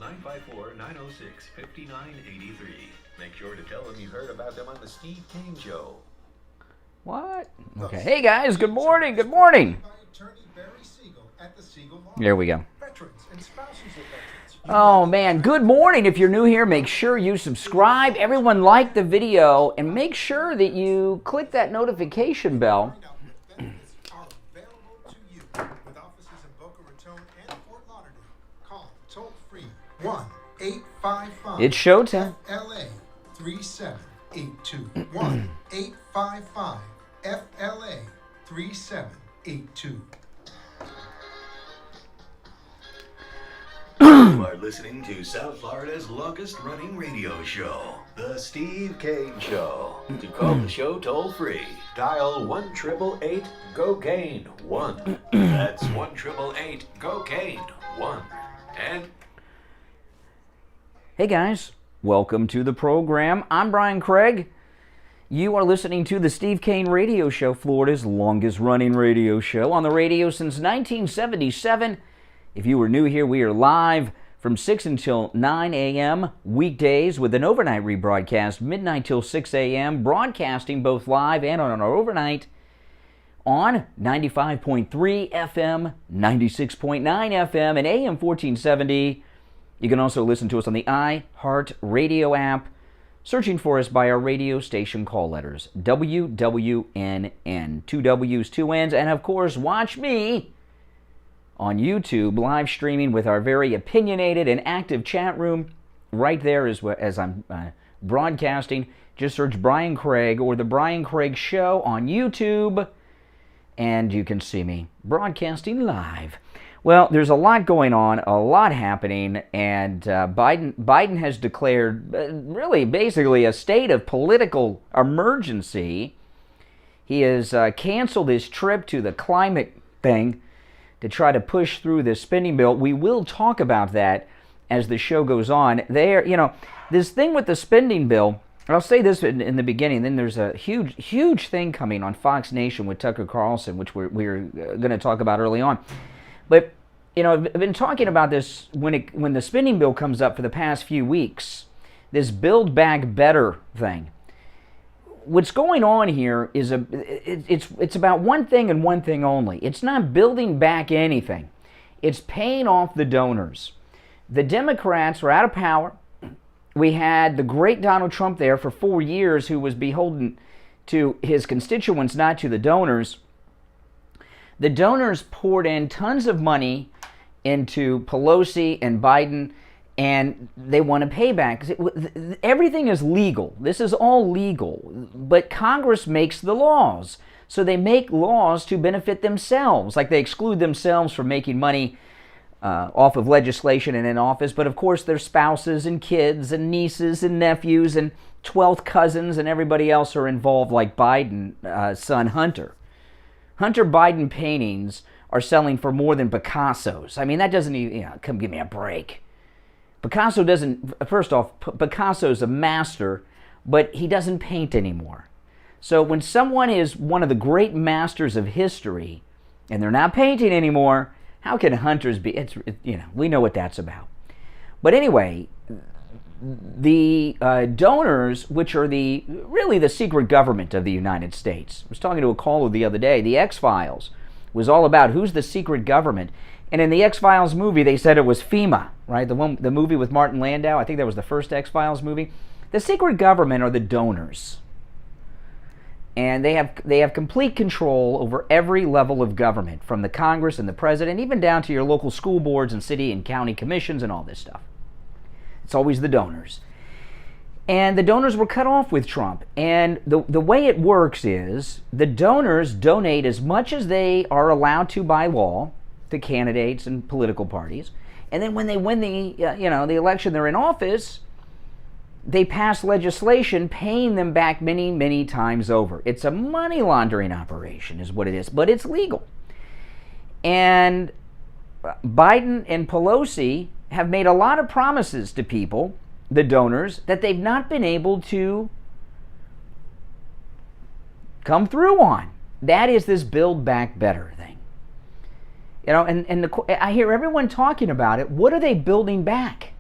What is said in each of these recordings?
954-906-5983. Make sure to tell them you heard about them on the Steve Kane Show. What? Okay. Hey guys, good morning, good morning. There we go. Oh man, good morning. If you're new here, make sure you subscribe. Everyone like the video and make sure that you click that notification bell. It's showtime. FLA 3782. 1-855 FLA 3782. You are listening to South Florida's longest running radio show, The Steve Kane Show. To call the show toll free, dial 1-888-GO-KANE 1. That's 1-888-GO-KANE 1. And hey guys, welcome to the program. I'm Brian Craig. You are listening to the Steve Kane Radio Show, Florida's longest running radio show on the radio since 1977. If you were new here, we are live from 6 until 9 a.m. weekdays with an overnight rebroadcast, midnight till 6 a.m., broadcasting both live and on our overnight on 95.3 FM, 96.9 FM, and AM 1470. You can also listen to us on the iHeart Radio app, searching for us by our radio station call letters, WWNN, 2 W's, 2 N's, and of course, watch me on YouTube, live streaming with our very opinionated and active chat room right there as I'm broadcasting. Just search Brian Craig or The Brian Craig Show on YouTube, and you can see me broadcasting live. Well, there's a lot going on, a lot happening, and Biden has declared really basically a state of political emergency. He has canceled his trip to the climate thing to try to push through this spending bill. We will talk about that as the show goes on. This thing with the spending bill, I'll say this in the beginning, then there's a huge thing coming on Fox Nation with Tucker Carlson, which we're going to talk about early on. But, I've been talking about this when the spending bill comes up for the past few weeks, this Build Back Better thing. What's going on here is it's about one thing and one thing only. It's not building back anything. It's paying off the donors. The Democrats were out of power. We had the great Donald Trump there for 4 years, who was beholden to his constituents, not to the donors. The donors poured in tons of money into Pelosi and Biden, and they want to pay back. Everything is legal. This is all legal. But Congress makes the laws. So they make laws to benefit themselves. Like they exclude themselves from making money off of legislation and in office. But of course their spouses and kids and nieces and nephews and 12th cousins and everybody else are involved, like Biden's son Hunter. Hunter Biden paintings are selling for more than Picasso's. I mean, that doesn't even, come give me a break. Picasso doesn't, first off, Picasso's a master, but he doesn't paint anymore. So when someone is one of the great masters of history and they're not painting anymore, how can hunters be? We know what that's about. But anyway, the donors, which are really the secret government of the United States. I was talking to a caller the other day. The X-Files was all about who's the secret government. And in the X-Files movie, they said it was FEMA, right? The movie with Martin Landau. I think that was the first X-Files movie. The secret government are the donors. And they have complete control over every level of government, from the Congress and the president, even down to your local school boards and city and county commissions and all this stuff. It's always the donors. And the donors were cut off with Trump. And the way it works is the donors donate as much as they are allowed to by law to candidates and political parties, and then when they win the election, they're in office, they pass legislation paying them back many times over. It's a money laundering operation is what it is, but it's legal. And Biden and Pelosi have made a lot of promises to people, the donors, that they've not been able to come through on. That is this Build Back Better thing. I hear everyone talking about it. What are they building back?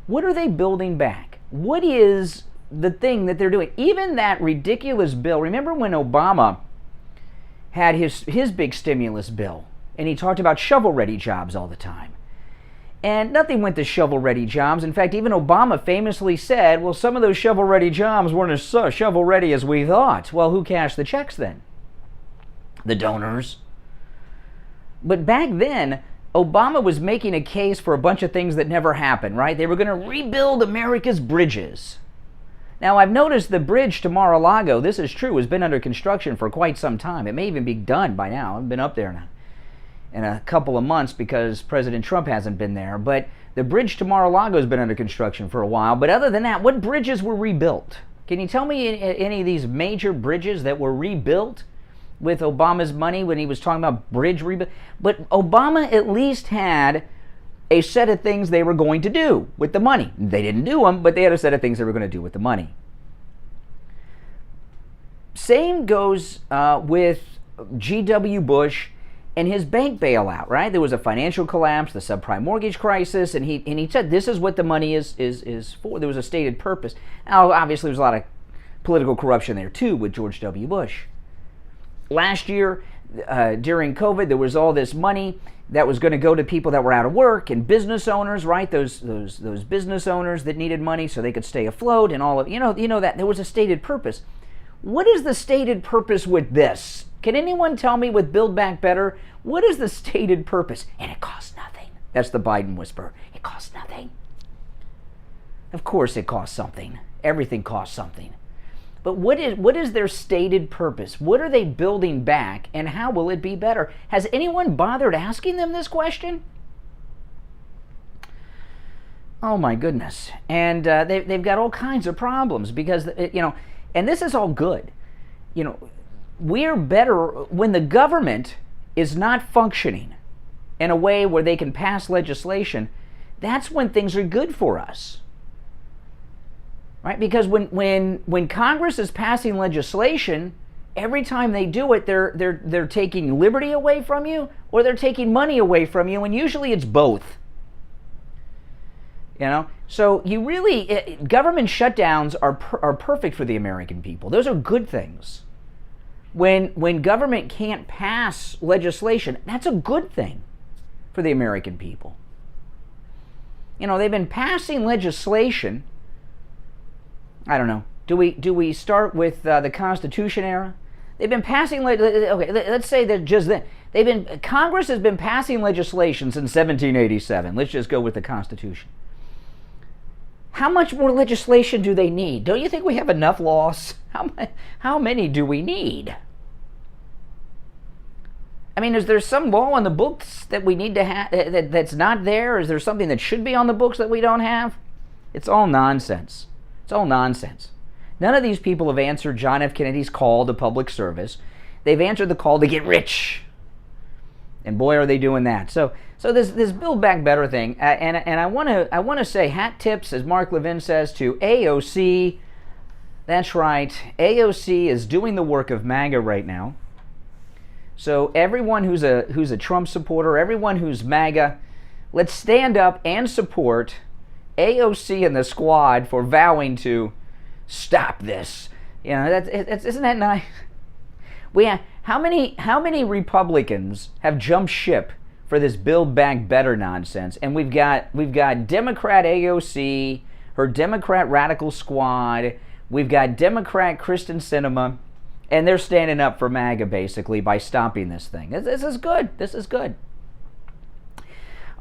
What are they building back? What is the thing that they're doing? Even that ridiculous bill. Remember when Obama had his big stimulus bill, and he talked about shovel-ready jobs all the time. And nothing went to shovel-ready jobs. In fact, even Obama famously said, well, some of those shovel-ready jobs weren't as shovel-ready as we thought. Well, who cashed the checks then? The donors. But back then, Obama was making a case for a bunch of things that never happened, right? They were going to rebuild America's bridges. Now, I've noticed the bridge to Mar-a-Lago, this is true, has been under construction for quite some time. It may even be done by now. I've been up there now in a couple of months because President Trump hasn't been there. But the bridge to Mar-a-Lago has been under construction for a while. But other than that, what bridges were rebuilt? Can you tell me any of these major bridges that were rebuilt with Obama's money when he was talking about bridge rebuild? But Obama at least had a set of things they were going to do with the money. They didn't do them, but they had a set of things they were going to do with the money. Same goes with G.W. Bush and his bank bailout, right? There was a financial collapse, the subprime mortgage crisis, and he said this is what the money is for. There was a stated purpose. Now, obviously, there's a lot of political corruption there, too, with George W. Bush. Last year, during COVID, there was all this money that was going to go to people that were out of work and business owners, right? Those business owners that needed money so they could stay afloat and all of you know that there was a stated purpose. What is the stated purpose with this? Can anyone tell me with Build Back Better? What is the stated purpose? And it costs nothing. That's the Biden whisper. It costs nothing. Of course, it costs something. Everything costs something. But what is their stated purpose? What are they building back, and how will it be better? Has anyone bothered asking them this question? Oh my goodness. And they've got all kinds of problems because, and this is all good. We're better when the government is not functioning in a way where they can pass legislation. That's when things are good for us. Right? Because when Congress is passing legislation, every time they do it, they're taking liberty away from you or they're taking money away from you, and usually it's both. So you really government shutdowns are perfect for the American people. Those are good things. When government can't pass legislation, that's a good thing for the American people. They've been passing legislation. I don't know. Do we start with the Constitution era? They've been passing. Okay, let's say that just then Congress has been passing legislation since 1787. Let's just go with the Constitution. How much more legislation do they need? Don't you think we have enough laws? How many do we need? I mean, is there some law on the books that we need to have that's not there? Is there something that should be on the books that we don't have? It's all nonsense. It's all nonsense. None of these people have answered John F. Kennedy's call to public service. They've answered the call to get rich. And boy, are they doing that. So this Build Back Better thing, and I want to say hat tips, as Mark Levin says, to AOC. That's right. AOC is doing the work of MAGA right now. So everyone who's a Trump supporter, everyone who's MAGA, let's stand up and support AOC and the squad for vowing to stop this. Isn't that nice? How many Republicans have jumped ship for this Build Back Better nonsense? And we've got Democrat AOC, her Democrat radical squad. We've got Democrat Kristen Sinema, and they're standing up for MAGA basically by stopping this thing. This is good. This is good.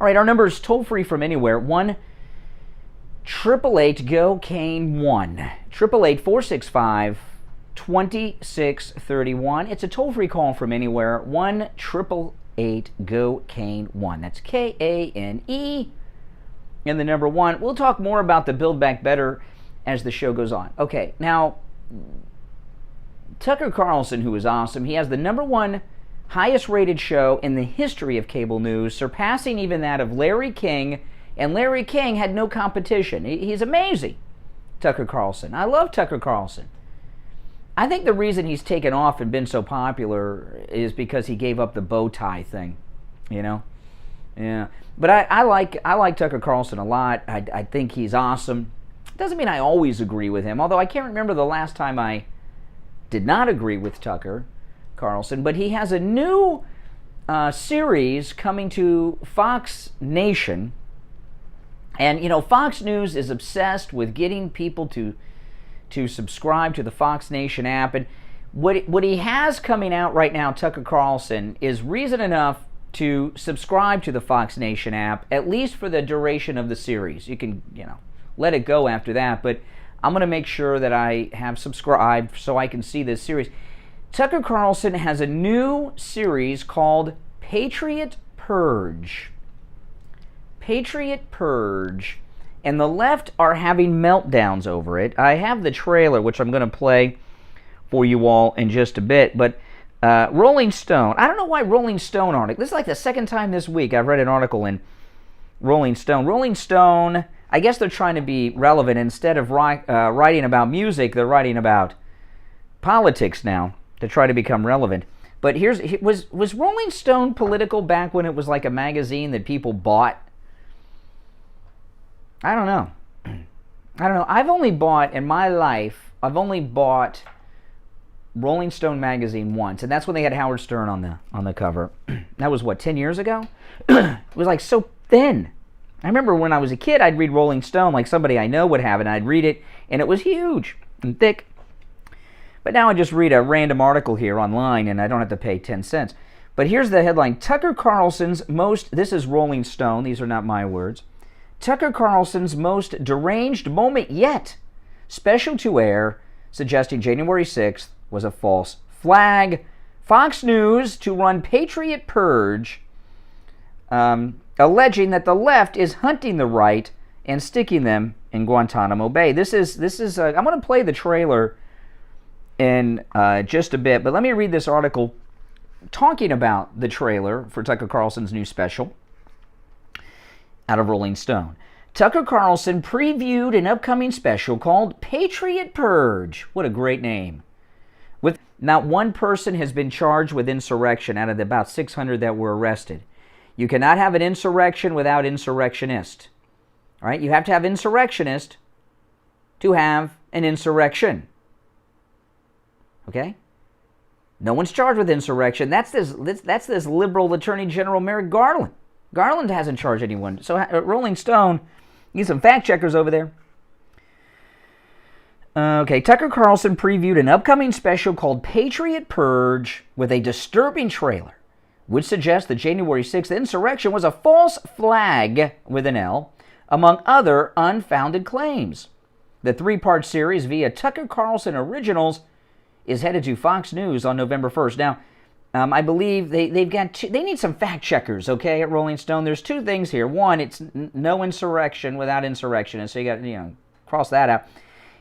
All right, our number is toll free from anywhere. 1-888-GO-CANE-1. 888-465-2631. It's a toll-free call from anywhere. 1-888-GO-CANE-1. That's K-A-N-E and the number 1. We'll talk more about the Build Back Better as the show goes on. Okay, now, Tucker Carlson, who is awesome, he has the number 1 highest rated show in the history of cable news, surpassing even that of Larry King. And Larry King had no competition. He's amazing, Tucker Carlson. I love Tucker Carlson. I think the reason he's taken off and been so popular is because he gave up the bow tie thing, Yeah, but I like Tucker Carlson a lot. I think he's awesome. Doesn't mean I always agree with him, although I can't remember the last time I did not agree with Tucker Carlson. But he has a new series coming to Fox Nation. And, you know, Fox News is obsessed with getting people to subscribe to the Fox Nation app. And what he has coming out right now, Tucker Carlson, is reason enough to subscribe to the Fox Nation app, at least for the duration of the series. You can, you know, let it go after that, but I'm going to make sure that I have subscribed so I can see this series. Tucker Carlson has a new series called Patriot Purge. Patriot Purge. And the left are having meltdowns over it. I have the trailer, which I'm going to play for you all in just a bit, but Rolling Stone. I don't know why Rolling Stone article. This is like the second time this week I've read an article in Rolling Stone. Rolling Stone, I guess they're trying to be relevant. Instead of writing about music, they're writing about politics now to try to become relevant. But was Rolling Stone political back when it was like a magazine that people bought? I don't know. I've only bought, in my life, Rolling Stone magazine once, and that's when they had Howard Stern on the cover. That was, what, 10 years ago? It was like so thin. I remember when I was a kid, I'd read Rolling Stone like somebody I know would have it, and I'd read it, and it was huge and thick. But now I just read a random article here online, and I don't have to pay 10 cents. But here's the headline. Tucker Carlson's most, this is Rolling Stone, these are not my words, Tucker Carlson's most deranged moment yet. Special to air, suggesting January 6th was a false flag. Fox News to run Patriot Purge, alleging that the left is hunting the right and sticking them in Guantanamo Bay. This is. I'm going to play the trailer in just a bit, but let me read this article talking about the trailer for Tucker Carlson's new special out of Rolling Stone. Tucker Carlson previewed an upcoming special called Patriot Purge. What a great name. With not one person has been charged with insurrection out of the about 600 that were arrested. You cannot have an insurrection without insurrectionist. All right? You have to have insurrectionist to have an insurrection. Okay? No one's charged with insurrection. That's this liberal Attorney General Merrick Garland. Garland hasn't charged anyone. So Rolling Stone, you get some fact checkers over there. Okay, Tucker Carlson previewed an upcoming special called Patriot Purge with a disturbing trailer, which suggests the January 6th insurrection was a false flag with an L, among other unfounded claims. The three-part series via Tucker Carlson Originals is headed to Fox News on November 1st. Now, I believe they need some fact checkers, okay, at Rolling Stone. There's two things here. One, it's no insurrection without insurrectionists, so you got to cross that out.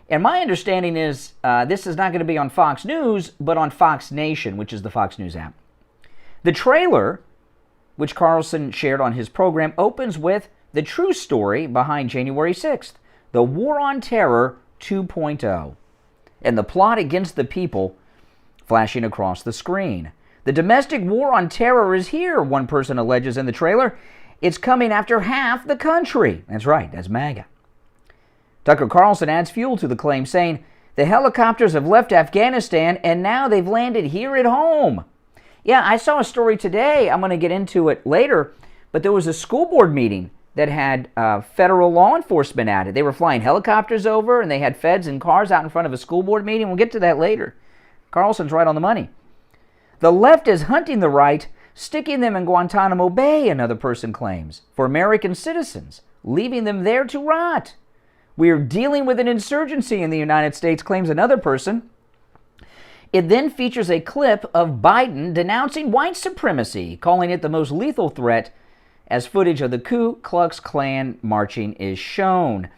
And my understanding is this is not going to be on Fox News, but on Fox Nation, which is the Fox News app. The trailer, which Carlson shared on his program, opens with the true story behind January 6th, the War on Terror 2.0, and the plot against the people flashing across the screen. The domestic war on terror is here, one person alleges in the trailer. It's coming after half the country. That's right, that's MAGA. Tucker Carlson adds fuel to the claim, saying the helicopters have left Afghanistan and now they've landed here at home. Yeah, I saw a story today. I'm going to get into it later. But there was a school board meeting that had federal law enforcement at it. They were flying helicopters over and they had feds and cars out in front of a school board meeting. We'll get to that later. Carlson's right on the money. The left is hunting the right, sticking them in Guantanamo Bay, another person claims, for American citizens, leaving them there to rot. We are dealing with an insurgency in the United States, claims another person. It then features a clip of Biden denouncing white supremacy, calling it the most lethal threat, as footage of the Ku Klux Klan marching is shown.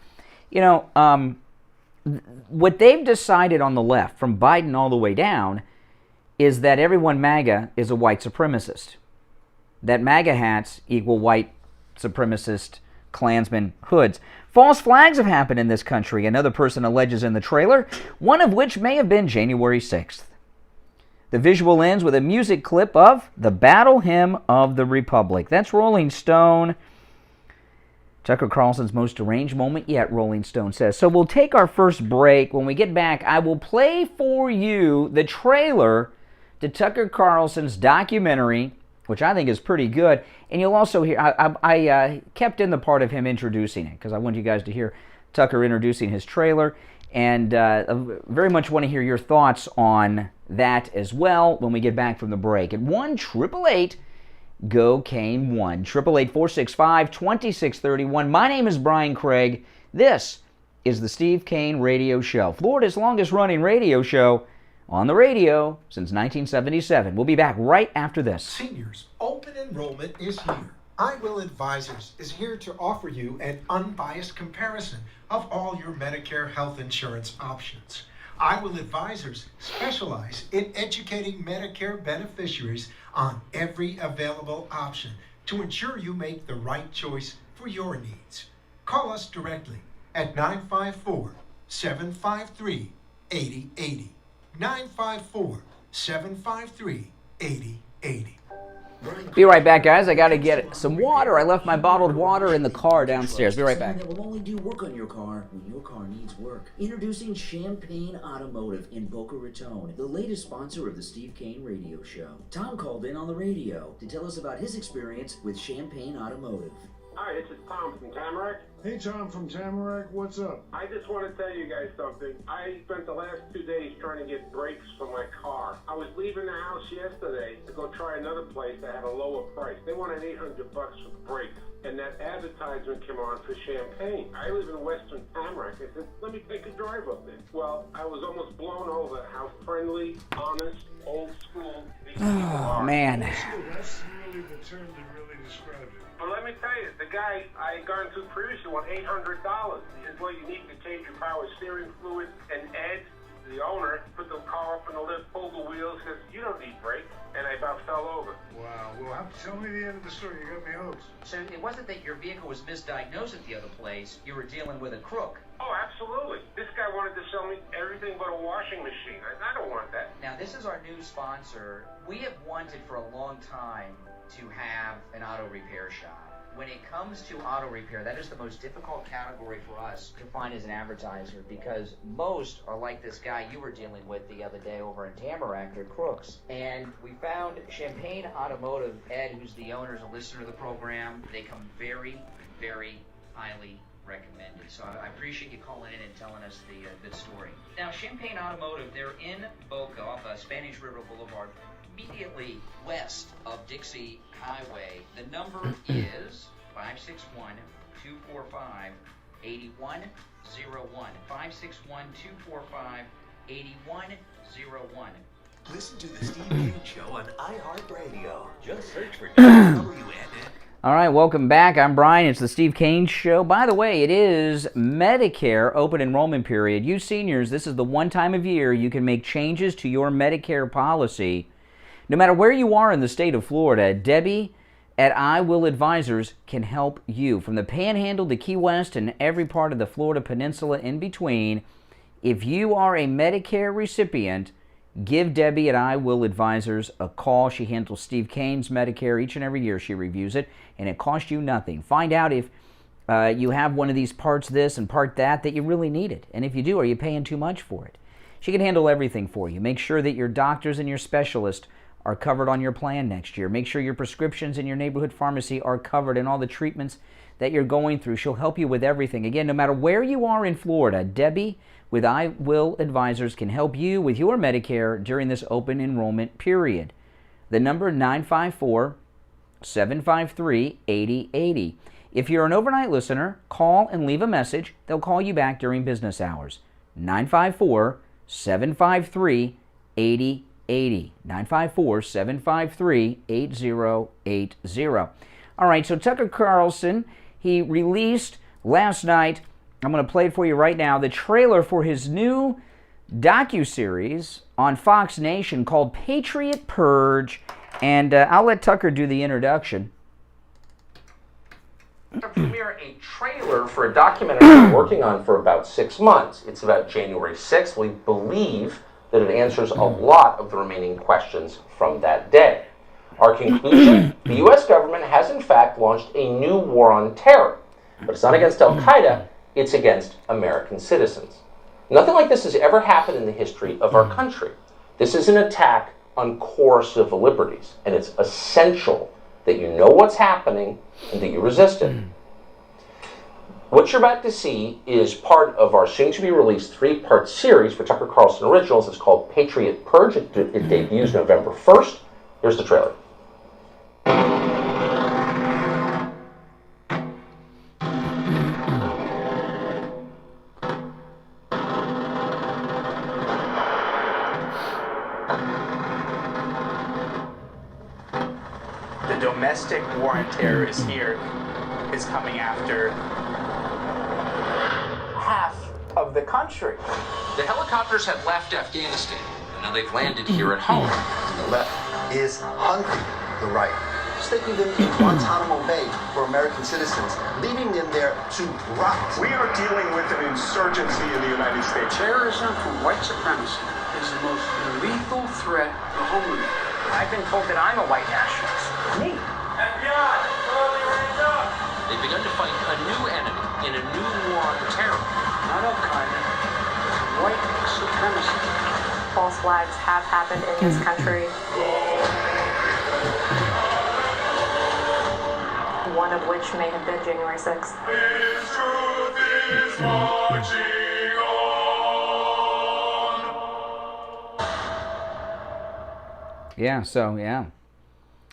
What they've decided on the left, from Biden all the way down, is that everyone MAGA is a white supremacist. That MAGA hats equal white supremacist Klansmen hoods. False flags have happened in this country, another person alleges in the trailer, one of which may have been January 6th. The visual ends with a music clip of the Battle Hymn of the Republic. That's Rolling Stone. Tucker Carlson's most deranged moment yet, Rolling Stone says. So we'll take our first break. When we get back, I will play for you the trailer to Tucker Carlson's documentary, which I think is pretty good. And you'll also hear, I kept in the part of him introducing it, because I want you guys to hear Tucker introducing his trailer. And I very much want to hear your thoughts on that as well when we get back from the break. At 1-888-GO-CANE 1-888-465-2631. My name is Brian Craig. This is the Steve Kane Radio Show, Florida's longest running radio show on the radio since 1977. We'll be back right after this. Seniors, open enrollment is here. I Will Advisors is here to offer you an unbiased comparison of all your Medicare health insurance options. I Will Advisors specialize in educating Medicare beneficiaries on every available option to ensure you make the right choice for your needs. Call us directly at 954-753-8080. 954-753-8080. Be right back, guys. I got to get some water. I left my bottled water in the car downstairs. Be right back. That will only do work on your car when your car needs work. Introducing Champagne Automotive in Boca Raton, the latest sponsor of the Steve Kane Radio Show. Tom called in on the radio to tell us about his experience with Champagne Automotive. Hi, this is Tom from Tamarack. Hey, Tom from Tamarack, what's up? I just want to tell you guys something. I spent the last 2 days trying to get brakes for my car. I was leaving the house yesterday to go try another place that had a lower price. They wanted $800 for the brakes. And that advertisement came on for Champagne. I live in Western Tamarack. I said, let me take a drive up there. Well, I was almost blown over how friendly, honest, old school these people are. Man. That's really the term that really describes it. But let me tell you, the guy I got into previously won $800. He said, well, you need to change your power steering fluid. And Ed, the owner, put the car up in the lift, pulled the wheels, says, you don't need brakes. And I about fell over. Wow, well, tell me the end of the story. You got me hooked. So it wasn't that your vehicle was misdiagnosed at the other place. You were dealing with a crook. Oh, absolutely. This guy wanted to sell me everything but a washing machine. I don't want that. Now, this is our new sponsor. We have wanted for a long time to have an auto repair shop. When it comes to auto repair, that is the most difficult category for us to find as an advertiser, because most are like this guy you were dealing with the other day over in Tamarack. They're crooks. And we found Champagne Automotive. Ed, who's the owner, is a listener of the program. They come very, very highly recommended. So I appreciate you calling in and telling us the good story. Now, Champagne Automotive, they're in Boca off Spanish River Boulevard, immediately west of Dixie Highway. The number is 561-245-8101. 561-245-8101. Listen to the Steve Kane Show on iHeartRadio. Just search for WNN. All right, welcome back. I'm Brian. It's the Steve Kane Show. By the way, it is Medicare open enrollment period. You seniors, this is the one time of year you can make changes to your Medicare policy. No matter where you are in the state of Florida, Debbie at I Will Advisors can help you. From the Panhandle to Key West and every part of the Florida Peninsula in between, if you are a Medicare recipient, give Debbie at I Will Advisors a call. She handles Steve Kane's Medicare each and every year. She reviews it, and it costs you nothing. Find out if you have one of these parts this and part that you really need it. And if you do, are you paying too much for it? She can handle everything for you. Make sure that your doctors and your specialists are covered on your plan next year. Make sure your prescriptions in your neighborhood pharmacy are covered and all the treatments that you're going through. She'll help you with everything. Again, no matter where you are in Florida, Debbie with I Will Advisors can help you with your Medicare during this open enrollment period. The number 954-753-8080. If you're an overnight listener, call and leave a message. They'll call you back during business hours. 954-753-8080. 954-753-8080. All right, so Tucker Carlson, he released last night, I'm going to play it for you right now, the trailer for his new docuseries on Fox Nation called Patriot Purge, and I'll let Tucker do the introduction. Premiere a trailer for a documentary we've been working on for about 6 months. It's about January 6th. We believe that it answers a lot of the remaining questions from that day. Our conclusion, the U.S. government has in fact launched a new war on terror, but it's not against Al-Qaeda, it's against American citizens. Nothing like this has ever happened in the history of our country. This is an attack on core civil liberties, and it's essential that you know what's happening and that you resist it. What you're about to see is part of our soon-to-be-released 3-part series for Tucker Carlson Originals. It's called Patriot Purge. It debuts November 1st. Here's the trailer. The domestic war on terror is here, is coming after half of the country. The helicopters have left Afghanistan, and now they've landed here at home. The left is hunting the right, sticking them in Guantanamo Bay for American citizens, leaving them there to rot. We are dealing with an insurgency in the United States. Terrorism from white supremacy is the most lethal threat to homeland. I've been told that I'm a white nationalist. Me? FBI, hands up! They've begun to fight a new enemy in a new war on terror. Not Al-Qaeda, white supremacy. False flags have happened in this country. One of which may have been January 6th. This truth is marching on. Yeah.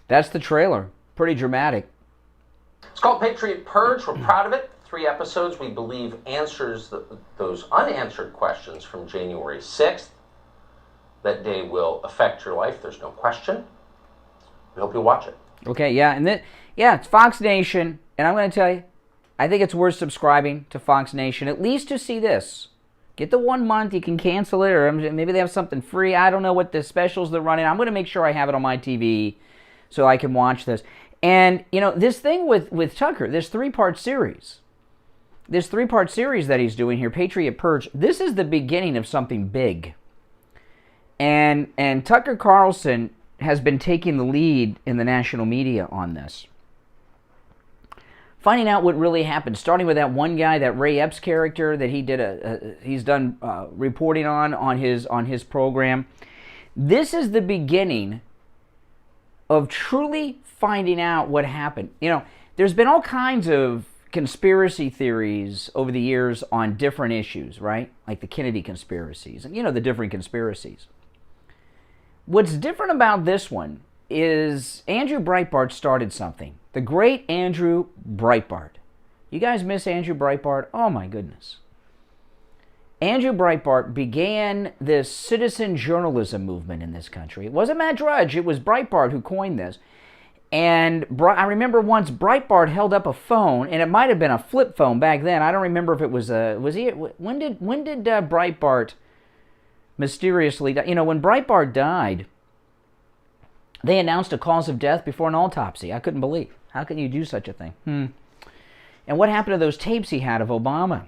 That's the trailer. Pretty dramatic. It's called Patriot Purge. We're proud of it. 3 episodes we believe answers those unanswered questions from January 6th. That day will affect your life, there's no question. We hope you'll watch it. Okay, yeah, and it's Fox Nation, and I'm going to tell you, I think it's worth subscribing to Fox Nation, at least to see this. Get the 1 month, you can cancel it, or maybe they have something free. I don't know what the specials they're running. I'm going to make sure I have it on my TV so I can watch this. And, this thing with Tucker, this 3-part series, that he's doing here, Patriot Purge, this is the beginning of something big. And Tucker Carlson has been taking the lead in the national media on this. Finding out what really happened, starting with that one guy, that Ray Epps character that he's done reporting on his program. This is the beginning of truly finding out what happened. There's been all kinds of conspiracy theories over the years on different issues, right? Like the Kennedy conspiracies and, the different conspiracies. What's different about this one is Andrew Breitbart started something. The great Andrew Breitbart. You guys miss Andrew Breitbart? Oh my goodness. Andrew Breitbart began this citizen journalism movement in this country. It wasn't Matt Drudge, it was Breitbart who coined this. And I remember once Breitbart held up a phone, and it might have been a flip phone back then. I don't remember if it was when did Breitbart mysteriously die? When Breitbart died, they announced a cause of death before an autopsy. I couldn't believe. How can you do such a thing? And what happened to those tapes he had of Obama?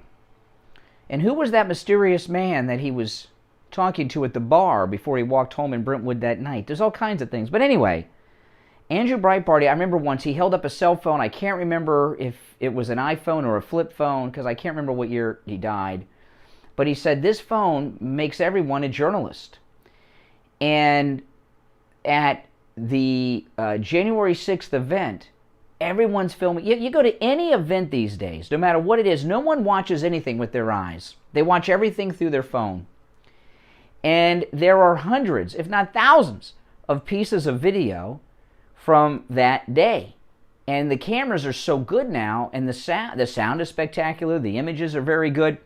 And who was that mysterious man that he was talking to at the bar before he walked home in Brentwood that night? There's all kinds of things. But anyway, Andrew Breitbart, I remember once he held up a cell phone. I can't remember if it was an iPhone or a flip phone because I can't remember what year he died. But he said, this phone makes everyone a journalist. And at the January 6th event, everyone's filming. You go to any event these days, no matter what it is, no one watches anything with their eyes. They watch everything through their phone. And there are hundreds, if not thousands, of pieces of video from that day. And the cameras are so good now, and the sound is spectacular, the images are very good.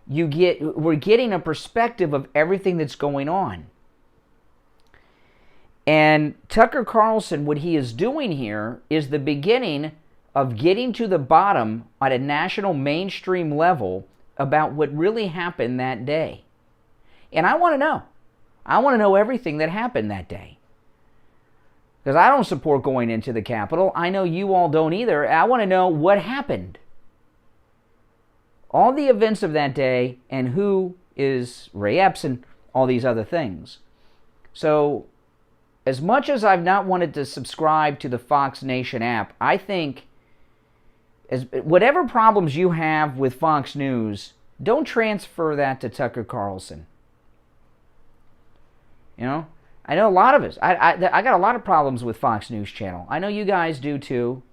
We're getting a perspective of everything that's going on. And Tucker Carlson, what he is doing here is the beginning of getting to the bottom at a national mainstream level about what really happened that day. And I want to know. I want to know everything that happened that day. Because I don't support going into the Capitol. I know you all don't either. I want to know what happened. All the events of that day and who is Ray Epps and all these other things. So, as much as I've not wanted to subscribe to the Fox Nation app, I think whatever problems you have with Fox News, don't transfer that to Tucker Carlson. You know, I know a lot of us. I got a lot of problems with Fox News Channel. I know you guys do too.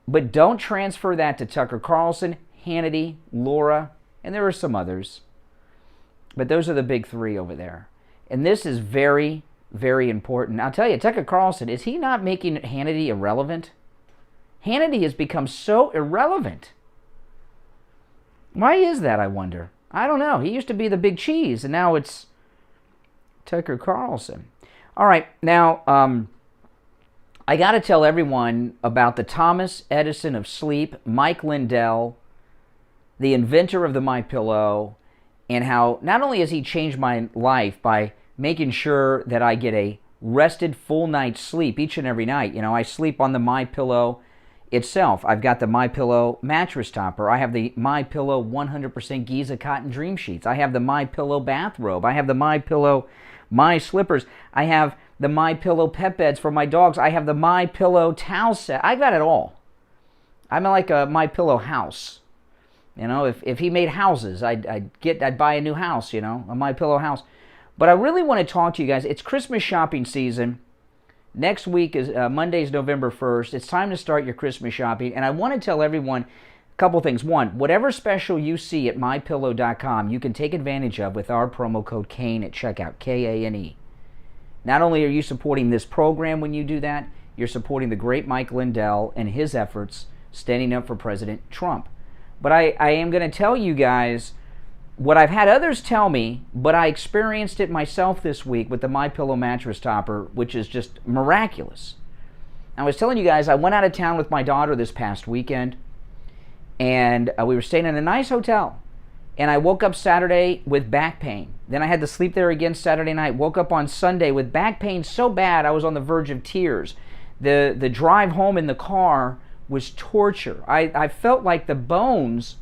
But don't transfer that to Tucker Carlson, Hannity, Laura, and there are some others. But those are the big three over there. And this is very, very important. I'll tell you, Tucker Carlson, is he not making Hannity irrelevant? Hannity has become so irrelevant. Why is that, I wonder? I don't know. He used to be the big cheese, and now it's Tucker Carlson. All right, now, I got to tell everyone about the Thomas Edison of sleep, Mike Lindell, the inventor of the MyPillow, and how not only has he changed my life by making sure that I get a rested full night's sleep each and every night. You know, I sleep on the MyPillow itself. I've got the MyPillow mattress topper. I have the MyPillow 100% Giza cotton dream sheets. I have the MyPillow bathrobe. I have the MyPillow My Slippers. I have the MyPillow pet beds for my dogs. I have the MyPillow towel set. I got it all. I'm like a MyPillow house. You know, if he made houses, I'd buy a new house, you know, a MyPillow house. But I really want to talk to you guys. It's Christmas shopping season. Next week is Monday's November 1st. It's time to start your Christmas shopping. And I want to tell everyone a couple things. One, whatever special you see at MyPillow.com, you can take advantage of with our promo code KANE at checkout, K-A-N-E. Not only are you supporting this program when you do that, you're supporting the great Mike Lindell and his efforts standing up for President Trump. But I am going to tell you guys what I've had others tell me, but I experienced it myself this week with the MyPillow mattress topper, which is just miraculous. I was telling you guys, I went out of town with my daughter this past weekend, and we were staying in a nice hotel. And I woke up Saturday with back pain. Then I had to sleep there again Saturday night. Woke up on Sunday with back pain so bad I was on the verge of tears. The drive home in the car was torture. I felt like the bones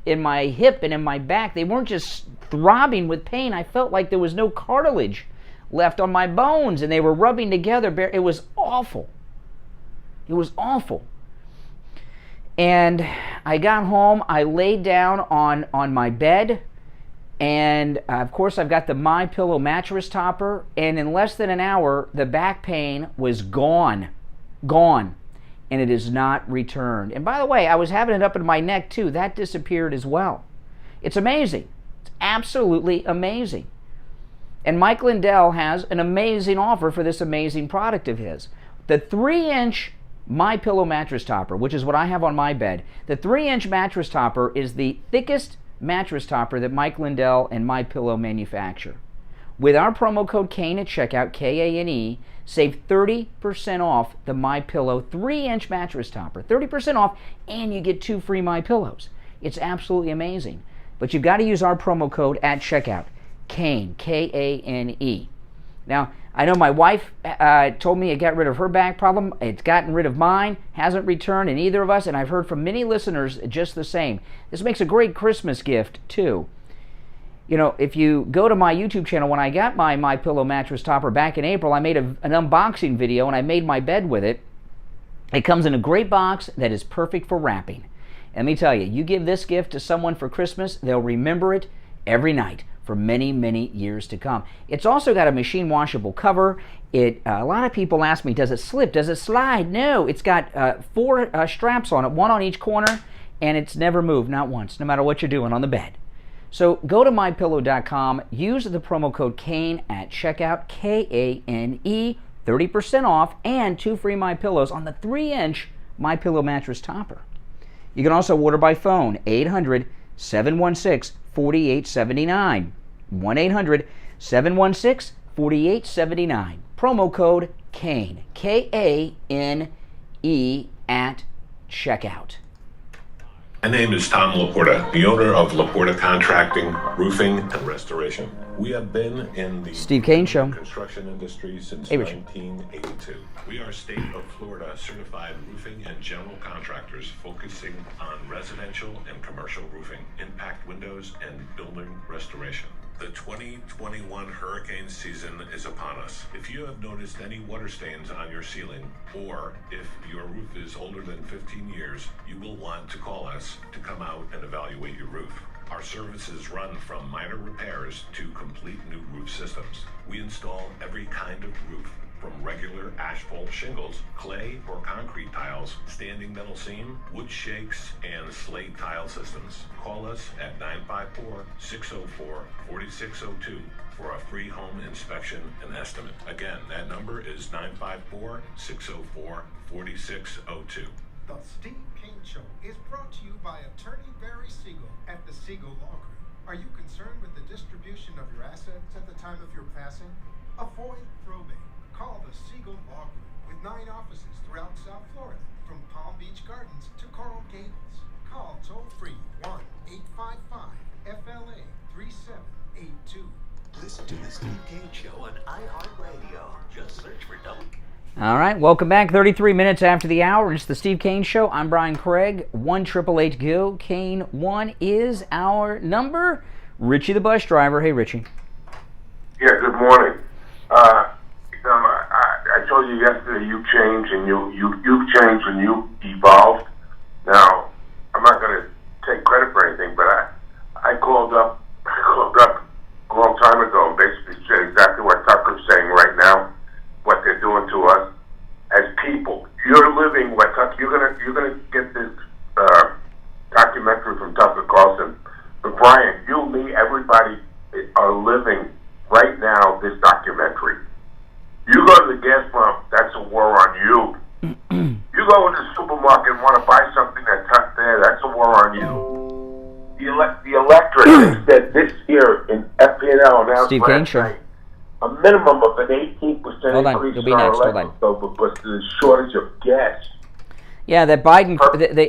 in my hip and in my back, they weren't just throbbing with pain. I felt like there was no cartilage left on my bones and they were rubbing together. It was awful. It was awful. And I got home, I laid down on my bed, and of course I've got the MyPillow mattress topper, and in less than an hour, the back pain was gone, and it is not returned. And by the way, I was having it up in my neck too. That disappeared as well. It's amazing. It's absolutely amazing. And Mike Lindell has an amazing offer for this amazing product of his. The 3-inch MyPillow mattress topper, which is what I have on my bed. The 3-inch mattress topper is the thickest mattress topper that Mike Lindell and MyPillow manufacture. With our promo code KANE at checkout, K-A-N-E, save 30% off the MyPillow 3-inch mattress topper. 30% off, and you get 2 free MyPillows. It's absolutely amazing. But you've got to use our promo code at checkout, KANE, K-A-N-E. Now, I know my wife told me it got rid of her back problem. It's gotten rid of mine, hasn't returned in either of us, and I've heard from many listeners just the same. This makes a great Christmas gift, too. You know, if you go to my YouTube channel, when I got my MyPillow mattress topper back in April, I made an unboxing video, and I made my bed with it. It comes in a great box that is perfect for wrapping. Let me tell you, you give this gift to someone for Christmas, they'll remember it every night for many, many years to come. It's also got a machine washable cover. A lot of people ask me, does it slip? Does it slide? No, it's got 4 straps on it, 1 on each corner, and it's never moved, not once, no matter what you're doing on the bed. So go to MyPillow.com, use the promo code KANE at checkout, K-A-N-E, 30% off, and 2 free MyPillows on the 3-inch MyPillow mattress topper. You can also order by phone, 800-716-4879, 1-800-716-4879. Promo code KANE, K-A-N-E at checkout. My name is Tom Laporta, the owner of Laporta Contracting, Roofing, and Restoration. We have been in the Steve Kane Show. Construction industry since Hey, 1982. We are state of Florida certified roofing and general contractors focusing on residential and commercial roofing, impact windows, and building restoration. The 2021 hurricane season is upon us. If you have noticed any water stains on your ceiling, or if your roof is older than 15 years, you will want to call us to come out and evaluate your roof. Our services run from minor repairs to complete new roof systems. We install every kind of roof, from regular asphalt shingles, clay or concrete tiles, standing metal seam, wood shakes, and slate tile systems. Call us at 954-604-4602 for a free home inspection and estimate. Again, that number is 954-604-4602. The Steve King Show is brought to you by Attorney Barry Siegel at the Siegel Law Group. Are you concerned with the distribution of your assets at the time of your passing? Avoid probate. Call the Siegel Law Group with 9 offices throughout South Florida, from Palm Beach Gardens to Coral Gables. Call toll-free 1-855-FLA-3782. Listen to the Steve King Show on iHeartRadio. Just search for W. All right, welcome back. 33 minutes after the hour. It's the Steve Kane Show. I'm Brian Craig. 1-888-GO. Kane 1 is our number. Richie the bus driver. Hey, Richie. Yeah, good morning. I told you yesterday you changed and you've changed and you evolved. Now, I'm not going to take credit for anything, but I called up a long time ago and basically said exactly what Tucker's saying right now, what they're doing to us as people. You're living what Tucker. You're gonna get this documentary from Tucker Carlson. But Brian, you, me, everybody are living right now this documentary. You go to the gas pump, that's a war on you. You go into the supermarket and want to buy something that's not there, that's a war on you. The electric said this year in FPNL announced Steve Kane Show. A minimum of an 18% Hold on, increase you'll in be our next. Hold electric bill because of the shortage of gas. Yeah, that Biden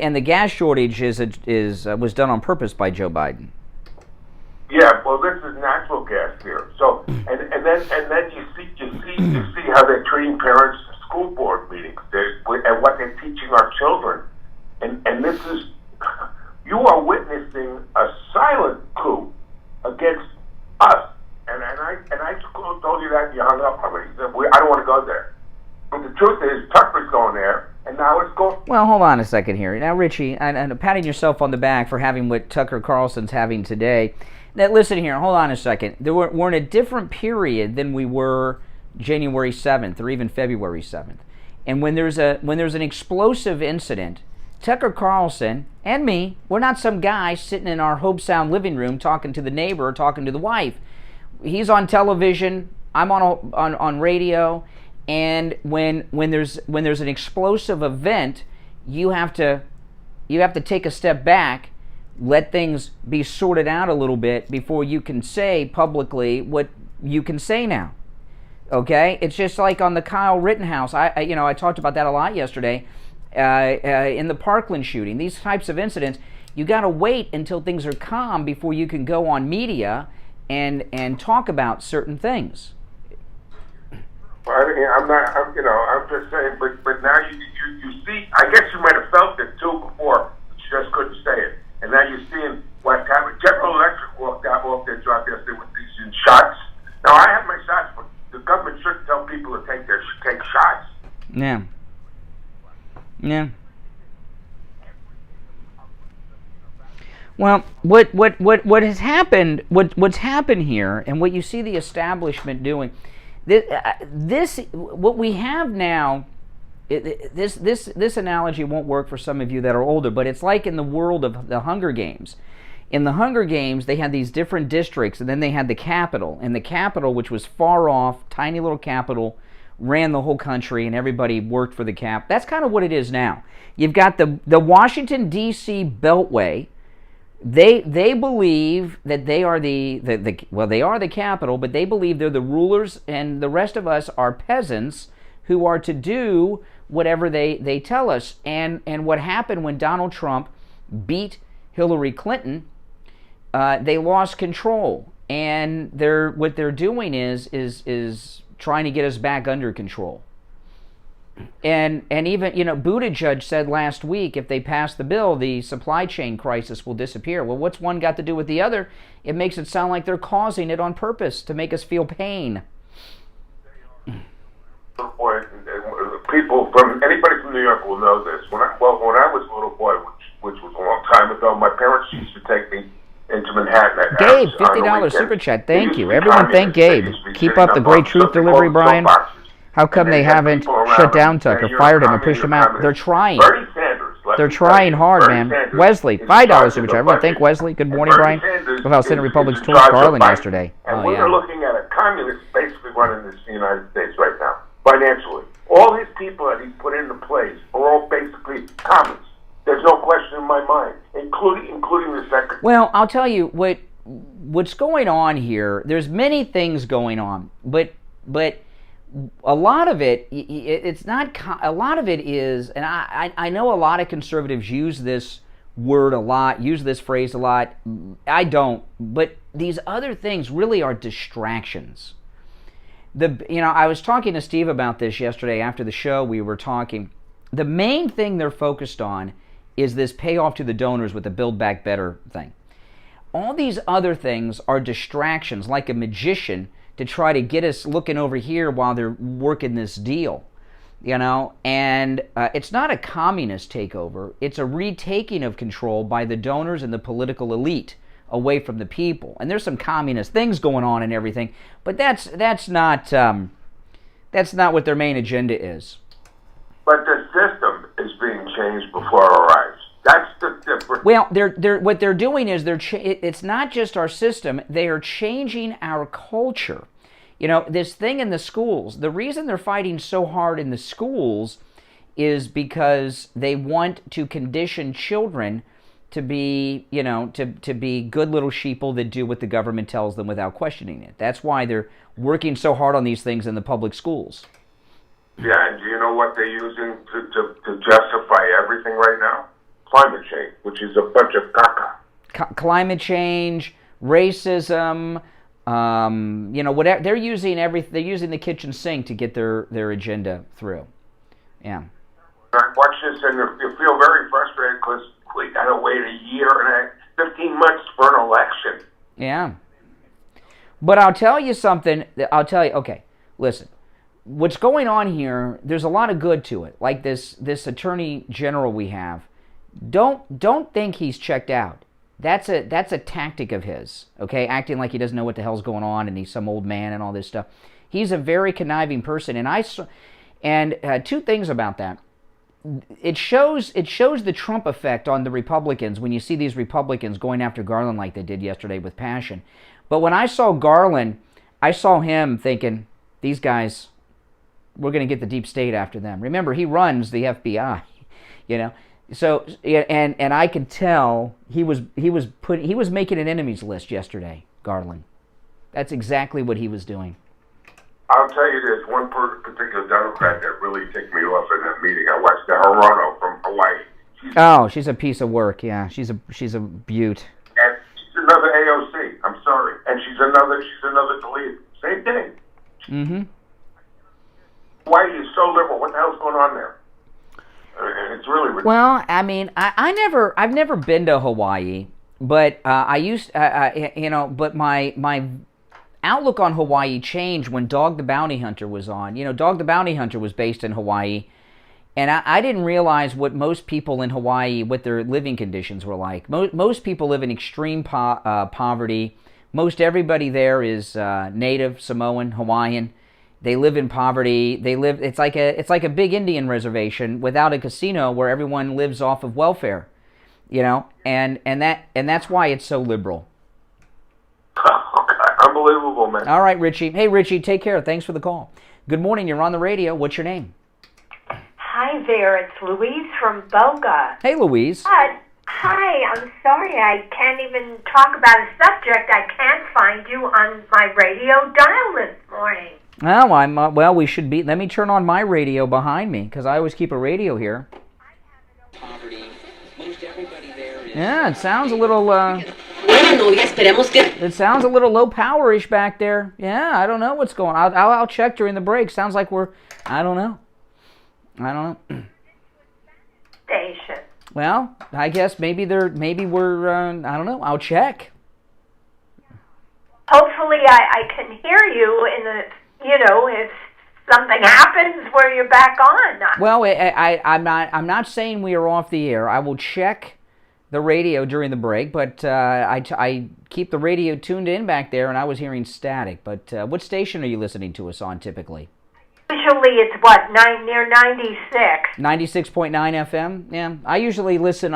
and the gas shortage was done on purpose by Joe Biden. Yeah, well, this is natural gas here. So, and then you see how they're treating parents at school board meetings and what they're teaching our children, and this is, you are witnessing a silent coup against us. And I told you that and you hung up on me. You said, I don't want to go there. But the truth is, Tucker's going there, and now it's going. Well, hold on a second here. Now, Richie, and patting yourself on the back for having what Tucker Carlson's having today. Now, listen here. Hold on a second. We're in a different period than we were January 7th or even February 7th. And when there's an explosive incident, Tucker Carlson and me, we're not some guy sitting in our Hope Sound living room talking to the neighbor or talking to the wife. He's on television. I'm on radio. And when there's an explosive event, you have to take a step back, let things be sorted out a little bit before you can say publicly what you can say now. Okay, it's just like on the Kyle Rittenhouse. I talked about that a lot yesterday in the Parkland shooting. These types of incidents, you got to wait until things are calm before you can go on media and talk about certain things. Well, I'm just saying, but now you see, I guess you might have felt it too before, but you just couldn't say it. And now you're seeing what's happening. General Electric walked out off their job yesterday with these shots. Now, I have my shots, but the government shouldn't tell people to take shots. Yeah. Yeah. Well, what has happened? What's happened here, and what you see the establishment doing, this what we have now. This analogy won't work for some of you that are older, but it's like in the world of the Hunger Games. In the Hunger Games, they had these different districts, and then they had the capital. And the capital, which was far off, tiny little capital, ran the whole country, and everybody worked for the cap. That's kind of what it is now. You've got the Washington, D.C. Beltway. They believe that they are they are the capital, but they believe they're the rulers, and the rest of us are peasants who are to do whatever they tell us. And what happened when Donald Trump beat Hillary Clinton, they lost control, and what they're doing is trying to get us back under control. And even, Buttigieg said last week if they pass the bill, the supply chain crisis will disappear. Well, what's one got to do with the other? It makes it sound like they're causing it on purpose to make us feel pain. People anybody from New York will know this. When I was a little boy, which was a long time ago, my parents used to take me into Manhattan. Gabe, $50 super chat. Thank you. Everyone thank Gabe. Keep up the great truth delivery, Brian. How come they haven't shut down Tucker, fired him, and pushed him out? They're trying. They're trying hard, man. Wesley, $5 super chat. Everyone thank Wesley. Good morning, Brian. Without Senate Republicans torched Garland yesterday. And we are looking at a communist basically running this United States right now, financially. All his people that he's put into place are all basically communists. There's no question in my mind, including the secretary. Well, I'll tell you what's going on here. There's many things going on, but a lot of it, it's not. A lot of it is, and I know a lot of conservatives use this word a lot, use this phrase a lot. I don't, but these other things really are distractions. I was talking to Steve about this yesterday after the show. We were talking. The main thing they're focused on is this payoff to the donors with the Build Back Better thing. All these other things are distractions, like a magician, to try to get us looking over here while they're working this deal. And it's not a communist takeover. It's a retaking of control by the donors and the political elite away from the people. And there's some communist things going on and everything, but that's not what their main agenda is. But the system is being changed before our eyes. That's the difference. Well, what they're doing is it's not just our system. They are changing our culture. This thing in the schools. The reason they're fighting so hard in the schools is because they want to condition children to be, to be good little sheeple that do what the government tells them without questioning it. That's why they're working so hard on these things in the public schools. Yeah, and do you know what they're using to justify everything right now? Climate change, which is a bunch of caca. Climate change, racism, whatever. They're using they're using the kitchen sink to get their agenda through. Yeah. I watch this and you feel very frustrated because we got to wait a year and 15 months for an election. Yeah. But I'll tell you something. Okay, listen. What's going on here, there's a lot of good to it. Like this attorney general we have. Don't think he's checked out. That's a tactic of his, okay? Acting like he doesn't know what the hell's going on and he's some old man and all this stuff. He's a very conniving person, and two things about that. It shows the Trump effect on the Republicans when you see these Republicans going after Garland like they did yesterday with passion. But when I saw Garland, I saw him thinking, these guys, we're going to get the deep state after them. Remember, he runs the FBI, So and I could tell he was making an enemies list yesterday, Garland. That's exactly what he was doing. I'll tell you this, one particular Democrat that really ticked me off in that meeting. I watched the Navarro from Hawaii. She's a piece of work. Yeah, she's a beaut. And she's another AOC. I'm sorry, and she's another Khalid. Same thing. Mm-hmm. Hawaii is so liberal. What the hell's going on there? It's really ridiculous. Well, I mean, I've never been to Hawaii, but but my outlook on Hawaii changed when Dog the Bounty Hunter was on. Dog the Bounty Hunter was based in Hawaii, and I didn't realize what most people in Hawaii, what their living conditions were like. Most people live in extreme poverty. Most everybody there is native, Samoan, Hawaiian. They live in poverty. It's like a big Indian reservation without a casino where everyone lives off of welfare, and that's why it's so liberal. Unbelievable, man. All right, Richie. Hey, Richie, take care. Thanks for the call. Good morning. You're on the radio. What's your name? Hi there. It's Louise from Boga. Hey, Louise. Hi. I'm sorry I can't even talk about a subject. I can't find you on my radio dial this morning. Well, we should be. Let me turn on my radio behind me because I always keep a radio here. Yeah, it sounds a little. It sounds a little low power-ish back there. Yeah, I don't know what's going on. I'll check during the break. Sounds like I don't know. I don't know. Station. Well, I guess maybe we're, I don't know, I'll check. Hopefully I can hear you in the, if something happens where you're back on. Well, I'm not saying we are off the air. I will check the radio during the break, but I keep the radio tuned in back there, and I was hearing static. But what station are you listening to us on typically? Usually it's near 96. 96.9 FM. Yeah, I usually listen.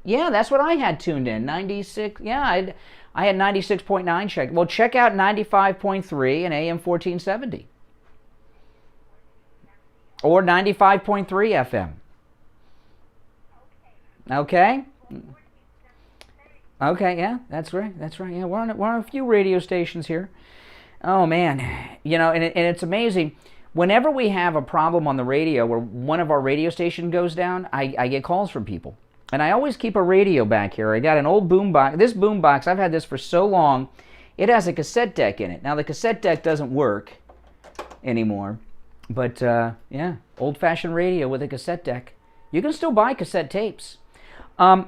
Yeah, that's what I had tuned in. 96. Yeah, I had 96.9 checked. Well, check out 95.3 and AM 1470. Or 95.3 FM. Okay? Okay, yeah, that's right. That's right. Yeah, we're on a few radio stations here. Oh, man. And it's amazing. Whenever we have a problem on the radio where one of our radio stations goes down, I get calls from people. And I always keep a radio back here. I got an old boombox. This boombox, I've had this for so long, it has a cassette deck in it. Now, the cassette deck doesn't work anymore. But, yeah, old-fashioned radio with a cassette deck. You can still buy cassette tapes.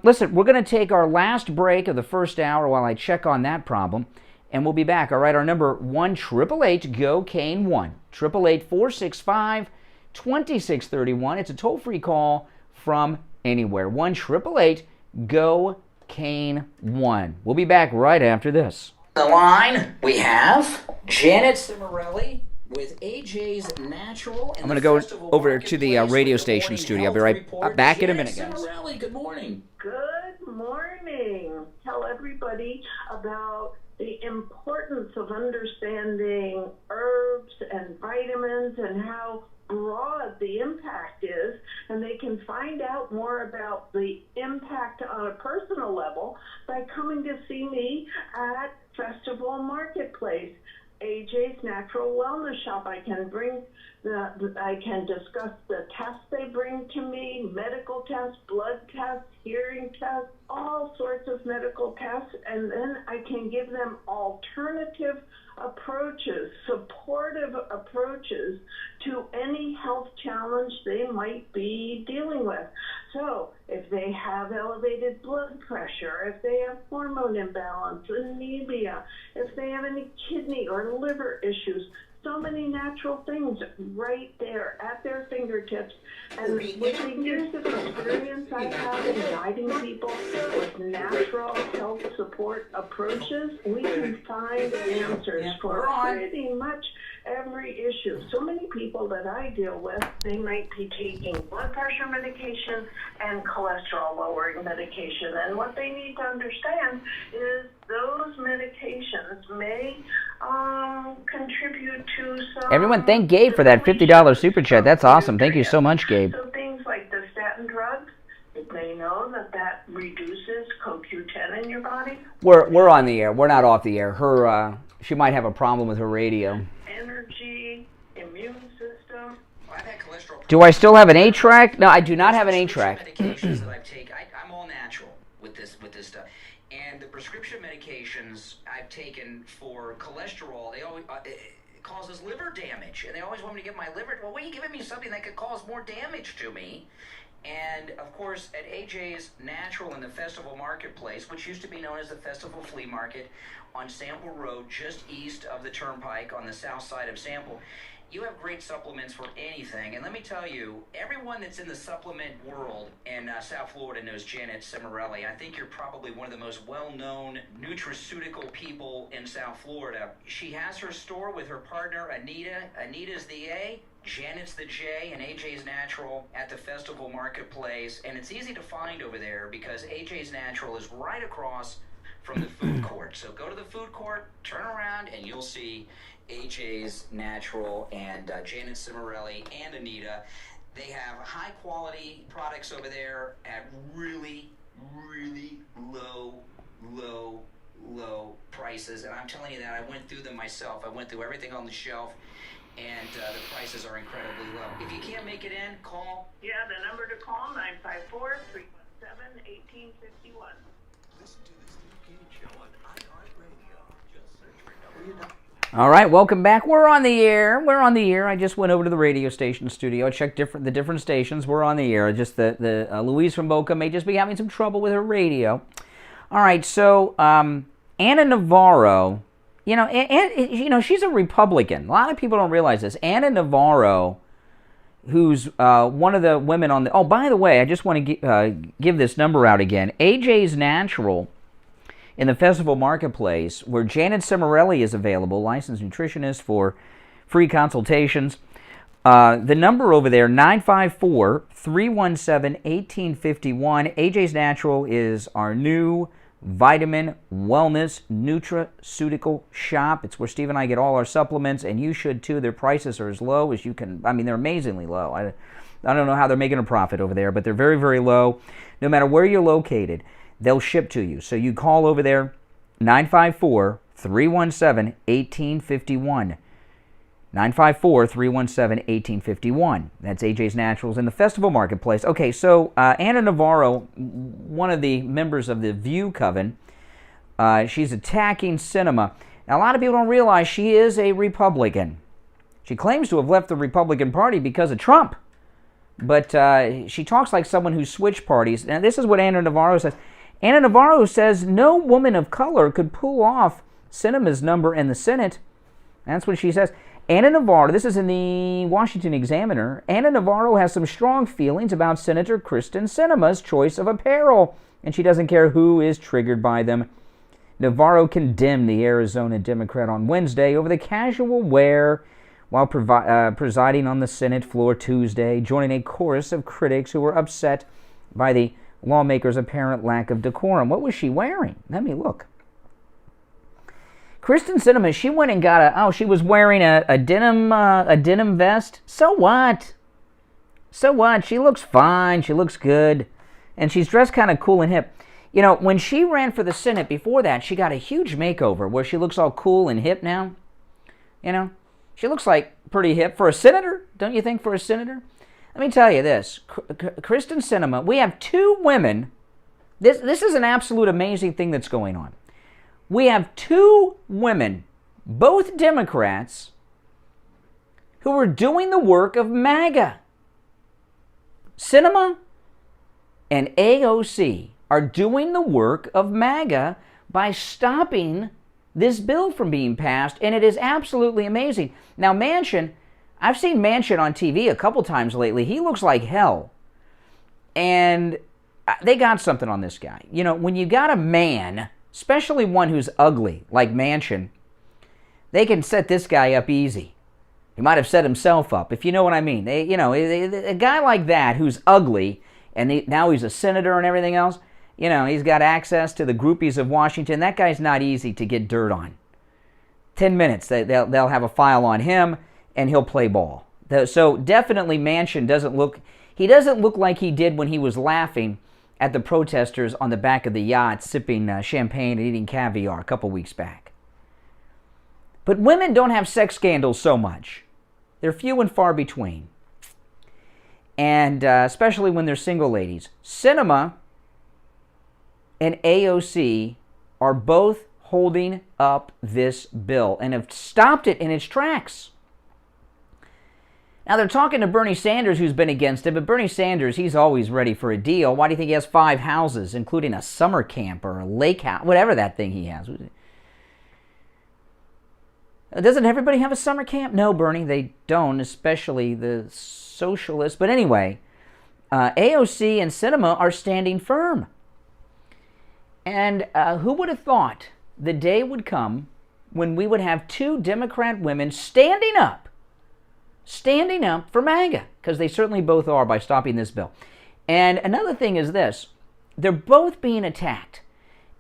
Listen, we're going to take our last break of the first hour while I check on that problem, and we'll be back. All right, our number 1-888-GO-CANE-1. 888-465-2631. It's a toll-free call from anywhere. 1-888-GO-CANE-1. We'll be back right after this. The line, we have Janet Cimarelli with AJ's Natural. I'm going to go over to the radio station studio. I'll be right back in a minute, guys. Cimarelli, good morning. Good morning. Tell everybody about the importance of understanding herbs and vitamins and how broad the impact is, and they can find out more about the impact on a personal level by coming to see me at Festival Marketplace. AJ's Natural Wellness Shop. I can discuss the tests they bring to me, medical tests, blood tests, hearing tests, all sorts of medical tests, and then I can give them alternative approaches, supportive approaches to any health challenge they might be dealing with. So if they have elevated blood pressure, if they have hormone imbalance, anemia, if they have any kidney or liver issues, so many natural things right there at their fingertips. And with the years of experience I've had in guiding people with natural health support approaches, we can find answers for pretty much every issue. So many people that I deal with, they might be taking blood pressure medication and cholesterol lowering medication. And what they need to understand is those medications may contribute to some... Everyone, thank Gabe for that $50 super chat. That's awesome. Thank you so much, Gabe. So things like the statin drugs, if they know that reduces CoQ10 in your body. We're on the air. We're not off the air. She might have a problem with her radio. Energy, immune system. Do I still have an 8-track? No, I do not have an 8-track. Medications that I take, I'm all natural with this stuff. And the prescription medications I've taken for cholesterol, they always it causes liver damage, and they always want me to give my liver. Well, why are you giving me something that could cause more damage to me? And of course, at AJ's Natural in the Festival Marketplace, which used to be known as the Festival Flea Market on Sample Road, just east of the Turnpike on the south side of Sample, you have great supplements for anything. And let me tell you, everyone that's in the supplement world in South Florida knows Janet Cimarelli. I think you're probably one of the most well-known nutraceutical people in South Florida. She has her store with her partner, Anita. Anita's the A, Janet's the J, and AJ's Natural at the Festival Marketplace. And it's easy to find over there because AJ's Natural is right across from the food court. So go to the food court, turn around, and you'll see AJ's Natural and Janet Cimarelli and Anita. They have high quality products over there at really, really low prices. And I'm telling you that I went through them myself. I went through everything on the shelf, and the prices are incredibly low. If you can't make it in, call. Yeah, the number to call, 954-317-1851. Listen to the Steve Kane Show on iHeartRadio. Just search for All right, welcome back. We're on the air. We're on the air. I just went over to the radio station studio. I checked the different stations. We're on the air. Just the Louise from Boca may just be having some trouble with her radio. All right, so Anna Navarro, she's a Republican. A lot of people don't realize this. Anna Navarro, who's one of the women on the... Oh, by the way, I just want to give this number out again. AJ's Natural in the Festival Marketplace, where Janet Cimarelli is available, licensed nutritionist for free consultations. The number over there, 954-317-1851. AJ's Natural is our new vitamin wellness nutraceutical shop. It's where Steve and I get all our supplements, and you should too. Their prices are as low as you can. I mean, they're amazingly low. I don't know how they're making a profit over there, but they're very, very low. No matter where you're located, they'll ship to you. So you call over there, 954-317-1851. 954-317-1851. That's AJ's Naturals in the Festival Marketplace. Okay, so Anna Navarro, one of the members of the View Coven, she's attacking Sinema. Now, a lot of people don't realize she is a Republican. She claims to have left the Republican Party because of Trump. But she talks like someone who switched parties. Now, this is what Anna Navarro says. Anna Navarro says no woman of color could pull off Sinema's number in the Senate. That's what she says. Anna Navarro, this is in the Washington Examiner, Anna Navarro has some strong feelings about Senator Kristen Sinema's choice of apparel, and she doesn't care who is triggered by them. Navarro condemned the Arizona Democrat on Wednesday over the casual wear while presiding on the Senate floor Tuesday, joining a chorus of critics who were upset by the lawmaker's apparent lack of decorum. What was she wearing? Let me look. Kristen Sinema, she went and got she was wearing a denim vest. So what? So what? She looks fine. She looks good. And she's dressed kind of cool and hip. You know, when she ran for the Senate before that, she got a huge makeover where she looks all cool and hip now. You know, she looks like pretty hip for a senator, don't you think, for a senator? Let me tell you this. Kristen Sinema, we have two women. This is an absolute amazing thing that's going on. We have two women, both Democrats, who are doing the work of MAGA. Sinema and AOC are doing the work of MAGA by stopping this bill from being passed, and it is absolutely amazing. Now, Manchin, I've seen Manchin on TV a couple times lately. He looks like hell. And they got something on this guy. You know, when you got a man, especially one who's ugly, like Manchin, they can set this guy up easy. He might have set himself up, if you know what I mean. A guy like that who's ugly, and now he's a senator and everything else, you know, he's got access to the groupies of Washington. That guy's not easy to get dirt on. 10 minutes, they'll have a file on him, and he'll play ball. So definitely Manchin doesn't look like he did when he was laughing at the protesters on the back of the yacht sipping champagne and eating caviar a couple weeks back. But women don't have sex scandals so much. They're few and far between. And especially when they're single ladies. Sinema and AOC are both holding up this bill and have stopped it in its tracks. Now, they're talking to Bernie Sanders, who's been against it, but Bernie Sanders, he's always ready for a deal. Why do you think he has 5 houses, including a summer camp or a lake house, whatever that thing he has? Doesn't everybody have a summer camp? No, Bernie, they don't, especially the socialists. But anyway, AOC and Sinema are standing firm. And who would have thought the day would come when we would have 2 Democrat women standing up for MAGA, because they certainly both are by stopping this bill. And another thing is this. They're both being attacked.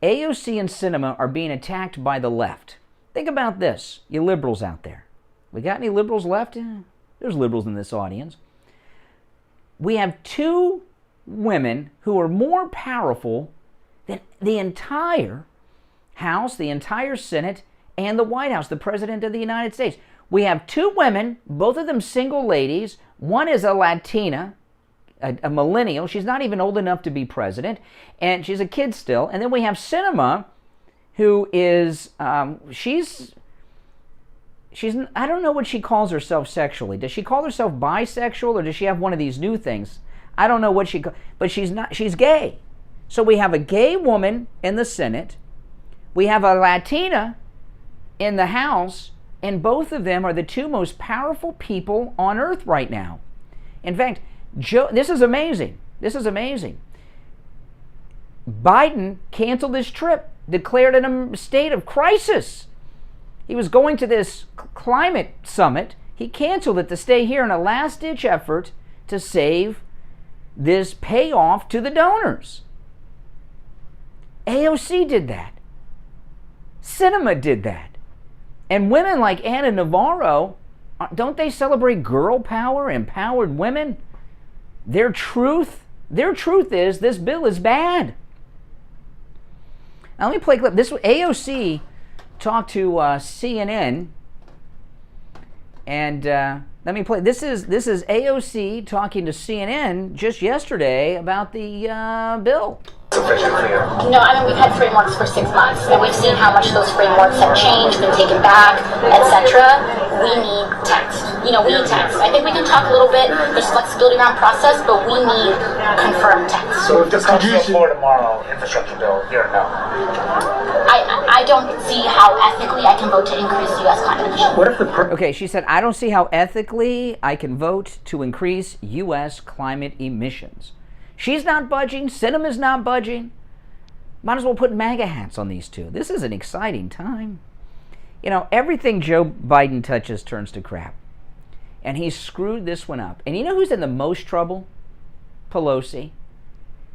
AOC and Sinema are being attacked by the left. Think about this, you liberals out there. We got any liberals left? There's liberals in this audience. We have 2 women who are more powerful than the entire House, the entire Senate, and the White House, the President of the United States. We have 2 women, both of them single ladies. One is a Latina, a millennial. She's not even old enough to be president, and she's a kid still. And then we have Sinema, who is, she's I don't know what she calls herself sexually. Does she call herself bisexual, or does she have one of these new things? I don't know what but she's not, she's gay. So we have a gay woman in the Senate. We have a Latina in the House, and both of them are the two most powerful people on earth right now. In fact, this is amazing. This is amazing. Biden canceled his trip, declared it a state of crisis. He was going to this climate summit. He canceled it to stay here in a last-ditch effort to save this payoff to the donors. AOC did that. Sinema did that. And women like Anna Navarro, don't they celebrate girl power, empowered women? Their truth is this bill is bad. Now let me play a clip. This AOC talked to CNN, and let me play. This is AOC talking to CNN just yesterday about the bill. No, I mean, we've had frameworks for 6 months, and we've seen how much those frameworks have changed, been taken back, etc. We need text. We need text. I think we can talk a little bit. There's flexibility around process, but we need confirmed text. So if this comes to the floor tomorrow, infrastructure bill, here or no? I don't see how ethically I can vote to increase U.S. climate emissions. Okay, she said, I don't see how ethically I can vote to increase U.S. climate emissions. She's not budging. Sinema's not budging. Might as well put MAGA hats on these two. This is an exciting time. Everything Joe Biden touches turns to crap. And he screwed this one up. And you know who's in the most trouble? Pelosi.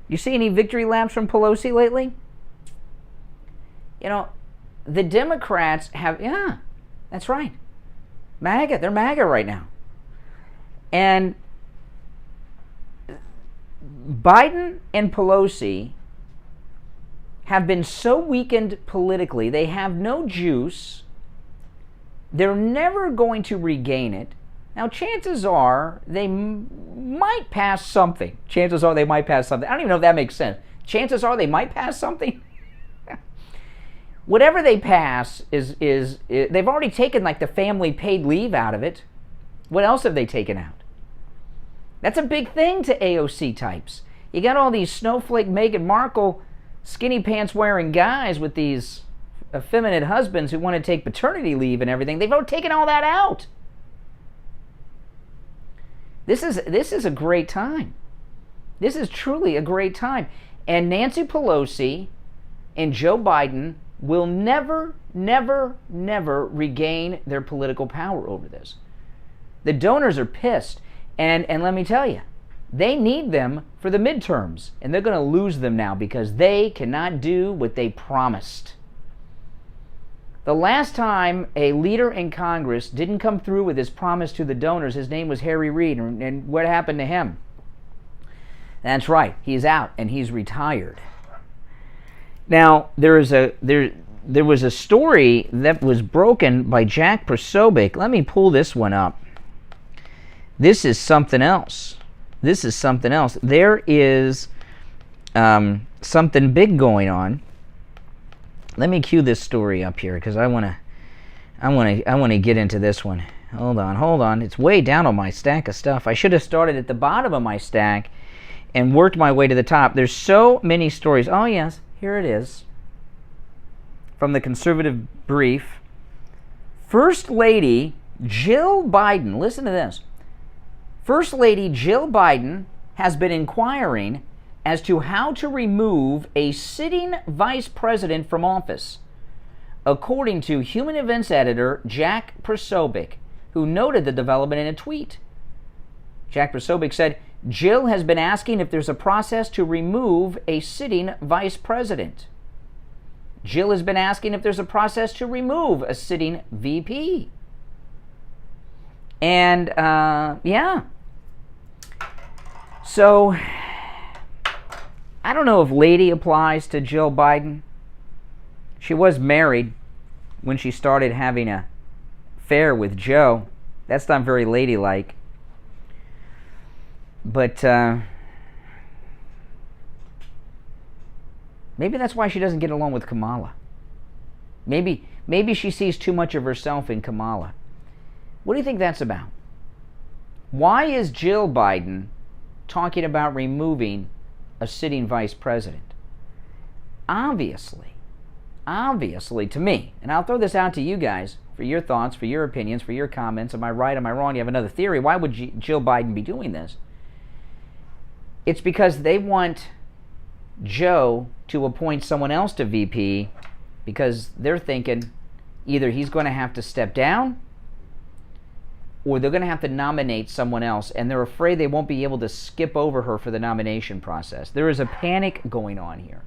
You see any victory laps from Pelosi lately? The Democrats have, that's right. MAGA, they're MAGA right now. And Biden and Pelosi have been so weakened politically, they have no juice. They're never going to regain it. Now, chances are they might pass something. Chances are they might pass something. I don't even know if that makes sense. Chances are they might pass something. Whatever they pass is they've already taken like the family paid leave out of it. What else have they taken out? That's a big thing to AOC types. You got all these snowflake Meghan Markle skinny pants wearing guys with these effeminate husbands who want to take paternity leave and everything. They've already taken all that out. This is a great time. This is truly a great time. And Nancy Pelosi and Joe Biden will never, never, never regain their political power over this. The donors are pissed. And let me tell you, they need them for the midterms. And they're going to lose them now because they cannot do what they promised. The last time a leader in Congress didn't come through with his promise to the donors, his name was Harry Reid. And what happened to him? That's right, he's out and he's retired. Now, there was a story that was broken by Jack Prosobic. Let me pull this one up. This is something else. This is something else. There is something big going on. Let me cue this story up here because I want to get into this one. Hold on. It's way down on my stack of stuff. I should have started at the bottom of my stack and worked my way to the top. There's so many stories. Oh yes, here it is. From the Conservative Brief. First Lady Jill Biden, listen to this. First Lady Jill Biden has been inquiring as to how to remove a sitting vice president from office, according to Human Events editor Jack Prosobic, who noted the development in a tweet. Jack Prosobic said, Jill has been asking if there's a process to remove a sitting vice president. Jill has been asking if there's a process to remove a sitting VP. And, yeah. So, I don't know if lady applies to Jill Biden. She was married when she started having an affair with Joe. That's not very ladylike. But maybe that's why she doesn't get along with Kamala. Maybe she sees too much of herself in Kamala. What do you think that's about? Why is Jill Biden talking about removing a sitting vice president? Obviously, to me, and I'll throw this out to you guys for your thoughts, for your opinions, for your comments. Am I right? Am I wrong? You have another theory. Why would Jill Biden be doing this? It's because they want Joe to appoint someone else to VP because they're thinking either he's going to have to step down or they're going to have to nominate someone else, and they're afraid they won't be able to skip over her for the nomination process. There is a panic going on here.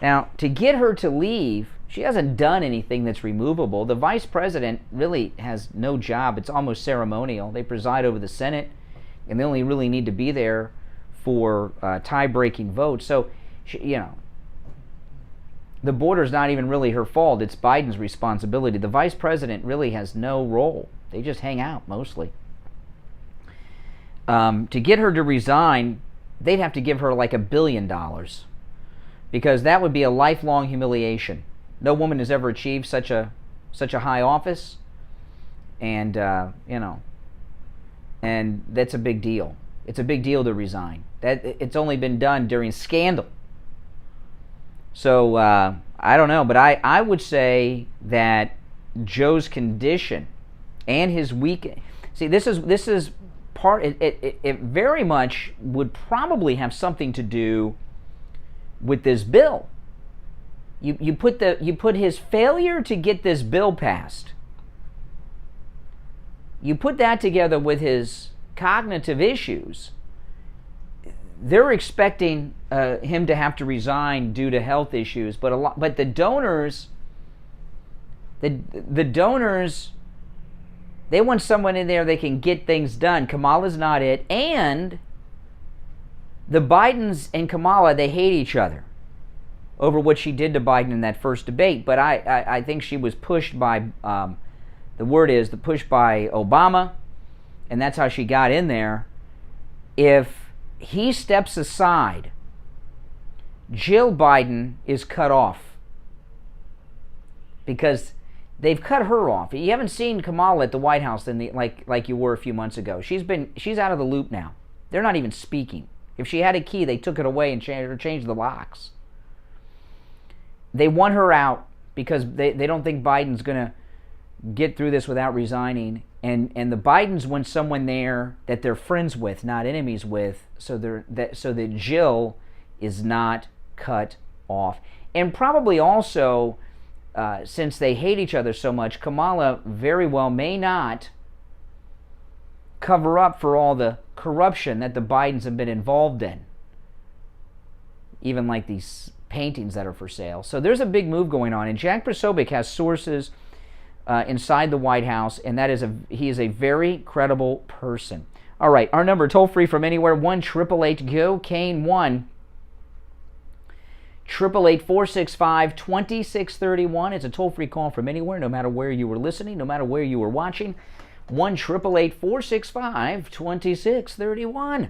Now, to get her to leave, she hasn't done anything that's removable. The vice president really has no job. It's almost ceremonial. They preside over the Senate, and they only really need to be there for tie-breaking votes. So, the border's not even really her fault. It's Biden's responsibility. The vice president really has no role. They just hang out, mostly. To get her to resign, they'd have to give her like $1 billion. Because that would be a lifelong humiliation. No woman has ever achieved such a high office, and and that's a big deal. It's a big deal to resign. That it's only been done during scandal. So I don't know, but I would say that Joe's condition and his weak. See, this is part. It very much would probably have something to do with this bill. You put his failure to get this bill passed. You put that together with his cognitive issues. They're expecting him to have to resign due to health issues, but the donors, the donors, they want someone in there that can get things done. Kamala's not it, and the Bidens and Kamala, they hate each other over what she did to Biden in that first debate. But I think she was pushed by, pushed by Obama, and that's how she got in there. If he steps aside, Jill Biden is cut off because they've cut her off. You haven't seen Kamala at the White House like you were a few months ago. She's out of the loop now. They're not even speaking. If she had a key, they took it away and changed the locks. They want her out because they don't think Biden's going to get through this without resigning. And the Bidens want someone there that they're friends with, not enemies with, so that Jill is not cut off. And probably also, since they hate each other so much, Kamala very well may not cover up for all the corruption that the Bidens have been involved in. Even like these paintings that are for sale. So there's a big move going on. And Jack Posobiec has sources inside the White House, and he is a very credible person. All right, our number toll free from anywhere, 1-888-GO-CANE 1-888-465-2631. It's a toll free call from anywhere, no matter where you were listening, no matter where you were watching. 1-888-465-2631.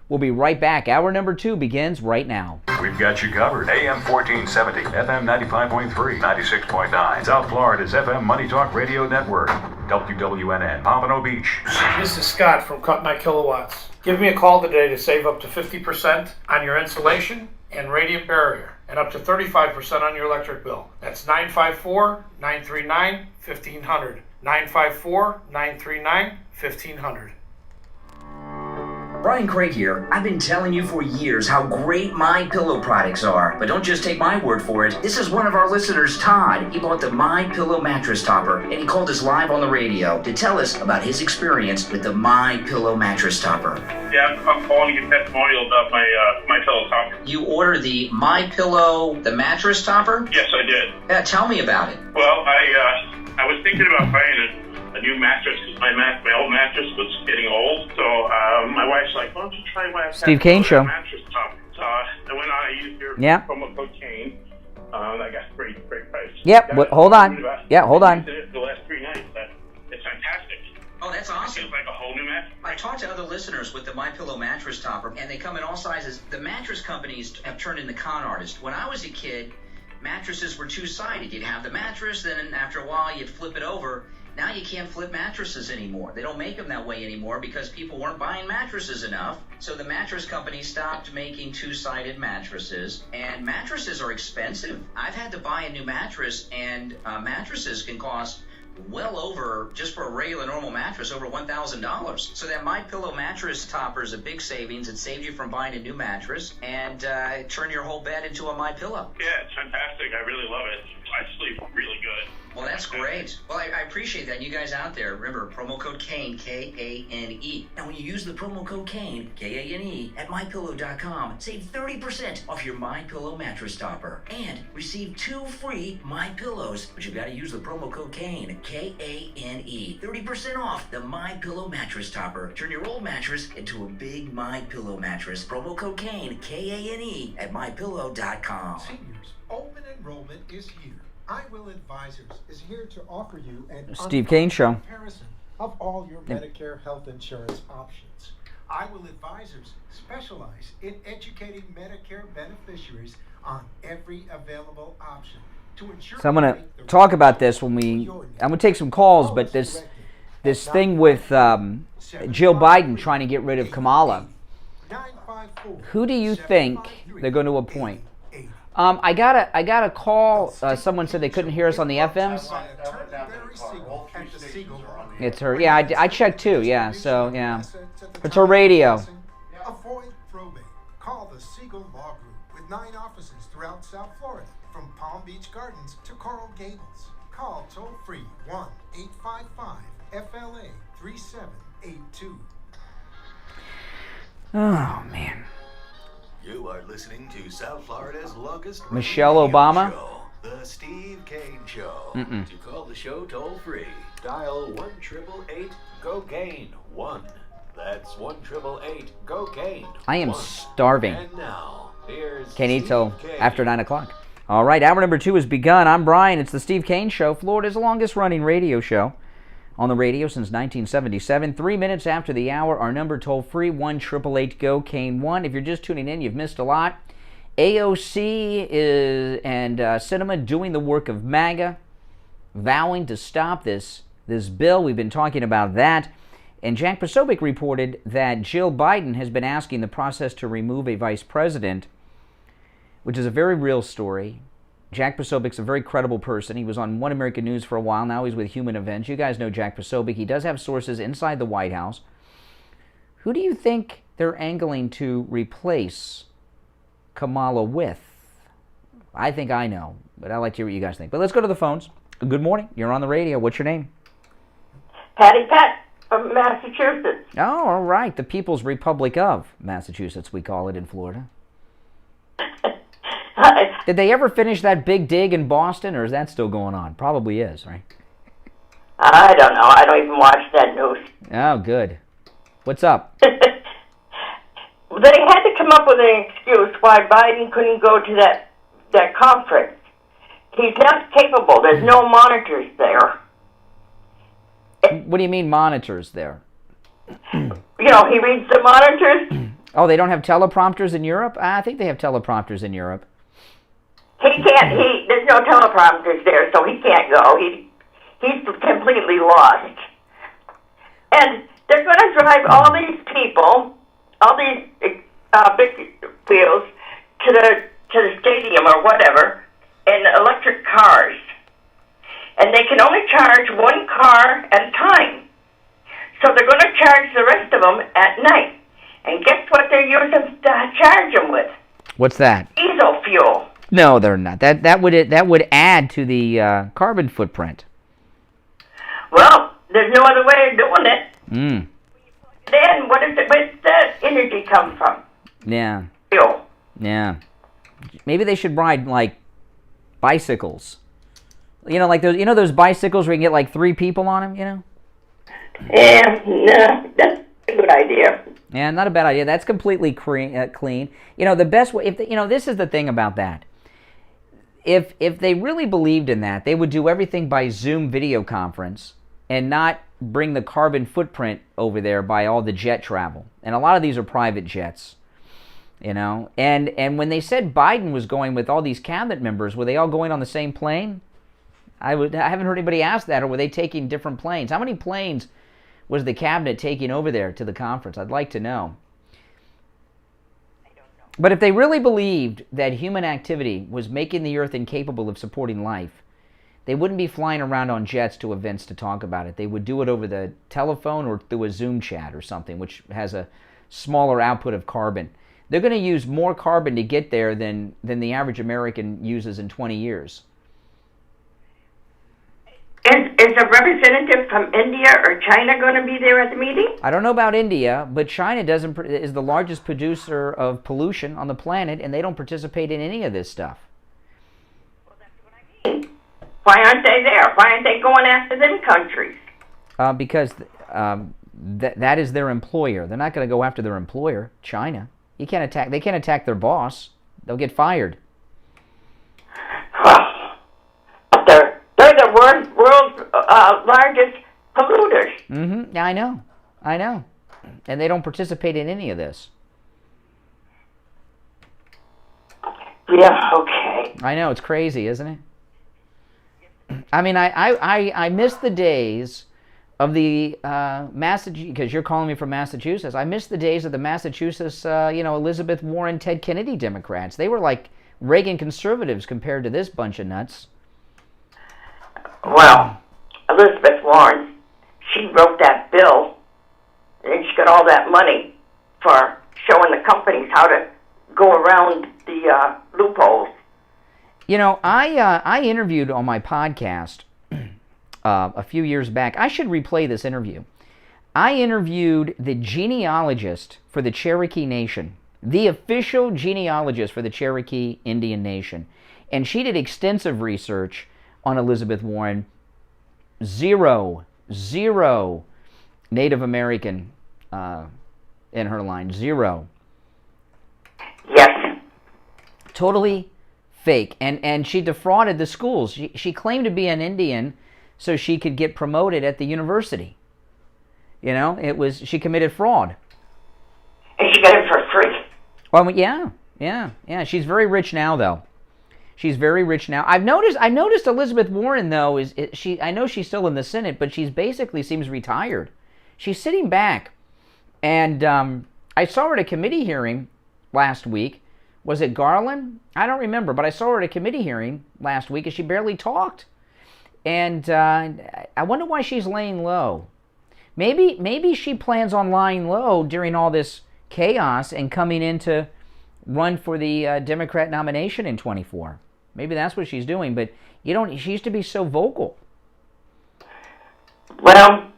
We'll be right back. Hour number 2 begins right now. We've got you covered. AM 1470, FM 95.3, 96.9. South Florida's FM Money Talk Radio Network. WWNN, Pompano Beach. This is Scott from Cut My Kilowatts. Give me a call today to save up to 50% on your insulation and radiant barrier, and up to 35% on your electric bill. That's 954-939-1500. 954-939-1500. Brian Craig here. I've been telling you for years how great MyPillow products are, but don't just take my word for it. This is one of our listeners, Todd. He bought the MyPillow mattress topper, and he called us live on the radio to tell us about his experience with the MyPillow mattress topper. Yeah, I'm calling to get testimonial about my MyPillow topper. You ordered the MyPillow, the mattress topper? Yes, I did. Yeah, tell me about it. Well, I was thinking about buying a new mattress because my old mattress was getting old. So my wife's like, "Why don't you try my Steve Kane Show mattress topper?" So I went on. I used your promo code Kane. I got great price. Yep. Hold on. Yeah, hold on. The last 3 nights, it's fantastic. Oh, that's awesome. It's like a whole new mattress. I talked to other listeners with the MyPillow mattress topper, and they come in all sizes. The mattress companies have turned into con artists. When I was a kid, mattresses were two-sided. You'd have the mattress, then after a while you'd flip it over, Now you can't flip mattresses anymore. They don't make them that way anymore because people weren't buying mattresses enough. So the mattress companies stopped making two-sided mattresses, and mattresses are expensive. I've had to buy a new mattress, and mattresses can cost well over, just for a regular normal mattress, over $1,000. So that MyPillow mattress topper is a big savings. It saved you from buying a new mattress and turn your whole bed into a MyPillow. Yeah, it's fantastic. I really love it. I sleep really good. Well, that's great. Well, I appreciate that. You guys out there, remember, promo code KANE, K-A-N-E. Now, when you use the promo code KANE, K-A-N-E, at MyPillow.com, save 30% off your MyPillow mattress topper and receive 2 free MyPillows. But you got to use the promo code KANE, K-A-N-E. 30% off the MyPillow mattress topper. Turn your old mattress into a big MyPillow mattress. Promo code KANE, K-A-N-E, at MyPillow.com. Seniors, open enrollment is here. I Will Advisors is here to offer you an Steve Kane Show. comparison of all your Medicare health insurance options. I Will Advisors specialize in educating Medicare beneficiaries on every available option to ensure. So I'm going to talk about this when I'm going to take some calls, but this thing with Jill Biden trying to get rid of Kamala. Who do you think they're going to appoint? I got a call. Someone said they couldn't hear us on the FMs. It's her. Yeah, I checked too. Yeah, so yeah, it's her radio. Avoid probate. Call the Siegel Law Group with 9 offices throughout South Florida, from Palm Beach Gardens to Coral Gables. Call toll free 1-855-FLA-3782. Oh man. You are listening to South Florida's longest Michelle radio Obama? show, The Steve Kane Show. Mm-mm. To call the show toll free, dial 1-888-GO-GAIN 1. That's 1-888-GO-GAIN. I am 1. starving. And now, here's Can't eat Steve till Kane. after 9 o'clock. All right, hour number 2 has begun. I'm Brian. It's the Steve Kane Show, Florida's longest running radio show. On the radio since 1977. 3 minutes after the hour, our number toll free, 1-888-GO-KANE 1. If you're just tuning in, you've missed a lot. AOC and Sinema doing the work of MAGA, vowing to stop this bill. We've been talking about that. And Jack Posobiec reported that Jill Biden has been asking the process to remove a vice president, which is a very real story. Jack Posobiec's a very credible person. He was on One American News for a while. Now he's with Human Events. You guys know Jack Posobiec. He does have sources inside the White House. Who do you think they're angling to replace Kamala with? I think I know, but I'd like to hear what you guys think. But let's go to the phones. Good morning. You're on the radio. What's your name? Patty Pat from Massachusetts. Oh, all right. The People's Republic of Massachusetts, we call it in Florida. Did they ever finish that big dig in Boston, or is that still going on? Probably is, right? I don't know. I don't even watch that news. Oh, good. What's up? They had to come up with an excuse why Biden couldn't go to that conference. He's not capable. There's no monitors there. What do you mean monitors there? You know, he reads the monitors. Oh, they don't have teleprompters in Europe? I think they have teleprompters in Europe. He can't. There's no teleprompters there, so he can't go. He's completely lost. And they're going to drive all these people, all these big wheels, to the stadium or whatever in electric cars, and they can only charge one car at a time. So they're going to charge the rest of them at night. And guess what they're using to charge them with? What's that? Diesel fuel. No, they're not. That would add to the carbon footprint. Well, there's no other way of doing it. Mm. Then where's the energy come from? Yeah. Fuel. Yeah. Maybe they should ride like bicycles. You know, like those. You know those bicycles where you can get like 3 people on them. You know. Yeah. No, that's a good idea. Yeah, not a bad idea. That's completely clean. You know, the best way. This is the thing about that. If they really believed in that, they would do everything by Zoom video conference and not bring the carbon footprint over there by all the jet travel. And a lot of these are private jets, you know. And when they said Biden was going with all these cabinet members, were they all going on the same plane? I haven't heard anybody ask that, or were they taking different planes? How many planes was the cabinet taking over there to the conference? I'd like to know. But if they really believed that human activity was making the Earth incapable of supporting life, they wouldn't be flying around on jets to events to talk about it. They would do it over the telephone or through a Zoom chat or something, which has a smaller output of carbon. They're going to use more carbon to get there than the average American uses in 20 years. Is a representative from India or China going to be there at the meeting? I don't know about India, but China is the largest producer of pollution on the planet, and they don't participate in any of this stuff. Well, that's what I mean. Why aren't they there? Why aren't they going after them countries? Because that is their employer. They're not going to go after their employer, China. They can't attack their boss. They'll get fired. They're the world's largest polluters. Mm-hmm. Yeah, I know. And they don't participate in any of this. Yeah, okay. I know, it's crazy, isn't it? I mean, I miss the days of the Massachusetts, because you're calling me from Massachusetts. I miss the days of the Massachusetts, Elizabeth Warren, Ted Kennedy Democrats. They were like Reagan conservatives compared to this bunch of nuts. Well, Elizabeth Warren, she wrote that bill, and she got all that money for showing the companies how to go around the loopholes. You know, I interviewed on my podcast a few years back. I should replay this interview. I interviewed the genealogist for the Cherokee Nation, the official genealogist for the Cherokee Indian Nation. And she did extensive research on Elizabeth Warren. Zero Native American in her line. Zero. Yes. Totally fake. And she defrauded the schools. She claimed to be an Indian so she could get promoted at the university. You know, she committed fraud. And she got it for free. Well, yeah. She's very rich now, though. She's very rich now. I've noticed Elizabeth Warren, though, I know she's still in the Senate, but she's basically seems retired. She's sitting back. And I saw her at a committee hearing last week. Was it Garland? I don't remember, but I saw her at a committee hearing last week, and she barely talked. And I wonder why she's laying low. Maybe she plans on lying low during all this chaos and coming in to run for the Democrat nomination in 24. Maybe that's what she's doing, but she used to be so vocal. Well,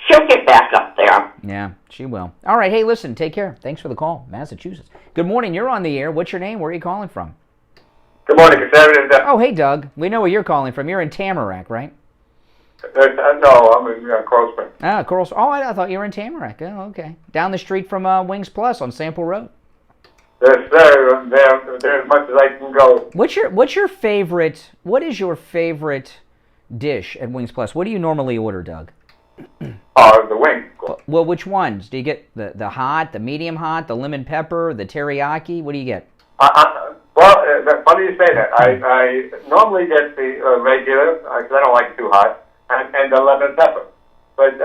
she'll get back up there. Yeah, she will. All right, hey, listen, take care. Thanks for the call, Massachusetts. Good morning, you're on the air. What's your name? Where are you calling from? Good morning, Conservative. Oh, hey, Doug. We know where you're calling from. You're in Tamarack, right? No, I'm in Coral Springs. Ah, Coral Springs. Oh, I thought you were in Tamarack. Oh, okay. Down the street from Wings Plus on Sample Road. Yes, sir. They're as much as I can go. What is your favorite dish at Wings Plus? What do you normally order, Doug? The wings. Well, which ones? Do you get the hot, the medium hot, the lemon pepper, the teriyaki? What do you get? Funny you say that. I normally get the regular, because I don't like it too hot, and the lemon pepper. But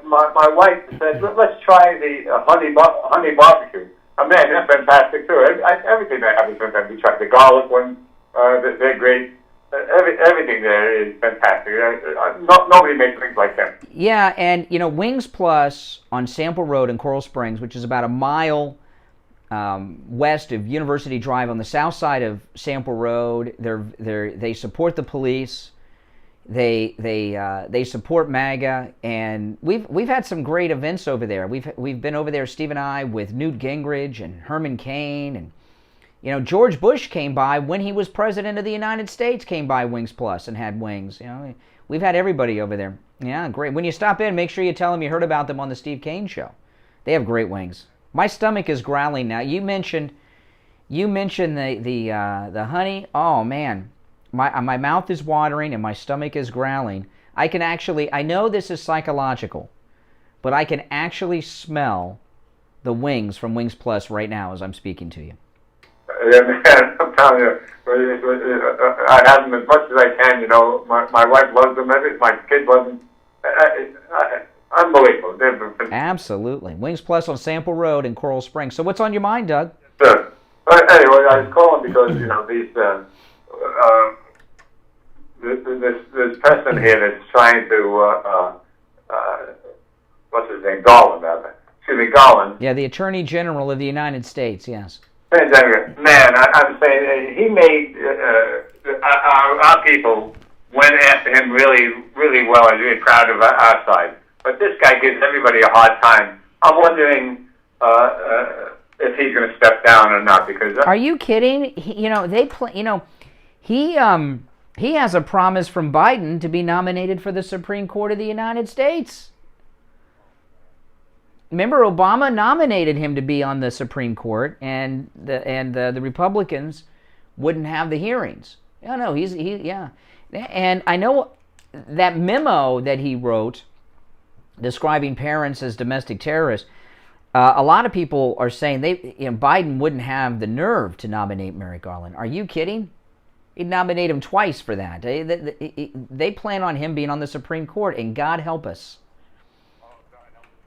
my wife said, let's try the honey barbecue. Oh, man, that's fantastic, too. Everything they have is fantastic. We tried the garlic one. They're great. Everything there is fantastic. Nobody makes things like that. Yeah, and, Wings Plus on Sample Road in Coral Springs, which is about a mile west of University Drive on the south side of Sample Road. They support the police. They support MAGA, and we've had some great events over there. We've been over there, Steve and I, with Newt Gingrich and Herman Cain, and George Bush came by when he was president of the United States. Came by Wings Plus and had wings. We've had everybody over there. Yeah, great. When you stop in, make sure you tell them you heard about them on the Steve Kane Show. They have great wings. My stomach is growling now. You mentioned the honey. Oh man. My mouth is watering and my stomach is growling. I know this is psychological, but I can actually smell the wings from Wings Plus right now as I'm speaking to you. I'm telling you, I have them as much as I can. You know, my wife loves them. My kid loves them. Unbelievable. Absolutely. Wings Plus on Sample Road in Coral Springs. So what's on your mind, Doug? Sure. Anyway, I was calling because, you know, this person here that's trying to, what's his name? Garland, rather. Excuse me, Garland. Yeah, the Attorney General of the United States, yes. Man, I'm saying he made our people went after him really, really well. I'm really proud of our side. But this guy gives everybody a hard time. I'm wondering if he's going to step down or not. Because are you kidding? He has a promise from Biden to be nominated for the Supreme Court of the United States. Remember, Obama nominated him to be on the Supreme Court, and the Republicans wouldn't have the hearings. No, yeah. And I know that memo that he wrote describing parents as domestic terrorists, a lot of people are saying Biden wouldn't have the nerve to nominate Merrick Garland. Are you kidding? He'd nominate him twice for that. They plan on him being on the Supreme Court, and God help us.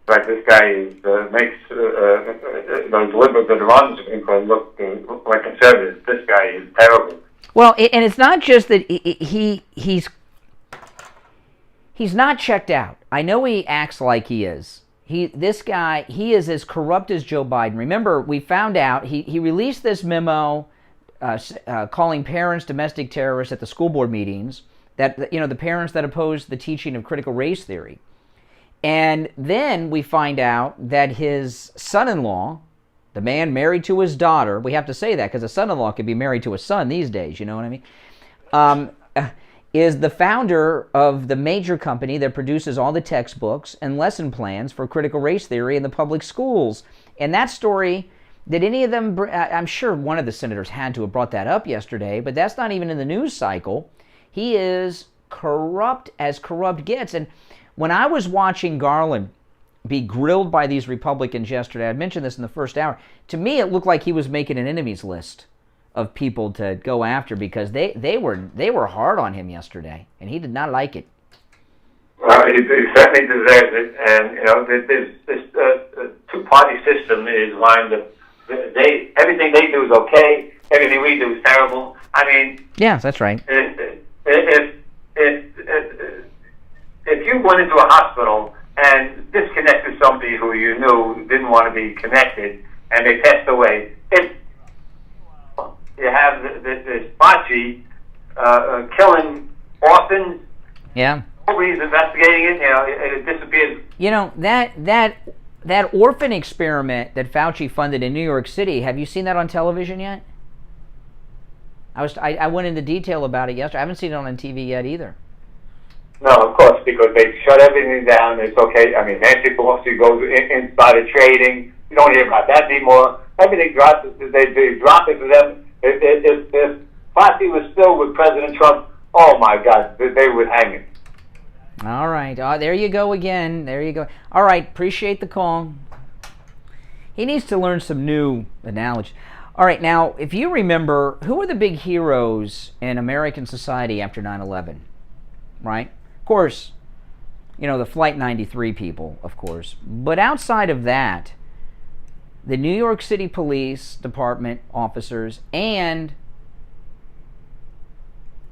Right, this guy makes those liberals that are on the Supreme Court look like conservatives. This guy is terrible. Well, and it's not just that he's not checked out. I know he acts like he is. This guy is as corrupt as Joe Biden. Remember, we found out he released this memo calling parents domestic terrorists at the school board meetings. That the parents that oppose the teaching of critical race theory. And then we find out that his son-in-law, the man married to his daughter, we have to say that because a son-in-law could be married to a son these days, you know what I mean, is the founder of the major company that produces all the textbooks and lesson plans for critical race theory in the public schools. And that story, did any of them, I'm sure one of the senators had to have brought that up yesterday, but that's not even in the news cycle. He is corrupt as corrupt gets. And when I was watching Garland be grilled by these Republicans yesterday, I mentioned this in the first hour, to me it looked like he was making an enemies list of people to go after because they were hard on him yesterday, and he did not like it. Well, he certainly deserves it, and this two-party system is lined up. Everything they do is okay. Everything we do is terrible. I mean, yeah, that's right. If you went into a hospital and disconnected somebody who you knew didn't want to be connected, and they passed away, you have this Fauci killing orphans. Yeah. Nobody's investigating it. It disappears. That orphan experiment that Fauci funded in New York City. Have you seen that on television yet? I went into detail about it yesterday. I haven't seen it on TV yet either. No, of course, because they shut everything down. It's okay. I mean, Nancy Pelosi goes insider trading. You don't hear about that anymore. Everything drops. They drop it for them. If Fauci was still with President Trump, oh my God, they would hang him. All right. There you go again. There you go. All right. Appreciate the call. He needs to learn some new analogy. All right. Now, if you remember, who are the big heroes in American society after 9/11? Right? Of course, the Flight 93 people, of course. But outside of that, the New York City Police Department officers and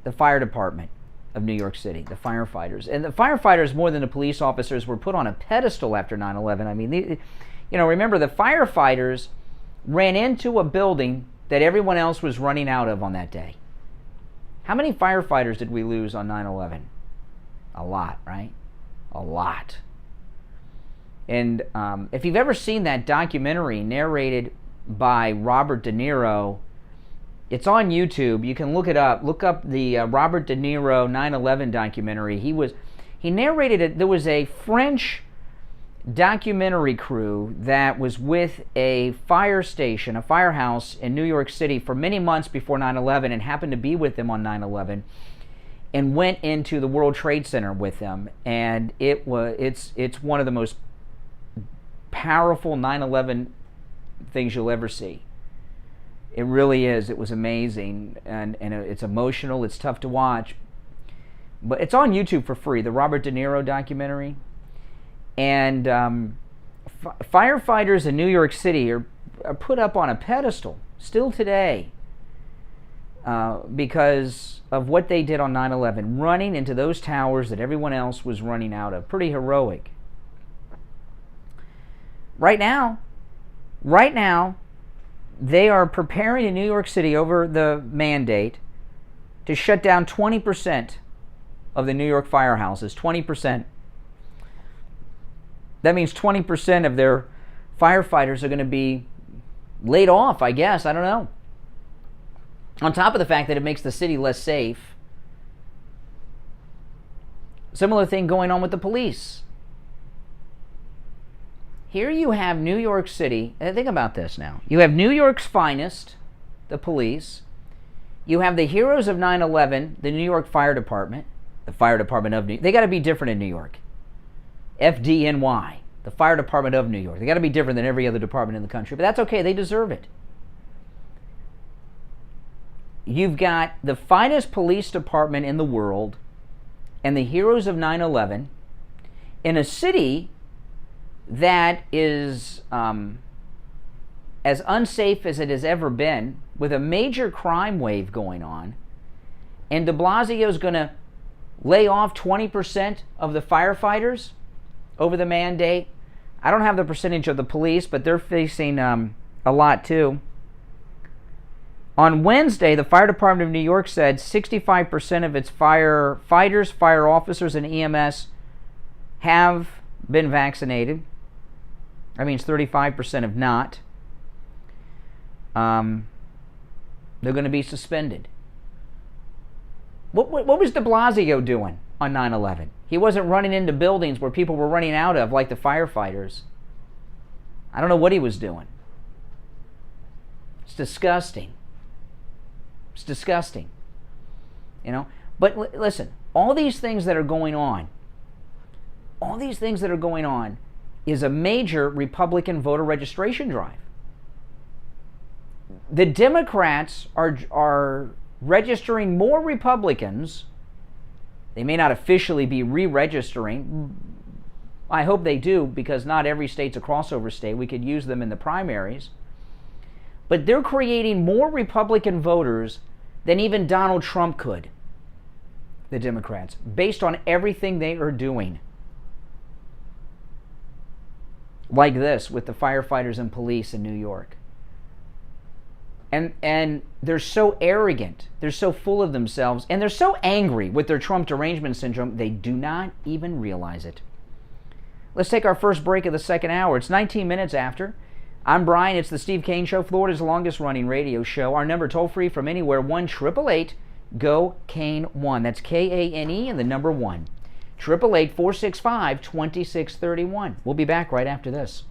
the fire department of New York City, the firefighters. And the firefighters, more than the police officers, were put on a pedestal after 9/11. I mean, remember the firefighters ran into a building that everyone else was running out of on that day. How many firefighters did we lose on 9/11? A lot, right? A lot. And if you've ever seen that documentary narrated by Robert De Niro, it's on YouTube. You can look it up. Look up the Robert De Niro 9/11 documentary. He narrated it. There was a French documentary crew that was with a fire station, a firehouse in New York City for many months before 9/11 and happened to be with them on 9/11. And went into the World Trade Center with them, and it's one of the most powerful 9/11 things you'll ever see. It really is. It was amazing, and it's emotional. It's tough to watch, but it's on YouTube for free. The Robert De Niro documentary, and firefighters in New York City are put up on a pedestal still today because of what they did on 9/11, running into those towers that everyone else was running out of. Pretty heroic. Right now, they are preparing in New York City over the mandate to shut down 20% of the New York firehouses. 20%. That means 20% of their firefighters are going to be laid off, I guess. I don't know. On top of the fact that it makes the city less safe. Similar thing going on with the police. Here you have New York City. Think about this now. You have New York's finest, the police. You have the heroes of 9/11, the New York Fire Department. The Fire Department of New York. They got to be different in New York. FDNY, the Fire Department of New York. They got to be different than every other department in the country. But that's okay. They deserve it. You've got the finest police department in the world and the heroes of 9/11 in a city that is as unsafe as it has ever been, with a major crime wave going on, and de Blasio is going to lay off 20% of the firefighters over the mandate. I don't have the percentage of the police, but they're facing a lot too. On Wednesday, the Fire Department of New York said 65% of its firefighters, fire officers, and EMS have been vaccinated. That means 35% have not. They're going to be suspended. What was de Blasio doing on 9/11? He wasn't running into buildings where people were running out of, like the firefighters. I don't know what he was doing. It's disgusting. It's disgusting. You know? But listen, all these things that are going on, is a major Republican voter registration drive. The Democrats are registering more Republicans. They may not officially be re-registering. I hope they do, because not every state's a crossover state. We could use them in the primaries. But they're creating more Republican voters than even Donald Trump could, the Democrats, based on everything they are doing. Like this with the firefighters and police in New York. And they're so arrogant, they're so full of themselves, and they're so angry with their Trump derangement syndrome, they do not even realize it. Let's take our first break of the second hour. It's 19 minutes after. I'm Brian. It's the Steve Kane Show, Florida's longest-running radio show. Our number toll-free from anywhere, 1-888-GO-KANE-1. That's K-A-N-E and the number 1. 888-465-2631. We'll be back right after this.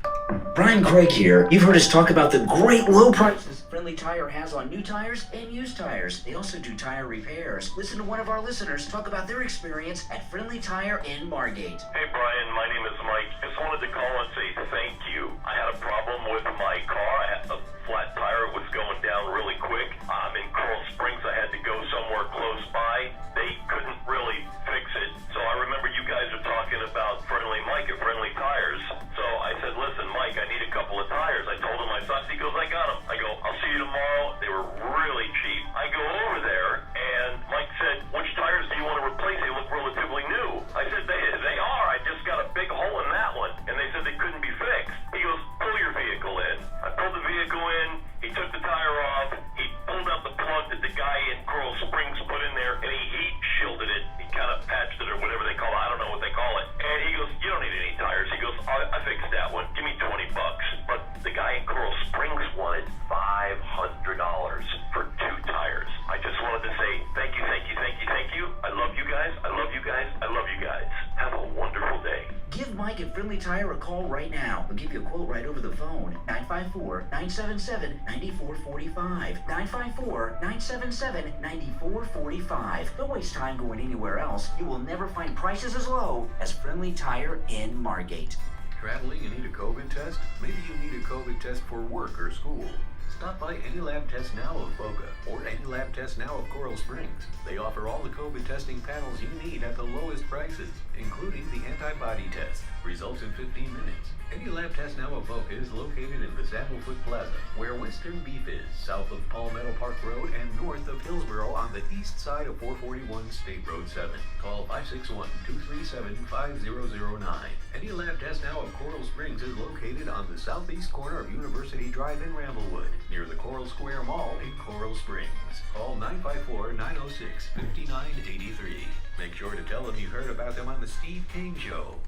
Brian Craig here. You've heard us talk about the great low prices Friendly Tire has on new tires and used tires. They also do tire repairs. Listen to one of our listeners talk about their experience at Friendly Tire in Margate. Hey Brian, my name is Mike. Just wanted to call and say thank you. I had a problem with my car. I had a flat tire. It was going down really quick. I'm in Coral Springs. I had to go somewhere close by. They couldn't really fix it. So I remember you guys are talking about Friendly Mike at Friendly Tires. So I said, listen, Mike, I need a couple of tires. I told him my size. He goes, I got them. I go, I'll see you tomorrow. They were really cheap. I go over there, and Mike said, which tires do you want to replace? They look relatively new. I said, they are. I just got a big hole in that one. And they said they couldn't be fixed. He goes, pull your vehicle in. I pulled the vehicle in. He took the tire off. He pulled out the plug that the guy in Coral Springs put in there, and he heat shielded it. He kind of patched it or whatever they call it. I don't know what they call it. And he goes, you don't need any tires. He goes, I fixed that one. Give me $20. But the guy in Coral Springs wanted $500 for 2 tires. I just wanted to say thank you, thank you, thank you, thank you. I love you guys. I love you guys. I love you guys. Have a wonderful day. Give Mike at Friendly Tire a call right now. We'll give you a quote right over the phone. 954-977-9445. 954-977-9445. Don't waste time going anywhere else. You will never find prices as low as Friendly Tire in Margate. Traveling and need a COVID test? Maybe you need a COVID test for work or school. Stop by Any Lab Test Now of Boca or Any Lab Test Now of Coral Springs. They offer all the COVID testing panels you need at the lowest prices, including the antibody test. Results in 15 minutes. Any Lab Test Now of Boca is located in the Sandalwood Plaza, where Western Beef is, south of Palmetto Park Road and north of Hillsborough on the east side of 441 State Road 7. Call 561-237-5009. Any Lab Test Now of Coral Springs is located on the southeast corner of University Drive in Ramblewood, near the Coral Square Mall in Coral Springs. Call 954-906-5983. Make sure to tell them you heard about them on the Steve Kane Show.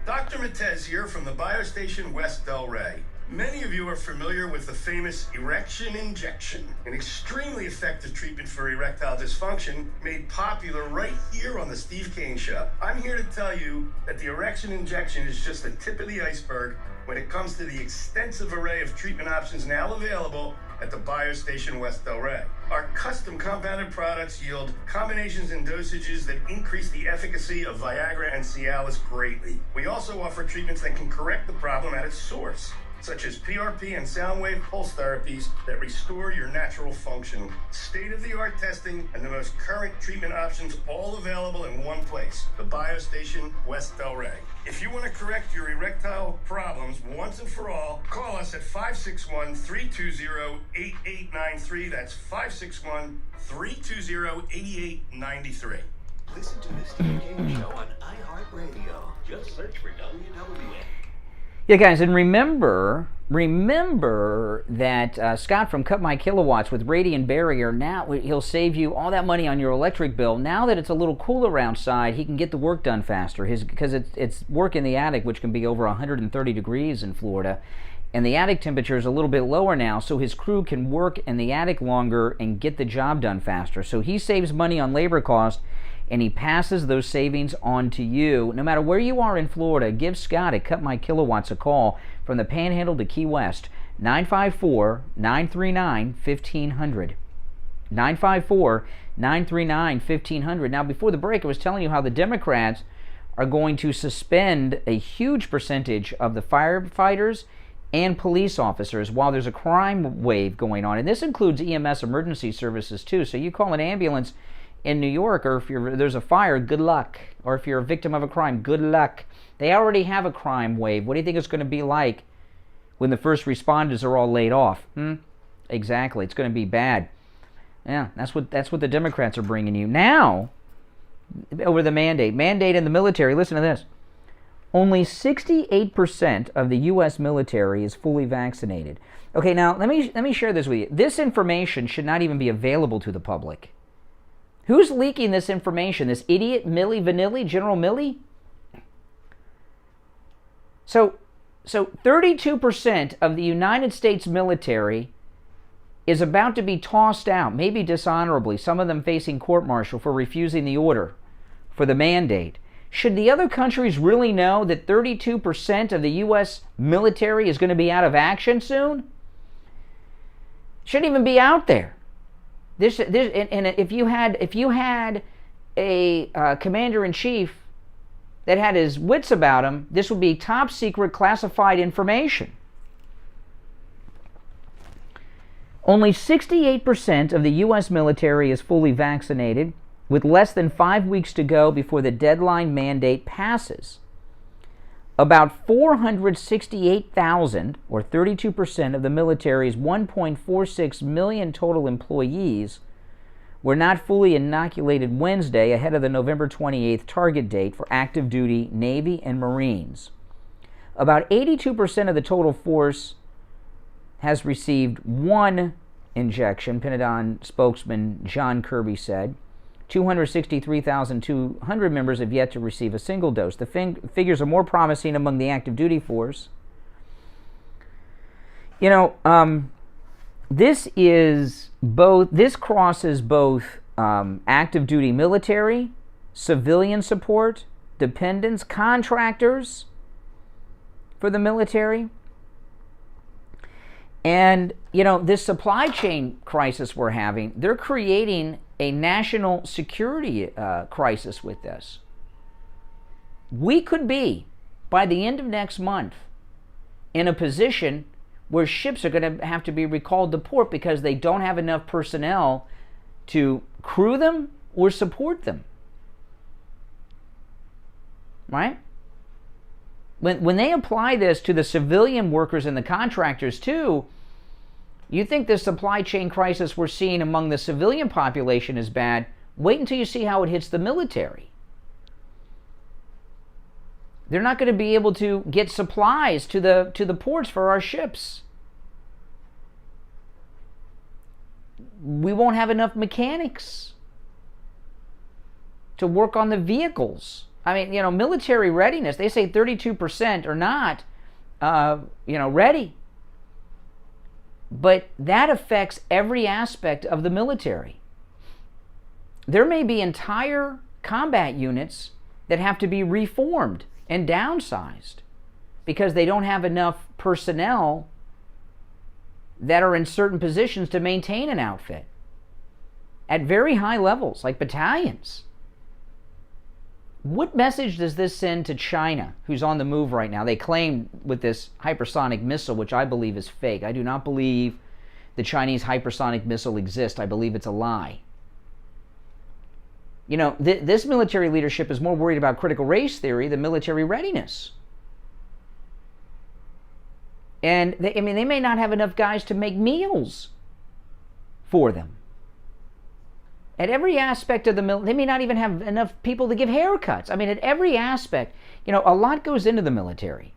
Dr. Matez here from the Biostation West Delray. Many of you are familiar with the famous erection injection, an extremely effective treatment for erectile dysfunction made popular right here on the Steve Kane Show. I'm here to tell you that the erection injection is just the tip of the iceberg when it comes to the extensive array of treatment options now available at the Biostation West Delray. Our custom compounded products yield combinations and dosages that increase the efficacy of Viagra and Cialis greatly. We also offer treatments that can correct the problem at its source, such as PRP and sound wave pulse therapies that restore your natural function. State-of-the-art testing and the most current treatment options all available in one place, the Biostation West Delray. If you want to correct your erectile problems once and for all, call us at 561-320-8893. That's 561-320-8893. Listen to the Steve Kane Show on iHeartRadio. Just search for WWN. Yeah, guys, and remember that Scott from Cut My Kilowatts with Radiant Barrier, now he'll save you all that money on your electric bill. Now that it's a little cooler outside, he can get the work done faster because it's work in the attic, which can be over 130 degrees in Florida. And the attic temperature is a little bit lower now, so his crew can work in the attic longer and get the job done faster. So he saves money on labor cost, and he passes those savings on to you. No matter where you are in Florida, give Scott at Cut My Kilowatts a call from the Panhandle to Key West, 954-939-1500. 954-939-1500. Now, before the break, I was telling you how the Democrats are going to suspend a huge percentage of the firefighters and police officers while there's a crime wave going on. And this includes EMS emergency services, too. So you call an ambulance in New York, or if there's a fire, good luck. Or if you're a victim of a crime, good luck. They already have a crime wave. What do you think it's going to be like when the first responders are all laid off? Exactly. It's going to be bad. Yeah, that's what the Democrats are bringing you. Now, over the mandate in the military, listen to this. Only 68% of the U.S. military is fully vaccinated. Okay, now, let me share this with you. This information should not even be available to the public. Who's leaking this information? This idiot Milli Vanilli, General Milley? So 32% of the United States military is about to be tossed out, maybe dishonorably, some of them facing court-martial for refusing the order for the mandate. Should the other countries really know that 32% of the U.S. military is going to be out of action soon? Shouldn't even be out there. And if you had a commander-in-chief that had his wits about him, this would be top secret classified information. Only 68% of the U.S. military is fully vaccinated, with less than 5 weeks to go before the deadline mandate passes. About 468,000, or 32% of the military's 1.46 million total employees, were not fully inoculated Wednesday ahead of the November 28th target date for active duty Navy and Marines. About 82% of the total force has received one injection, Pentagon spokesman John Kirby said. 263,200 members have yet to receive a single dose. The figures are more promising among the active duty force. This crosses both active duty military, civilian support, dependents, contractors for the military. And, this supply chain crisis we're having, they're creating a national security crisis with this. We could be, by the end of next month, in a position where ships are going to have to be recalled to port because they don't have enough personnel to crew them or support them. Right? When they apply this to the civilian workers and the contractors too, you think the supply chain crisis we're seeing among the civilian population is bad. Wait until you see how it hits the military. They're not going to be able to get supplies to the ports for our ships. We won't have enough mechanics to work on the vehicles. I mean, military readiness, they say 32% are not, ready. But that affects every aspect of the military. There may be entire combat units that have to be reformed and downsized because they don't have enough personnel that are in certain positions to maintain an outfit at very high levels, like battalions. What message does this send to China, who's on the move right now? They claim with this hypersonic missile, which I believe is fake. I do not believe the Chinese hypersonic missile exists. I believe it's a lie. This military leadership is more worried about critical race theory than military readiness. And they may not have enough guys to make meals for them. At every aspect of the military, they may not even have enough people to give haircuts. I mean, at every aspect, a lot goes into the military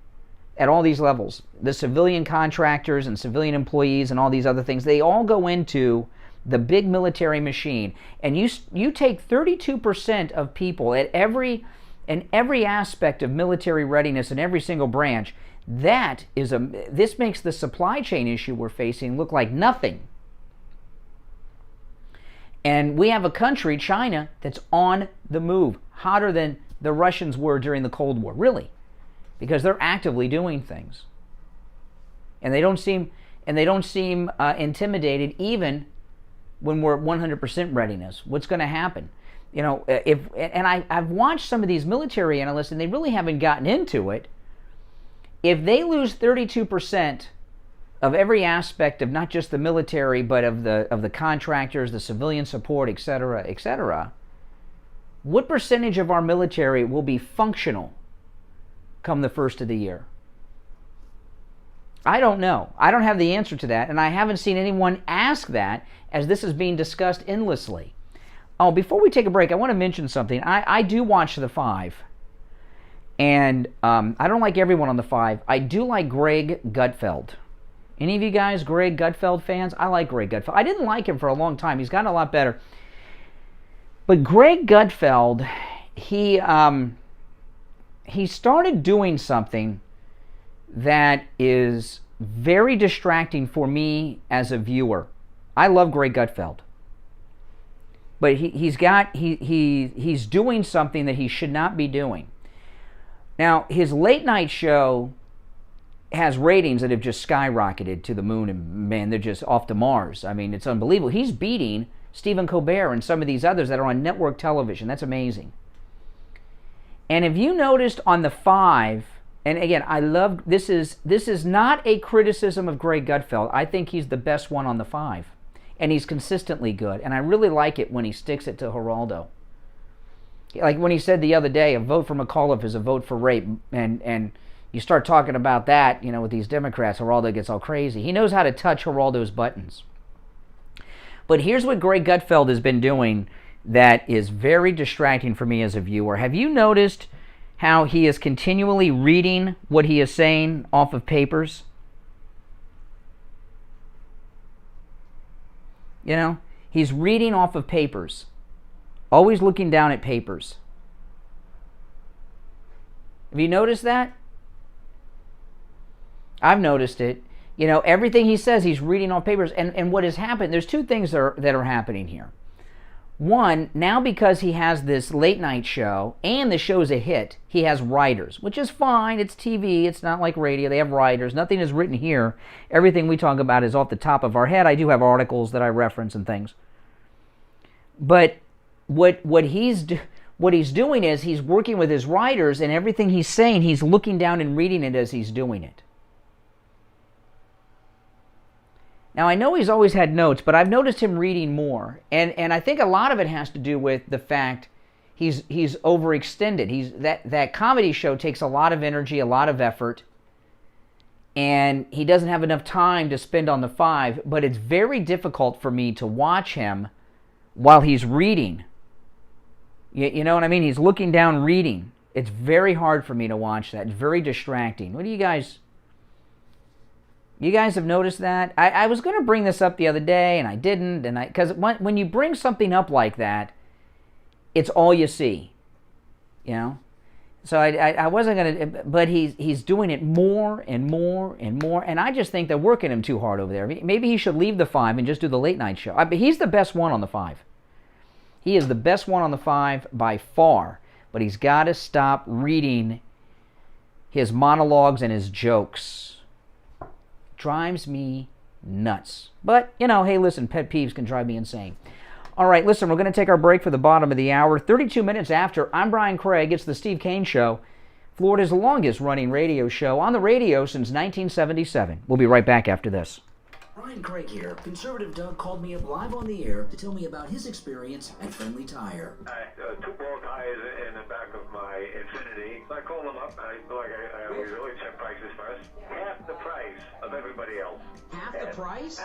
at all these levels. The civilian contractors and civilian employees and all these other things, they all go into the big military machine. And you take 32% of people at every aspect of military readiness in every single branch. This makes the supply chain issue we're facing look like nothing. And we have a country, China, that's on the move, hotter than the Russians were during the Cold War, really, because they're actively doing things. And they don't seem intimidated even when we're at 100% readiness. What's going to happen? I've watched some of these military analysts, and they really haven't gotten into it. If they lose 32% of every aspect of not just the military, but of the contractors, the civilian support, etc., what percentage of our military will be functional come the first of the year? I don't know. I don't have the answer to that, and I haven't seen anyone ask that as this is being discussed endlessly. Oh, before we take a break, I want to mention something. I do watch The Five, and I don't like everyone on The Five. I do like Greg Gutfeld. Any of you guys Greg Gutfeld fans? I like Greg Gutfeld. I didn't like him for a long time. He's gotten a lot better. But Greg Gutfeld, he started doing something that is very distracting for me as a viewer. I love Greg Gutfeld. But he's doing something that he should not be doing. Now, his late night show has ratings that have just skyrocketed to the moon, and man, they're just off to Mars. I mean, it's unbelievable. He's beating Stephen Colbert and some of these others that are on network television. That's amazing. And if you noticed on The Five, and again, I love, this is not a criticism of Greg Gutfeld. I think he's the best one on The Five. And he's consistently good. And I really like it when he sticks it to Geraldo. Like when he said the other day, a vote for McAuliffe is a vote for rape. And you start talking about that, with these Democrats, Geraldo gets all crazy. He knows how to touch Geraldo's buttons. But here's what Greg Gutfeld has been doing that is very distracting for me as a viewer. Have you noticed how he is continually reading what he is saying off of papers? He's reading off of papers. Always looking down at papers. Have you noticed that? I've noticed it. Everything he says, he's reading off papers. And what has happened, there's two things that are happening here. One, now because he has this late night show, and the show's a hit, he has writers, which is fine. It's TV. It's not like radio. They have writers. Nothing is written here. Everything we talk about is off the top of our head. I do have articles that I reference and things. But what he's doing is he's working with his writers, and everything he's saying, he's looking down and reading it as he's doing it. Now, I know he's always had notes, but I've noticed him reading more. And I think a lot of it has to do with the fact he's overextended. That comedy show takes a lot of energy, a lot of effort, and he doesn't have enough time to spend on the 5, but it's very difficult for me to watch him while he's reading. You know what I mean? He's looking down reading. It's very hard for me to watch that. It's very distracting. What do you guys have noticed that? I was going to bring this up the other day, and I didn't, because when you bring something up like that, it's all you see, you know? So I wasn't going to, but he's doing it more and more and more, and I just think they're working him too hard over there. Maybe he should leave the 5 and just do the late night show. He's the best one on the 5. He is the best one on the 5 by far, but he's got to stop reading his monologues and his jokes. Drives me nuts. But, you know, hey, listen, pet peeves can drive me insane. All right, listen, we're going to take our break for the bottom of the hour. 32 minutes after, I'm Brian Craig. It's the Steve Kane Show, Florida's longest-running radio show on the radio since 1977. We'll be right back after this. Brian Craig here. Conservative Doug called me up live on the air to tell me about his experience at Friendly Tire. Two bald tires in the back of my Infinity. So I called them up. I always really check prices first. Half the price of everybody else. Half the price?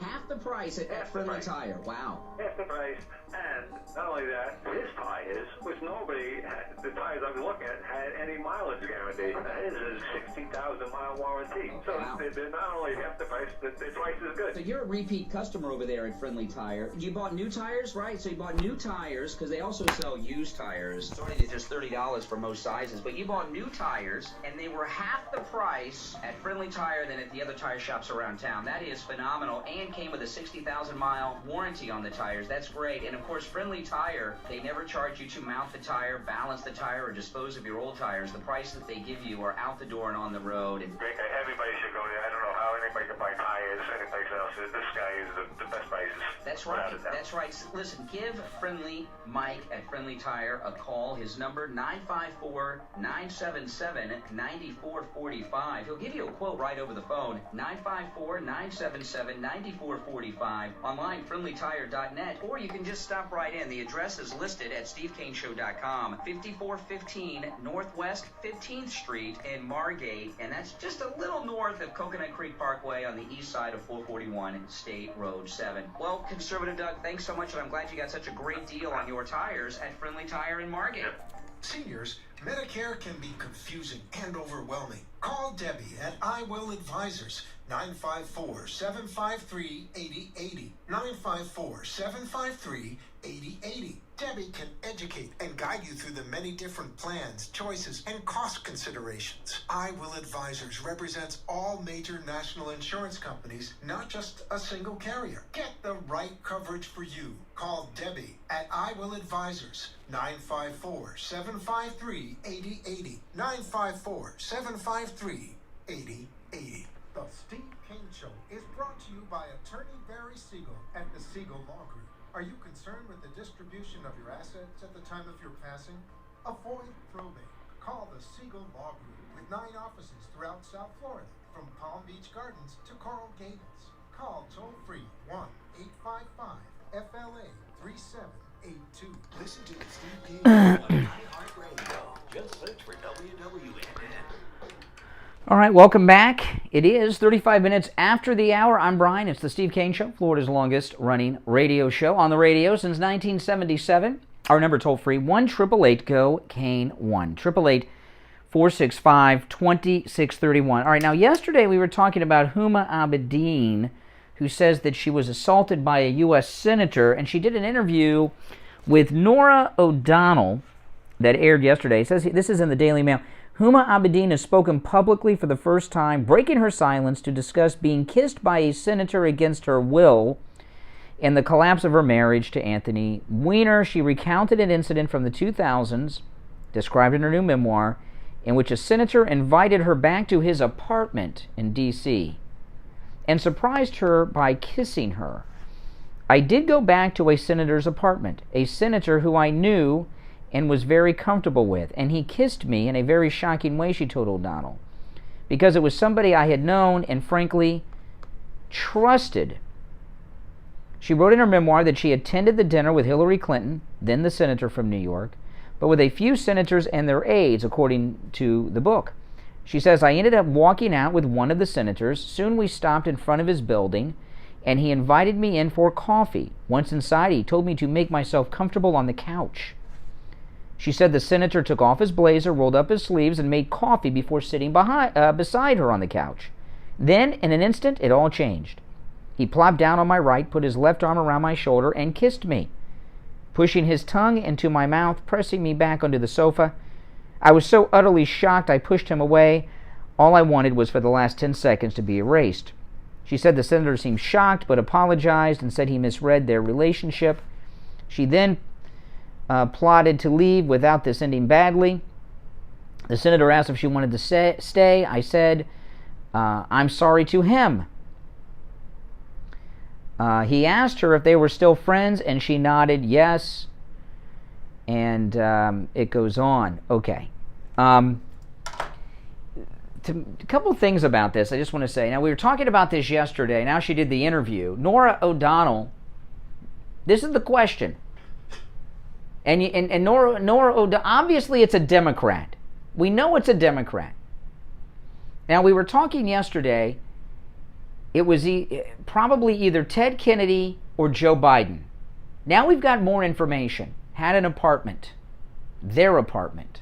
Half the price at Friendly Tire. Wow. Half the price. And not only that, his tires, which nobody, the tires I was looking at, had any mileage guarantee. His is a 60,000-mile warranty. So they're not only half the price, they're twice as good. So you're a repeat customer over there at Friendly Tire. You bought new tires, right? So you bought new tires, because they also sell used tires. Starting at just $30 for most sizes. But you bought new tires, and they were half the price at Friendly Tire than at the other tire shops around town. That is phenomenal, and came with a 60,000-mile warranty on the tires. That's great. And of course, Friendly Tire, they never charge you to mount the tire, balance the tire, or dispose of your old tires. The price that they give you are out the door and on the road. And everybody should go there. I don't know how anybody can buy tires anyplace else. This guy is the best prices. That's right. That's right. Listen, give Friendly Mike at Friendly Tire a call. His number, 954-977-9445. He'll give you a quote right over the phone, 954-977-9445. Online, friendlytire.net, or you can just stop right in. The address is listed at stevekaneshow.com. 5415 Northwest 15th Street in Margate, and that's just a little north of Coconut Creek Parkway on the east side of 441 State Road 7. Well, Conservative Doug, thanks so much, and I'm glad you got such a great deal on your tires at Friendly Tire in Margate. Seniors, Medicare can be confusing and overwhelming. Call Debbie at I Will Advisors, 954-753-8080. 954-753-8080. Debbie can educate and guide you through the many different plans, choices, and cost considerations. I Will Advisors represents all major national insurance companies, not just a single carrier. Get the right coverage for you. Call Debbie at I Will Advisors, 954-753-8080. 954-753-8080. The Steve Kane Show is brought to you by Attorney Barry Siegel at the Siegel Law Group. Are you concerned with the distribution of your assets at the time of your passing? Avoid probate. Call the Siegel Law Group with 9 offices throughout South Florida, from Palm Beach Gardens to Coral Gables. Call toll-free 1-855-FLA-3782. Listen to the Steve Kane Show on iHeartRadio. Just search for WWNN. All right, welcome back. It is 35 minutes after the hour. I'm Brian. It's the Steve Kane Show, Florida's longest-running radio show on the radio since 1977. Our number toll-free, 1-888-GO-KANE 1-888-465-2631. All right, now yesterday we were talking about Huma Abedin, who says that she was assaulted by a U.S. senator, and she did an interview with Norah O'Donnell that aired yesterday. It says, this is in the Daily Mail, Huma Abedin has spoken publicly for the first time, breaking her silence to discuss being kissed by a senator against her will and the collapse of her marriage to Anthony Weiner. She recounted an incident from the 2000s, described in her new memoir, in which a senator invited her back to his apartment in D.C. and surprised her by kissing her. I did go back to a senator's apartment, a senator who I knew and was very comfortable with, and he kissed me in a very shocking way, she told O'Donnell, because it was somebody I had known, and frankly, trusted. She wrote in her memoir that she attended the dinner with Hillary Clinton, then the senator from New York, but with a few senators and their aides, according to the book. She says, I ended up walking out with one of the senators. Soon we stopped in front of his building, and he invited me in for coffee. Once inside, he told me to make myself comfortable on the couch. She said the senator took off his blazer, rolled up his sleeves, and made coffee before sitting beside her on the couch. Then, in an instant, it all changed. He plopped down on my right, put his left arm around my shoulder, and kissed me, pushing his tongue into my mouth, pressing me back onto the sofa. I was so utterly shocked I pushed him away. All I wanted was for the last 10 seconds to be erased. She said the senator seemed shocked but apologized and said he misread their relationship. She then plotted to leave without this ending badly. The senator asked if she wanted to stay. I said, I'm sorry to him. He asked her if they were still friends, and she nodded yes. And it goes on. Okay. A couple things about this I just want to say. Now, we were talking about this yesterday. Now she did the interview. Norah O'Donnell, this is the question. And Norah O'Donnell, obviously it's a Democrat. We know it's a Democrat. Now, we were talking yesterday, it was probably either Ted Kennedy or Joe Biden. Now we've got more information. Had an apartment. Their apartment.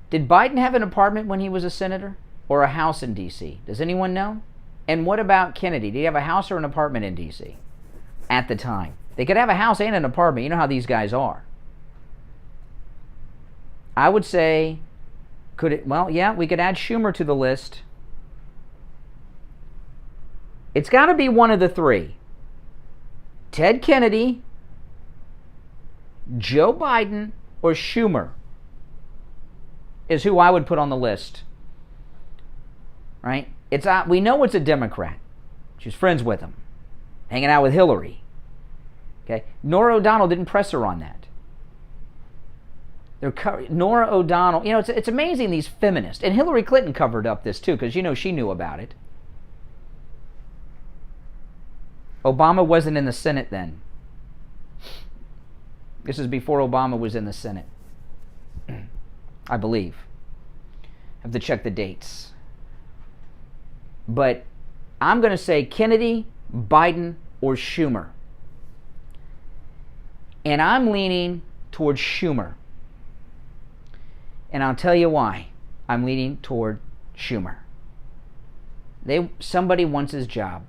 Did Biden have an apartment when he was a senator? Or a house in D.C.? Does anyone know? And what about Kennedy? Did he have a house or an apartment in D.C. at the time? They could have a house and an apartment. You know how these guys are. I would say, well, yeah, we could add Schumer to the list. It's got to be one of the three. Ted Kennedy, Joe Biden, or Schumer is who I would put on the list. Right? We know it's a Democrat. She's friends with him. Hanging out with Hillary. Okay? Norah O'Donnell didn't press her on that. Norah O'Donnell, you know, it's amazing, these feminists. And Hillary Clinton covered up this too, because, you know, she knew about it. Obama wasn't in the Senate then. This is before Obama was in the Senate, I believe. Have to check the dates. But I'm going to say Kennedy, Biden, or Schumer. And I'm leaning towards Schumer. And I'll tell you why I'm leaning toward Schumer. Somebody wants his job.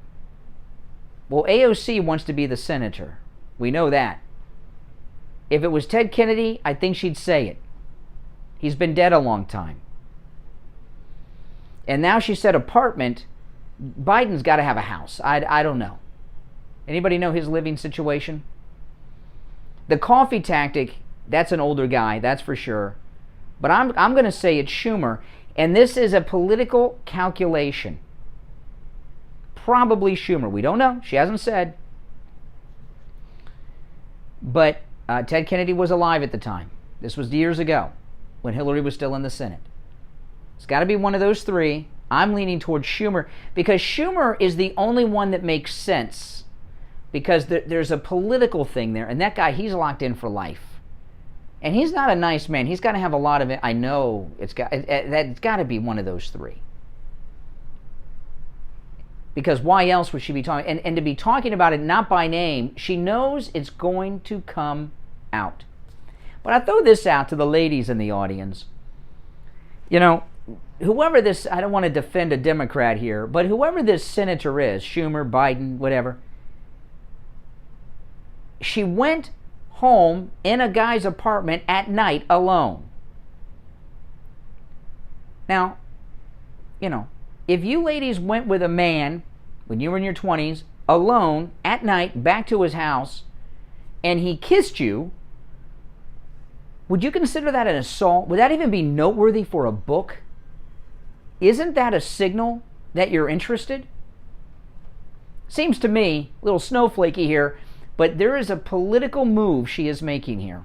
Well, AOC wants to be the senator. We know that. If it was Ted Kennedy, I think she'd say it. He's been dead a long time. And now she said apartment. Biden's got to have a house. I don't know. Anybody know his living situation? The coffee tactic, that's an older guy, that's for sure. But I'm going to say it's Schumer. And this is a political calculation. Probably Schumer. We don't know. She hasn't said. But Ted Kennedy was alive at the time. This was years ago when Hillary was still in the Senate. It's got to be one of those three. I'm leaning towards Schumer because Schumer is the only one that makes sense because there's a political thing there. And that guy, he's locked in for life. And he's not a nice man. He's got to have a lot of it. I know it's got to be one of those three. Because why else would she be talking? And to be talking about it not by name, she knows it's going to come out. But I throw this out to the ladies in the audience. You know, whoever this, I don't want to defend a Democrat here, but whoever this senator is, Schumer, Biden, whatever, she went home in a guy's apartment at night alone. Now, you know, if you ladies went with a man when you were in your 20s, alone, at night, back to his house, and he kissed you, would you consider that an assault? Would that even be noteworthy for a book? Isn't that a signal that you're interested? Seems to me, a little snowflakey here, but there is a political move she is making here.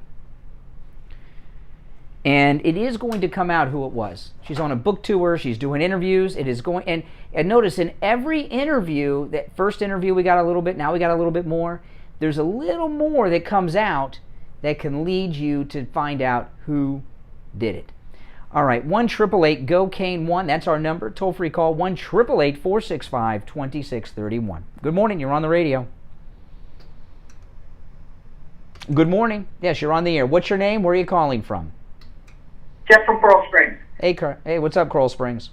And it is going to come out who it was. She's on a book tour. She's doing interviews. It is going, and notice in every interview, that first interview we got a little bit, now we got a little bit more. There's a little more that comes out that can lead you to find out who did it. All right, 1-888-GO-CANE-1. That's our number. Toll-free call, 1-888-465-2631. Good morning. You're on the radio. Good morning. Yes, you're on the air. What's your name? Where are you calling from? Jeff from Coral Springs. Hey, what's up, Coral Springs?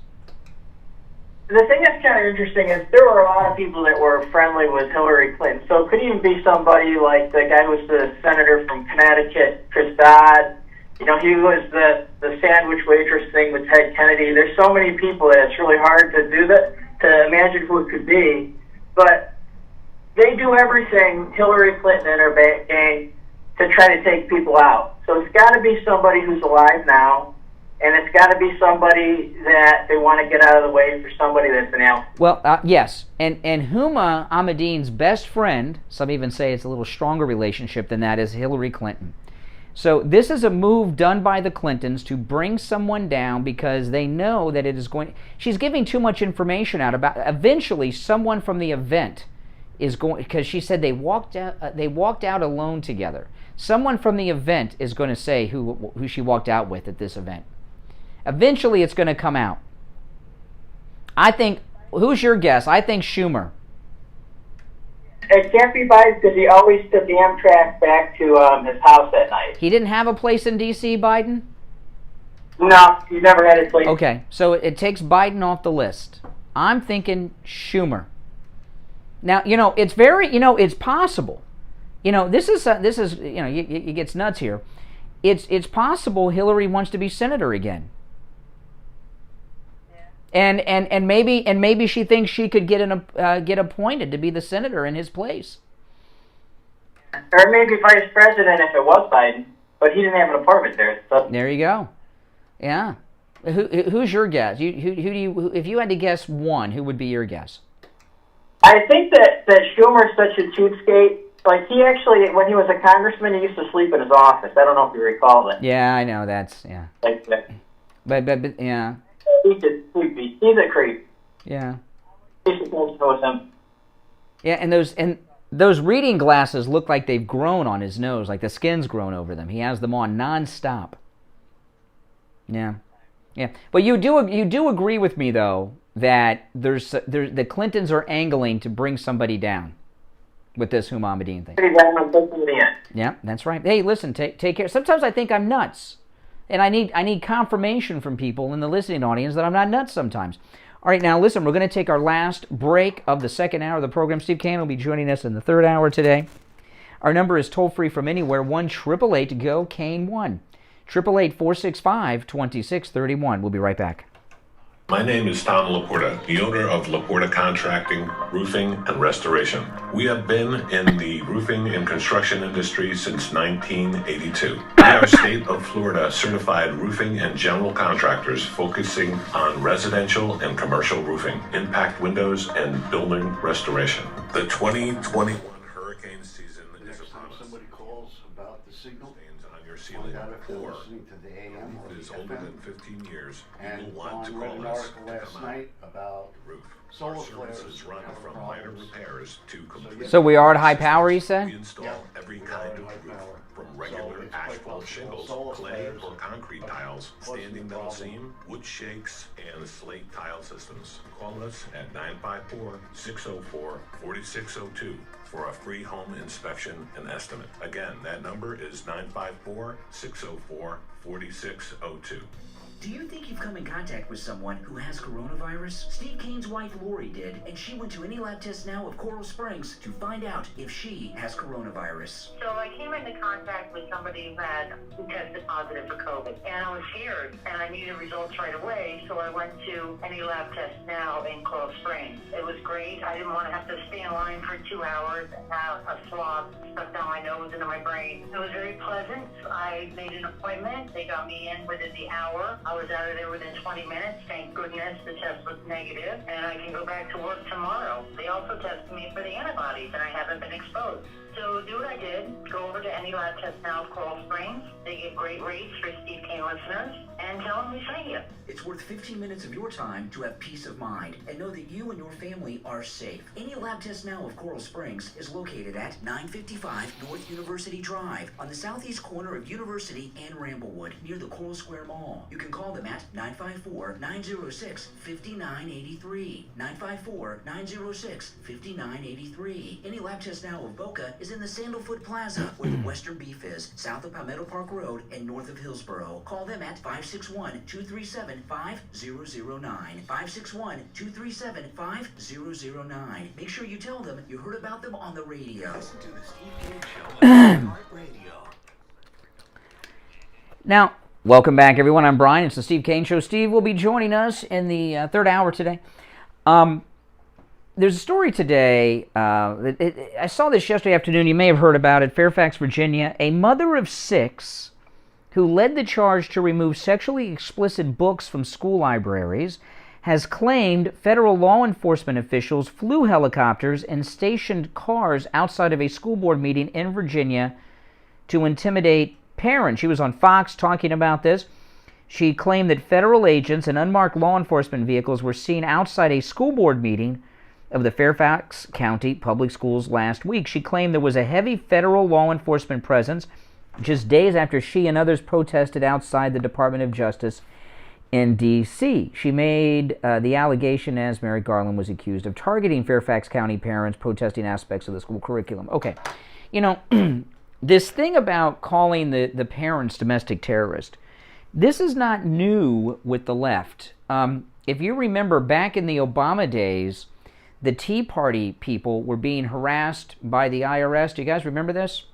The thing that's kind of interesting is there were a lot of people that were friendly with Hillary Clinton. So it could even be somebody like the guy who was the senator from Connecticut, Chris Dodd. You know, he was the sandwich waitress thing with Ted Kennedy. There's so many people that it's really hard to do that, to imagine who it could be. But they do everything, Hillary Clinton and her gang, to try to take people out. So it's got to be somebody who's alive now, and it's got to be somebody that they want to get out of the way for somebody that's an alien. Well, yes, and Huma Abedin's best friend, some even say it's a little stronger relationship than that, is Hillary Clinton. So this is a move done by the Clintons to bring someone down because they know that it is going... She's giving too much information out about... Eventually, someone from the event is going... Because she said they walked out alone together. Someone from the event is going to say who she walked out with at this event. Eventually, it's going to come out. I think... Who's your guess? I think Schumer. It can't be Biden because he always took the Amtrak back to his house at night. He didn't have a place in D.C., Biden? No, he never had a place. Okay, so it takes Biden off the list. I'm thinking Schumer. Now, you know, it's very, you know, it's possible. You know, this is you know, it gets nuts here. It's possible Hillary wants to be senator again. And maybe she thinks she could get appointed to be the senator in his place. Or maybe vice president if it was Biden, but he didn't have an apartment there. So. There you go. Yeah. Who's your guess? Who do you? If you had to guess one, who would be your guess? I think that Schumer's such a cheapskate. Like, he actually, when he was a congressman, he used to sleep in his office. I don't know if you recall that. Yeah, I know. That's, yeah. Like that. But yeah. He's just creepy. He's a creep. Yeah. He's supposed to know him. Yeah, and those reading glasses look like they've grown on his nose, like the skin's grown over them. He has them on nonstop. Yeah. Yeah. But you do agree with me, though, that the Clintons are angling to bring somebody down with this Huma Abedin thing. Yeah, that's right. Hey, listen, take care. Sometimes I think I'm nuts. And I need confirmation from people in the listening audience that I'm not nuts sometimes. All right, now listen, we're going to take our last break of the second hour of the program. Steve Kane will be joining us in the third hour today. Our number is toll-free from anywhere, 1-888-GO-CANE-1. 888-465-2631. We'll be right back. My name is Tom Laporta, the owner of Laporta Contracting, Roofing, and Restoration. We have been in the roofing and construction industry since 1982. We are state of Florida certified roofing and general contractors focusing on residential and commercial roofing, impact windows, and building restoration. The 2021 hurricane season is upon us. Somebody calls about the signal on your ceiling, or is older than 15 years, you will want to call us to come out about the roof. Solar services run from minor repairs to complete. So we are at high power, you said? We install every kind of roof, from regular asphalt shingles, clay or concrete tiles, standing metal seam, wood shakes, and slate tile systems. Call us at 954-604-4602 for a free home inspection and estimate. Again, that number is 954-604-4602. Do you think you've come in contact with someone who has coronavirus? Steve Kane's wife Lori did, and she went to any lab test now of Coral Springs to find out if she has coronavirus. So I came into contact with somebody who tested positive for COVID, and I was scared, and I needed results right away, so I went to any lab test now in Coral Springs. It was great. I didn't want to have to stay in line for 2 hours and have a swab stuck down my nose into my brain. It was very pleasant. I made an appointment. They got me in within the hour. I was out of there within 20 minutes. Thank goodness the test was negative, and I can go back to work tomorrow. They also tested me for the antibodies, and I haven't been exposed. So do what I did. Go over to Any Lab Test Now of Coral Springs. They give great rates for Steve Kane listeners. And tell them we sent you. It's worth 15 minutes of your time to have peace of mind and know that you and your family are safe. Any Lab Test Now of Coral Springs is located at 955 North University Drive on the southeast corner of University and Ramblewood near the Coral Square Mall. You can call them at 954-906-5983. 954-906-5983. Any Lab Test Now of Boca is in the Sandalfoot Plaza where the Western Beef is, south of Palmetto Park Road and north of Hillsboro. Call them at 561-237-5009. 561-237-5009. Make sure you tell them you heard about them on the radio. Listen to the Steve Kane Show on iHeartRadio. Now, welcome back, everyone. I'm Brian. It's the Steve Kane Show. Steve will be joining us in the third hour today. There's a story today. I saw this yesterday afternoon. You may have heard about it. Fairfax, Virginia. A mother of 6 who led the charge to remove sexually explicit books from school libraries has claimed federal law enforcement officials flew helicopters and stationed cars outside of a school board meeting in Virginia to intimidate parents. She was on Fox talking about this. She claimed that federal agents and unmarked law enforcement vehicles were seen outside a school board meeting of the Fairfax County Public Schools last week. She claimed there was a heavy federal law enforcement presence just days after she and others protested outside the Department of Justice in D.C. She made the allegation as Merrick Garland was accused of targeting Fairfax County parents protesting aspects of the school curriculum. Okay, you know, this thing about calling the parents domestic terrorists, this is not new with the left. If you remember back in the Obama days, the Tea Party people were being harassed by the IRS. Do you guys remember this?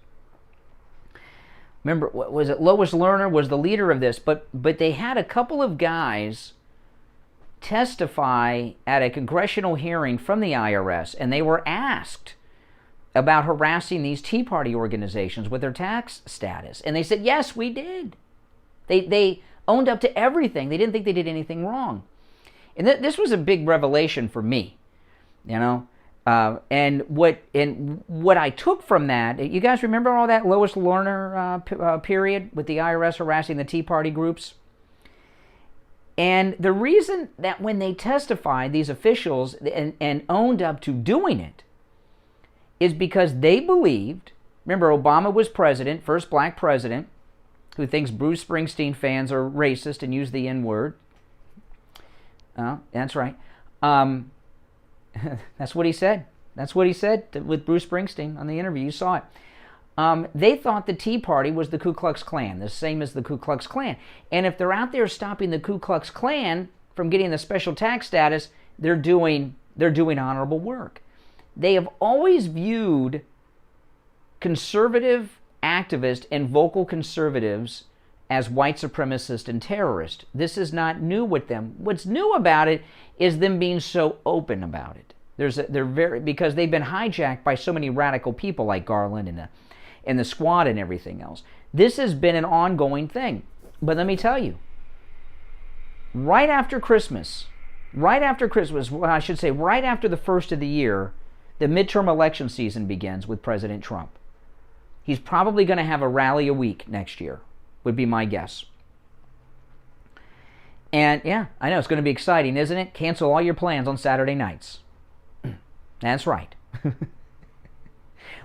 Remember, was it Lois Lerner was the leader of this, but they had a couple of guys testify at a congressional hearing from the IRS, and they were asked about harassing these Tea Party organizations with their tax status. And they said, yes, we did. They owned up to everything. They didn't think they did anything wrong. And this was a big revelation for me, you know. And what I took from that, you guys remember all that Lois Lerner period with the IRS harassing the Tea Party groups? And the reason that when they testified, these officials, and owned up to doing it, is because they believed, remember Obama was president, first black president, who thinks Bruce Springsteen fans are racist and use the N-word. That's right. That's what he said. That's what he said with Bruce Springsteen on the interview. You saw it. They thought the Tea Party was the Ku Klux Klan, the same as the Ku Klux Klan. And if they're out there stopping the Ku Klux Klan from getting the special tax status, they're doing honorable work. They have always viewed conservative activists and vocal conservatives as white supremacists and terrorists. This is not new with them. What's new about it is them being so open about it. Because they've been hijacked by so many radical people like Garland and the Squad and everything else. This has been an ongoing thing. But let me tell you, right after Christmas, right after the first of the year, the midterm election season begins with President Trump. He's probably going to have a rally a week next year, would be my guess. And yeah, I know, it's going to be exciting, isn't it? Cancel all your plans on Saturday nights. That's right.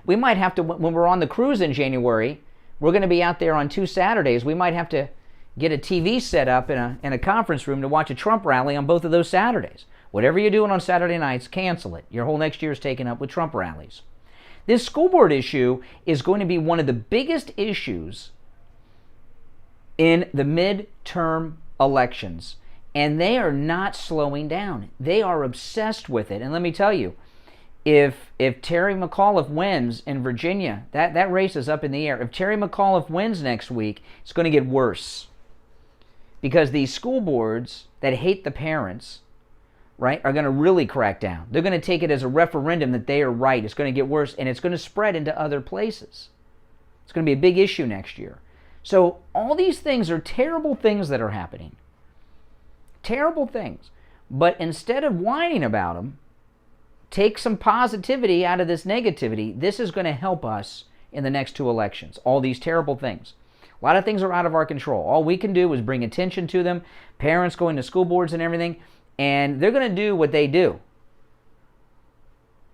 We might have to, when we're on the cruise in January, we're going to be out there on 2 Saturdays. We might have to get a TV set up in a conference room to watch a Trump rally on both of those Saturdays. Whatever you're doing on Saturday nights, cancel it. Your whole next year is taken up with Trump rallies. This school board issue is going to be one of the biggest issues in the midterm elections. And they are not slowing down. They are obsessed with it. And let me tell you, if Terry McAuliffe wins in Virginia, that race is up in the air. If Terry McAuliffe wins next week, it's going to get worse. Because these school boards that hate the parents, right, are going to really crack down. They're going to take it as a referendum that they are right. It's going to get worse, and it's going to spread into other places. It's going to be a big issue next year. So all these things are terrible things that are happening. Terrible things. But instead of whining about them, take some positivity out of this negativity. This is going to help us in the next 2 elections. All these terrible things. A lot of things are out of our control. All we can do is bring attention to them. Parents going to school boards and everything. And they're going to do what they do.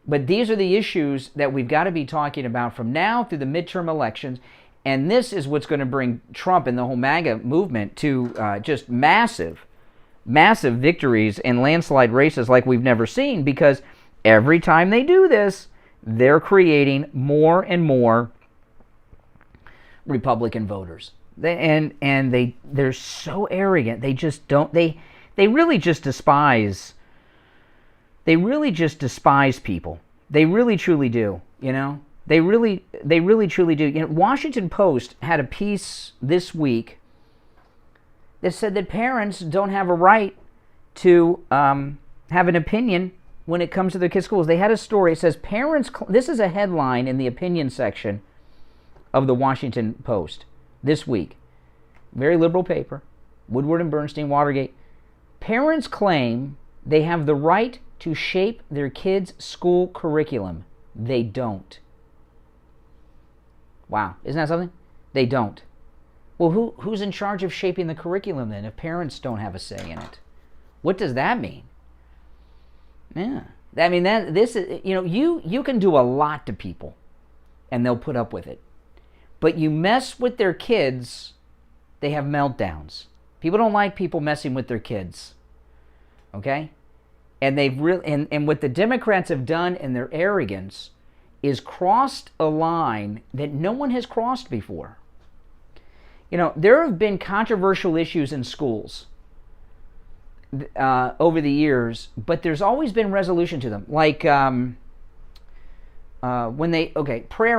But these are the issues that we've got to be talking about from now through the midterm elections. And this is what's going to bring Trump and the whole MAGA movement to just massive victories and landslide races like we've never seen, because every time they do this, they're creating more and more Republican voters. They're so arrogant. They just don't, they really just despise, people. They really truly do, you know? They really truly do. You know, Washington Post had a piece this week that said that parents don't have a right to have an opinion when it comes to their kids' schools. They had a story. It says parents. This is a headline in the opinion section of the Washington Post this week. Very liberal paper. Woodward and Bernstein, Watergate. Parents claim they have the right to shape their kids' school curriculum. They don't. Wow, isn't that something? They don't. Well, who's in charge of shaping the curriculum then if parents don't have a say in it? What does that mean? Yeah. I mean, this is, you know, you can do a lot to people and they'll put up with it. But you mess with their kids, they have meltdowns. People don't like people messing with their kids. Okay? And they've really, and what the Democrats have done in their arrogance is crossed a line that no one has crossed before. You know, there have been controversial issues in schools over the years, but there's always been resolution to them. Like prayer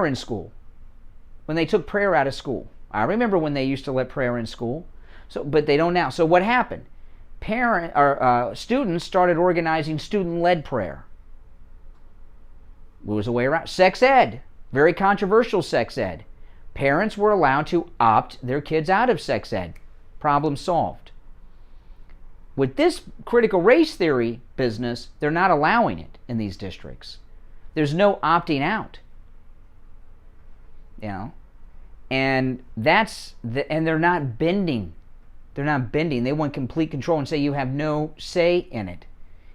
in school. When they took prayer out of school. I remember when they used to let prayer in school, but they don't now. So what happened? Students started organizing student-led prayer. What was the way around? Sex ed. Very controversial sex ed. Parents were allowed to opt their kids out of sex ed. Problem solved. With this critical race theory business, they're not allowing it in these districts. There's no opting out. You know? And and they're not bending. They're not bending. They want complete control and say you have no say in it.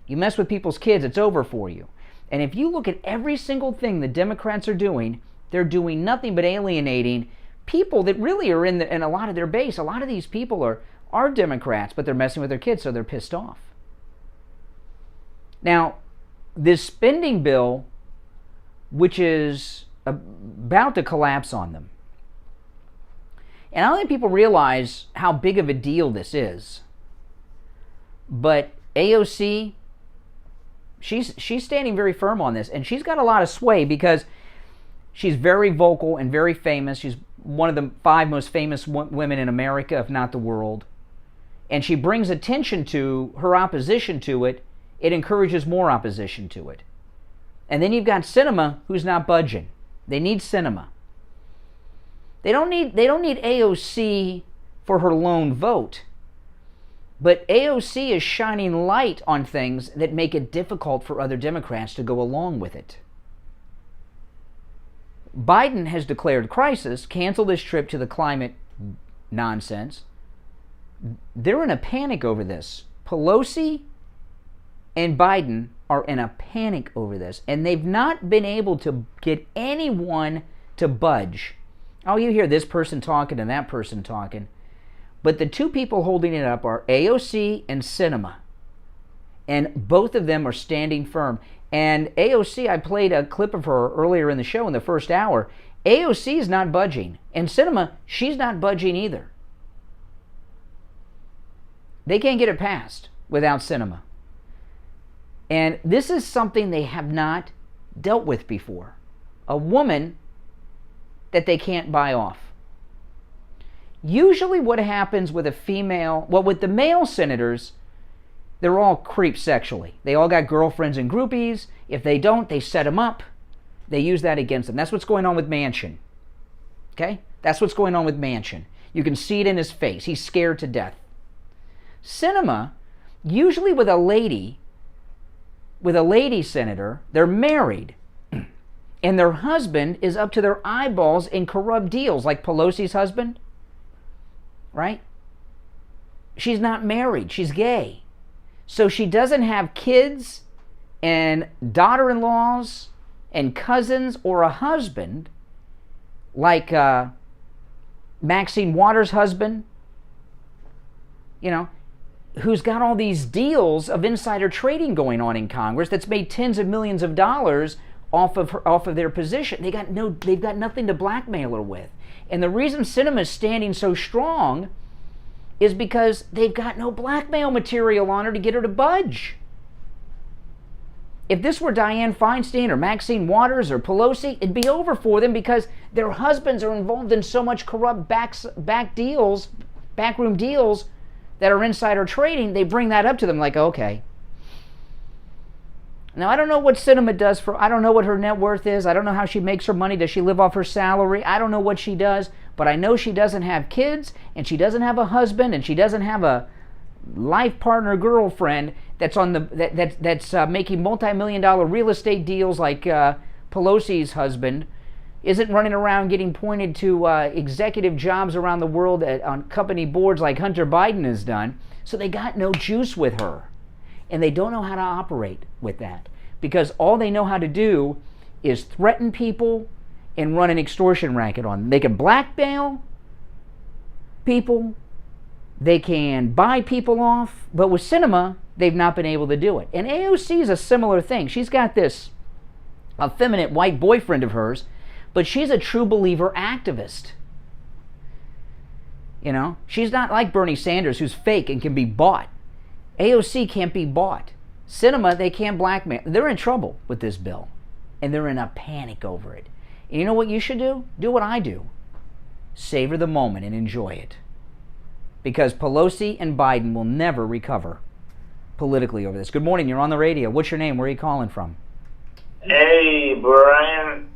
You mess with people's kids, it's over for you. And if you look at every single thing the Democrats are doing, they're doing nothing but alienating people that really are in a lot of their base. A lot of these people are Democrats, but they're messing with their kids, so they're pissed off. Now, this spending bill, which is about to collapse on them, and I don't think people realize how big of a deal this is, but AOC, she's standing very firm on this, and she's got a lot of sway because she's very vocal and very famous. She's one of the 5 most famous women in America, if not the world. And she brings attention to her opposition to it. It encourages more opposition to it. And then you've got Sinema, who's not budging. They need Sinema. They don't need AOC for her lone vote. But AOC is shining light on things that make it difficult for other Democrats to go along with it. Biden has declared crisis, canceled his trip to the climate nonsense. They're in a panic over this. Pelosi and Biden are in a panic over this, and they've not been able to get anyone to budge. Oh, you hear this person talking and that person talking. But the 2 people holding it up are AOC and Sinema. And both of them are standing firm. And AOC, I played a clip of her earlier in the show in the first hour. AOC is not budging. And Sinema, she's not budging either. They can't get it passed without Sinema. And this is something they have not dealt with before. A woman that they can't buy off. Usually what happens with with the male senators, they're all creeps sexually. They all got girlfriends and groupies. If they don't, they set them up. They use that against them. That's what's going on with Manchin. Okay? That's what's going on with Manchin. You can see it in his face. He's scared to death. Sinema, usually with a lady, with a lady senator. They're married. And their husband is up to their eyeballs in corrupt deals, like Pelosi's husband. Right? She's not married. She's gay. So she doesn't have kids and daughter-in-laws and cousins or a husband like Maxine Waters' husband, you know, who's got all these deals of insider trading going on in Congress that's made tens of millions of dollars off of their position. They've got nothing to blackmail her with. And the reason Sinema is standing so strong is because they've got no blackmail material on her to get her to budge. If this were Dianne Feinstein or Maxine Waters or Pelosi, it'd be over for them because their husbands are involved in so much corrupt backroom deals that are insider trading. They bring that up to them like, okay. Now, I don't know what Sinema does I don't know what her net worth is. I don't know how she makes her money. Does she live off her salary? I don't know what she does, but I know she doesn't have kids, and she doesn't have a husband, and she doesn't have a life partner girlfriend that's that's making multi-million-dollar real estate deals like Pelosi's husband, isn't running around getting pointed to executive jobs around the world on company boards like Hunter Biden has done. So they got no juice with her. And they don't know how to operate with that because all they know how to do is threaten people and run an extortion racket on them. They can blackmail people, they can buy people off, but with Sinema, they've not been able to do it. And AOC is a similar thing. She's got this effeminate white boyfriend of hers, but she's a true believer activist. You know, she's not like Bernie Sanders, who's fake and can be bought. AOC can't be bought. Sinema, they can't blackmail. They're in trouble with this bill, and they're in a panic over it. And you know what you should do? Do what I do. Savor the moment and enjoy it. Because Pelosi and Biden will never recover politically over this. Good morning, you're on the radio. What's your name? Where are you calling from? Hey, Brian.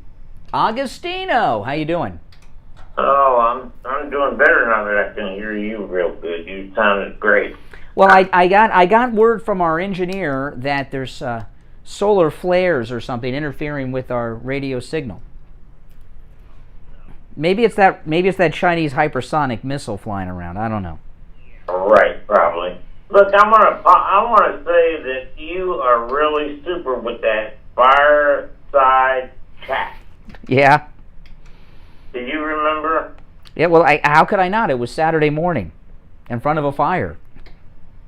Agostino, how you doing? Oh, I'm doing better now that I can hear you real good. You sounded great. Well, I got word from our engineer that there's solar flares or something interfering with our radio signal. Maybe it's that Chinese hypersonic missile flying around. I don't know. Right, probably. Look, I want to say that you are really super with that fireside chat. Yeah. Do you remember? Yeah. Well, how could I not? It was Saturday morning, in front of a fire.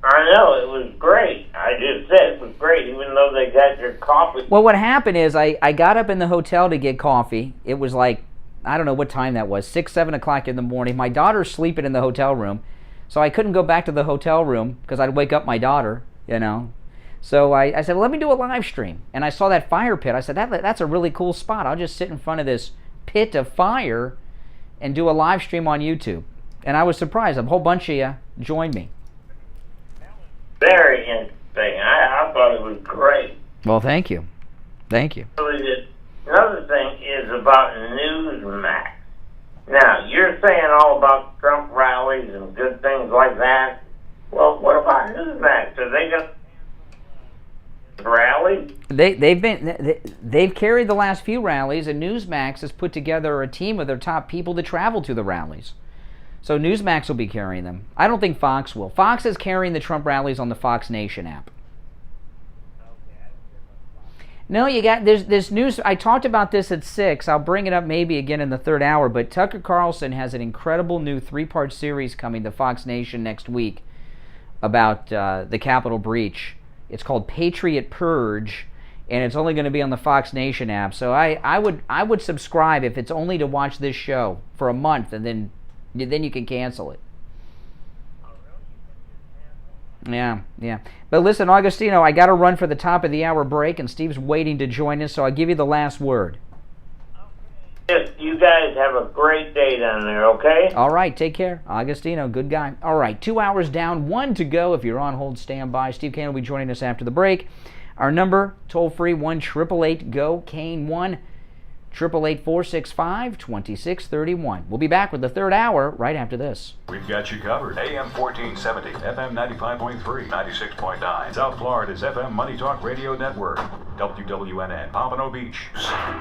I know, it was great. I just said it was great, even though they got your coffee. Well, what happened is I got up in the hotel to get coffee. It was like, I don't know what time that was, 6, 7 o'clock in the morning. My daughter's sleeping in the hotel room, so I couldn't go back to the hotel room because I'd wake up my daughter, you know. So I said, well, let me do a live stream. And I saw that fire pit. I said, that's a really cool spot. I'll just sit in front of this pit of fire and do a live stream on YouTube. And I was surprised. A whole bunch of you joined me. Very interesting. I thought it was great. Well, thank you. Thank you. Another thing is about Newsmax. Now, you're saying all about Trump rallies and good things like that. Well, what about Newsmax? Are they going to rally? They've carried the last few rallies, and Newsmax has put together a team of their top people to travel to the rallies. So Newsmax will be carrying them. I don't think Fox will. Fox is carrying the Trump rallies on the Fox Nation app. No, you got there's news. I talked about this at 6. I'll bring it up maybe again in the third hour. But Tucker Carlson has an incredible new 3-part series coming to Fox Nation next week about the Capitol breach. It's called Patriot Purge, and it's only going to be on the Fox Nation app. So I would subscribe if it's only to watch this show for a month, and then you can cancel it. Yeah. But listen, Agostino, I got to run for the top of the hour break, and Steve's waiting to join us, so I'll give you the last word. Yes, you guys have a great day down there, okay? All right, take care. Agostino, good guy. All right, 2 hours down, 1 to go. If you're on hold, stand by. Steve Kane will be joining us after the break. Our number, toll-free, 1-888-GO-KANE, 888-465-2631. We'll be back with the third hour right after this. We've got you covered. AM 1470, FM 95.3, 96.9. South Florida's FM Money Talk Radio Network. WWNN, Pompano Beach.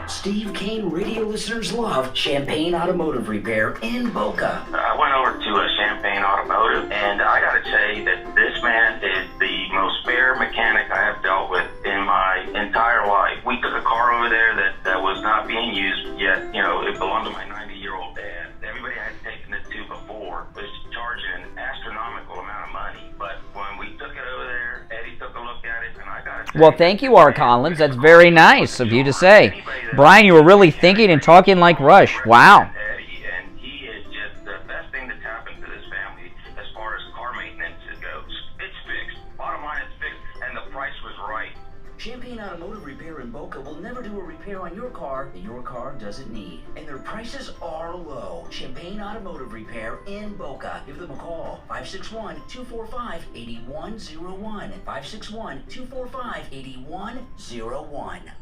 Steve Kane radio listeners love Champagne Automotive Repair in Boca. I went over to a Champagne Automotive, and I gotta say that this man is the most fair mechanic I have dealt with in my entire life. We took a car over there that was not being used yet. You know, it belonged to my 90-year-old dad. Everybody I had taken it to before was charging an astronomical amount of money. But when we took it over there, Eddie took a look at it, and I got it. Well, thank you, R. Collins. That's very nice of you to say. Brian, you were really thinking and talking like Rush. Wow. Eddie, and he is just the best thing that's happened to this family as far as car maintenance goes. It's fixed. Bottom line, it's fixed, and the price was right. Champagne Automotive Repair in Boca will never do a repair on your car that your car doesn't need. And their prices are low. Champagne Automotive Repair in Boca. Give them a call. 561-245-8101. 561-245-8101.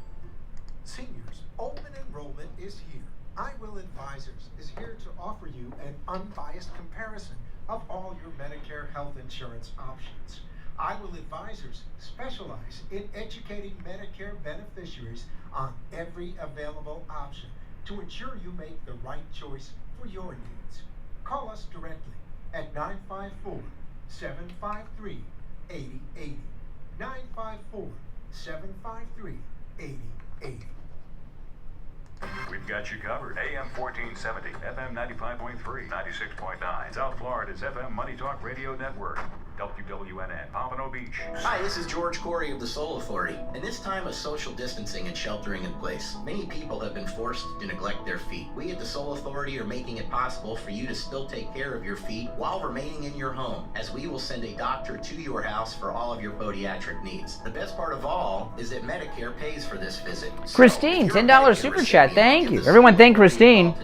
Seniors, open enrollment is here. I Will Advisors is here to offer you an unbiased comparison of all your Medicare health insurance options. I Will Advisors specialize in educating Medicare beneficiaries on every available option to ensure you make the right choice for your needs. Call us directly at 954-753-8080. 954-753-8080. We've got you covered. AM 1470, FM 95.3, 96.9. South Florida's FM Money Talk Radio Network. WWNN, Pompano Beach. Hi, this is George Corey of the Soul Authority. In this time of social distancing and sheltering in place, many people have been forced to neglect their feet. We at the Soul Authority are making it possible for you to still take care of your feet while remaining in your home, as we will send a doctor to your house for all of your podiatric needs. The best part of all is that Medicare pays for this visit. Christine, $10 super chat. Thank you. Everyone thank Christine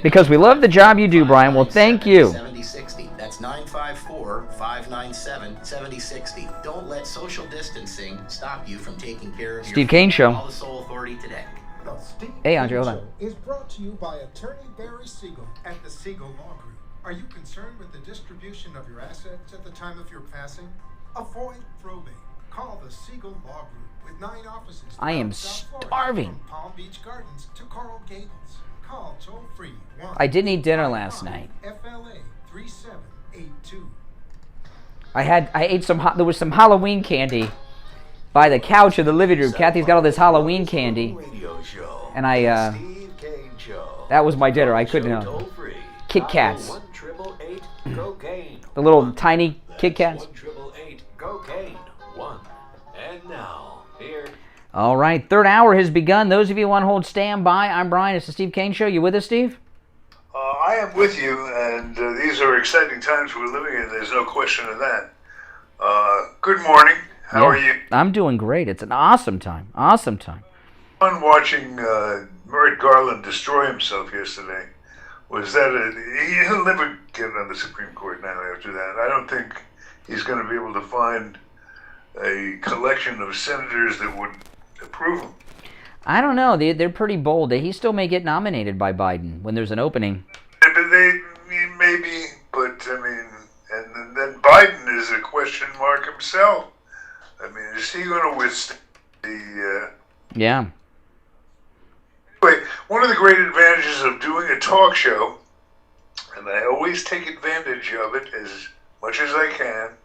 because we love the job you do, Brian. Well, thank you. 7060. That's 954-597-7060. Don't let social distancing stop you from taking care of Steve your Kane feet. Show. Call the Soul Authority today. The Steve Hey, Andre, hold Kane on. Show is brought to you by Attorney Barry Siegel at the Siegel Law Group. Are you concerned with the distribution of your assets at the time of your passing? Avoid probate. Call the Siegel Law Group with 9 offices. I am throughout South Florida, starving. From Palm Beach Gardens to Coral Gables. Call toll free 1. I didn't eat dinner last night. FLA 3782. I ate there was some Halloween candy by the couch in the living room. Kathy's got all this Halloween candy. And that was my dinner. I couldn't Kit Kats. The little tiny Kit Kats. And now, here. All right, third hour has begun. Those of you on hold, stand by. I'm Brian. It's the Steve Kane Show. You with us, Steve? I am with you, and these are exciting times we're living in. There's no question of that. Good morning. How are you? I'm doing great. It's an awesome time. Awesome time. Fun watching Merrick Garland destroy himself yesterday. He'll never get on the Supreme Court now after that. I don't think he's going to be able to find a collection of senators that would approve him. I don't know. They're pretty bold. He still may get nominated by Biden when there's an opening. Maybe, but I mean, and then Biden is a question mark himself. I mean, is he going to withstand the... Yeah. Anyway, one of the great advantages of doing a talk show, and I always take advantage of it as much as I can,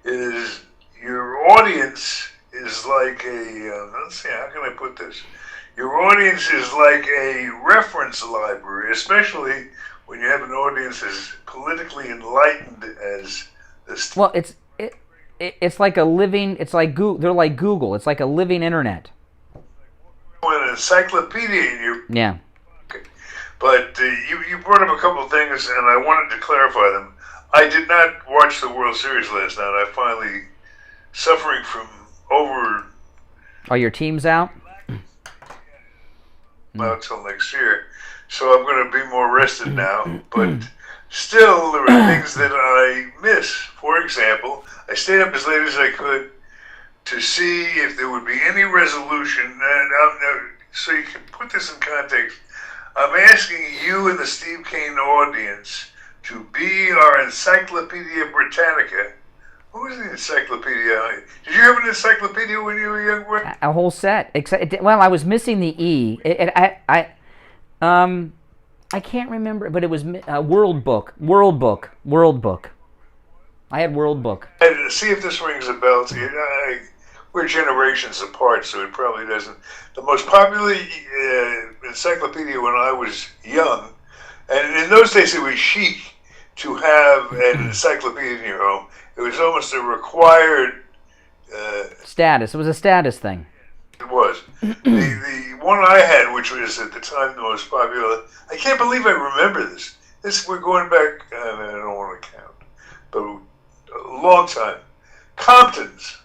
is your audience is like a, let's see, how can I put this? Your audience is like a reference library, especially when you have an audience as politically enlightened as this. Well, it's like a living, it's like Google, they're like Google. It's like a living internet. An encyclopedia in your... Yeah. Okay. But you brought up a couple of things, and I wanted to clarify them. I did not watch the World Series last night. I finally, suffering from Are your teams out? Until next year. So I'm going to be more rested now. But still, there are things that I miss. For example, I stayed up as late as I could to see if there would be any resolution. And so you can put this in context. I'm asking you and the Steve Kane audience to be our Encyclopedia Britannica. What was the encyclopedia? Did you have an encyclopedia when you were young, Rick? A whole set. Well, I was missing the E. I can't remember, but it was World Book. World Book. I had World Book. And see if this rings a bell to you. We're generations apart, so it probably doesn't. The most popular encyclopedia when I was young, and in those days it was chic to have an encyclopedia in your home. It was almost a required status. It was a status thing. It was. The one I had, which was at the time the most popular, I can't believe I remember this. We're going back, I don't want to count, but a long time. Compton's.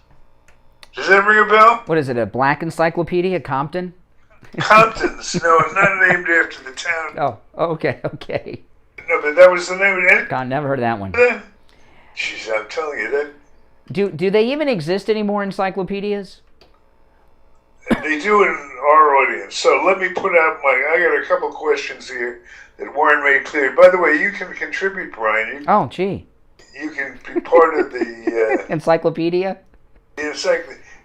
Does that ring a bell? What is it, a black encyclopedia, Compton? Compton's. No, it's not named after the town. Oh, okay. No, but that was the name of it. God, never heard of that one. Jeez, I'm telling you that. Do they even exist anymore, encyclopedias? They do in our audience. So let me put out I got a couple questions here that weren't made clear. By the way, you can contribute, Brian. Oh, gee. You can be part of the encyclopedia. The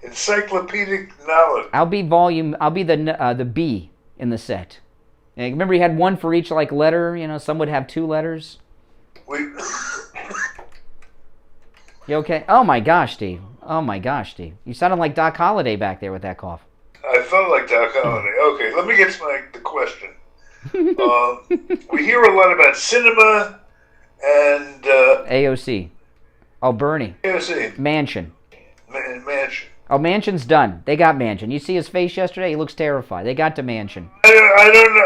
encyclopedic knowledge. I'll be the B in the set. And remember, you had one for each letter. Some would have 2 letters. You okay? Oh my gosh, Steve. You sounded like Doc Holliday back there with that cough. I felt like Doc Holliday. Okay, let me get to the question. We hear a lot about Sinema and AOC. Oh, Bernie. AOC. Manchin. Manchin. Oh, Manchin's done. They got Manchin. You see his face yesterday? He looks terrified. They got to Manchin. I don't know.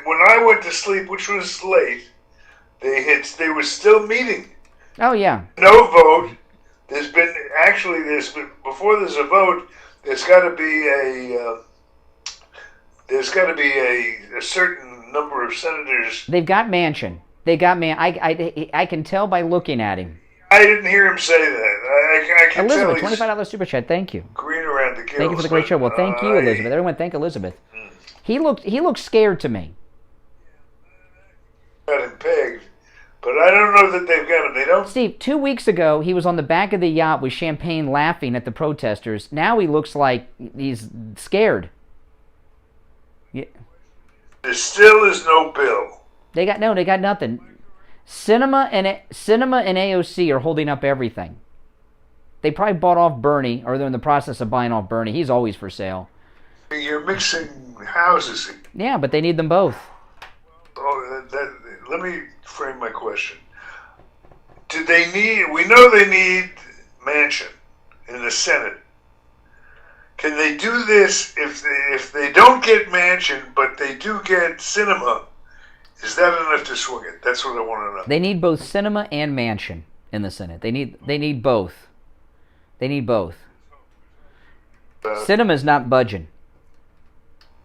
When I went to sleep, which was late, they were still meeting. Oh, yeah. No vote. Before there's a vote, there's got to be a certain number of senators. They've got Manchin. I can tell by looking at him. I didn't hear him say that. I can Elizabeth, tell $25 super chat. Thank you. Green around the gills. Thank you for the great show. Well, thank you, Elizabeth. Everyone, thank Elizabeth. He looked scared to me. Got him pegged, but I don't know that they've got him. They don't. Steve, 2 weeks ago, he was on the back of the yacht with champagne laughing at the protesters. Now he looks like he's scared. Yeah. There still is no bill. They got nothing. Sinema and AOC are holding up everything. They probably bought off Bernie, or they're in the process of buying off Bernie. He's always for sale. You're mixing houses. Yeah, but they need them both. Let me frame my question. We know they need Manchin in the Senate. Can they do this if they don't get Manchin, but they do get Sinema? Is that enough to swing it? That's what I want to know. They need both Sinema and Manchin in the Senate. They need both. Sinema's not budging.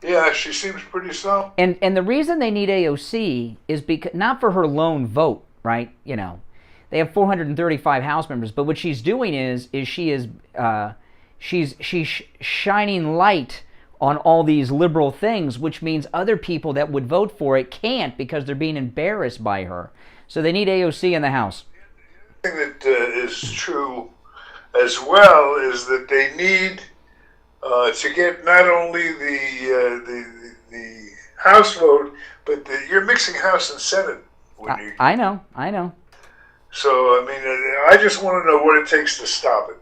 Yeah, she seems pretty solid. And the reason they need AOC is because not for her lone vote, right? They have 435 House members, but what she's doing is she's shining light on all these liberal things, which means other people that would vote for it can't because they're being embarrassed by her. So they need AOC in the House. The thing that is true as well is that they need to get not only the House vote, but you're mixing House and Senate. I know. So, I just want to know what it takes to stop it.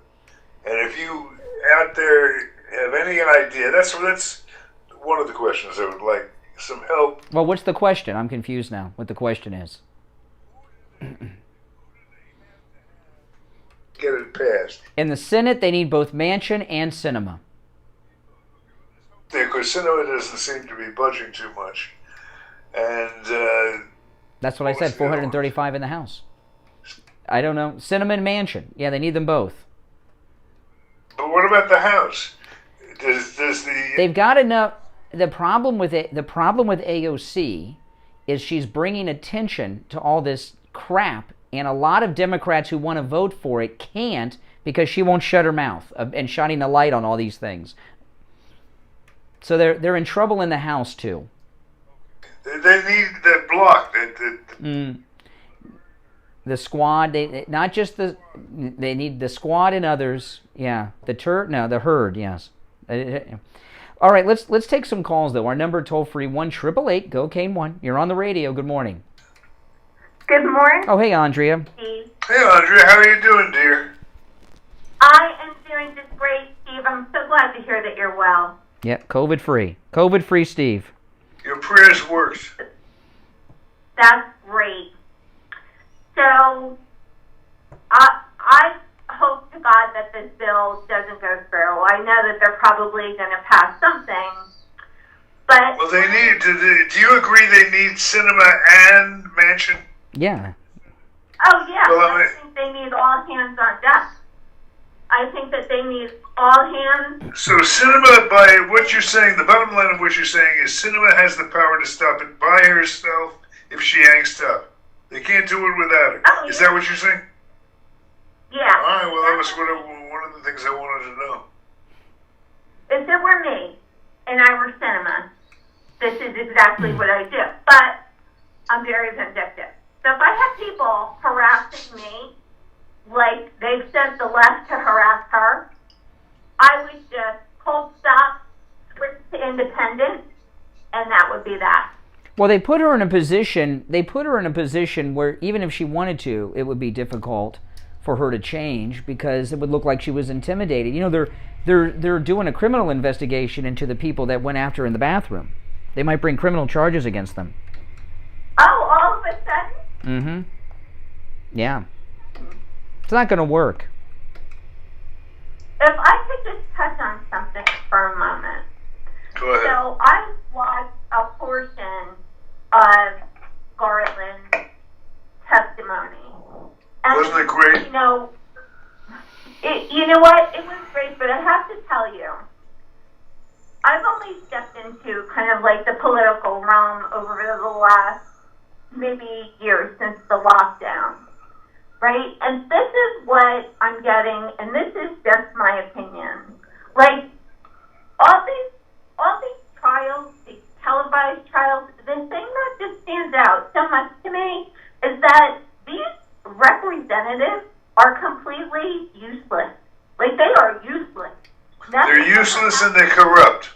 And if you out there have any idea, that's one of the questions I would like some help. Well, what's the question? I'm confused now what the question is. Get it passed. In the Senate, they need both Manchin and Sinema. Because Sinema doesn't seem to be budging too much. And that's what I said, 435 in the House. I don't know. Sinema and Manchin. Yeah, they need them both. But what about the House? They've got enough. The problem with AOC is she's bringing attention to all this crap, and a lot of Democrats who want to vote for it can't because she won't shut her mouth and shining the light on all these things. So they're in trouble in the House too. They need that block. The squad, they not just they need the squad and others. Yeah, the herd. Yes. All right, let's take some calls though. Our number toll free 1-888 go Kane 1. You're on the radio. Good morning. Good morning. Oh, hey Andrea. Steve. Hey Andrea, how are you doing, dear? I am doing just great, Steve. I'm so glad to hear that you're well. Yep, COVID free. COVID free, Steve. Your prayers worked. That's great. So, I hope to God that this bill doesn't go through. I know that they're probably going to pass something, but... Well, they need to... Do you agree they need Sinema and Manchin? Yeah. Oh, yeah. Well, I think they need all hands on deck. I think that they need all hands. So Sinema, by what you're saying, the bottom line of what you're saying is Sinema has the power to stop it by herself if she angst up. They can't do it without her. Oh, is that what you're saying? Yeah. All right, well, that was one of the things I wanted to know. If it were me, and I were Sinema, this is exactly what I do. But I'm very vindictive. So if I have people harassing me, like they've sent the left to harass her, I would just cold stop, switch to independent, and that would be that. Well, they put her in a position. They put her in a position where even if she wanted to, it would be difficult for her to change because it would look like she was intimidated. You know, they're doing a criminal investigation into the people that went after her in the bathroom. They might bring criminal charges against them. Oh, all of a sudden? Mm-hmm. Yeah. It's not going to work. If I could just touch on something for a moment. Go ahead. So I watched a portion of Garland's testimony. And, wasn't it great? You know what? It was great, but I have to tell you, I've only stepped into kind of like the political realm over the last maybe year since the lockdown, right? And this is what I'm getting, and this is just my opinion. Like, all these trials, these televised trials, the thing that just stands out so much to me is that these representatives are completely useless. Like, they are useless. They're useless and they're corrupt.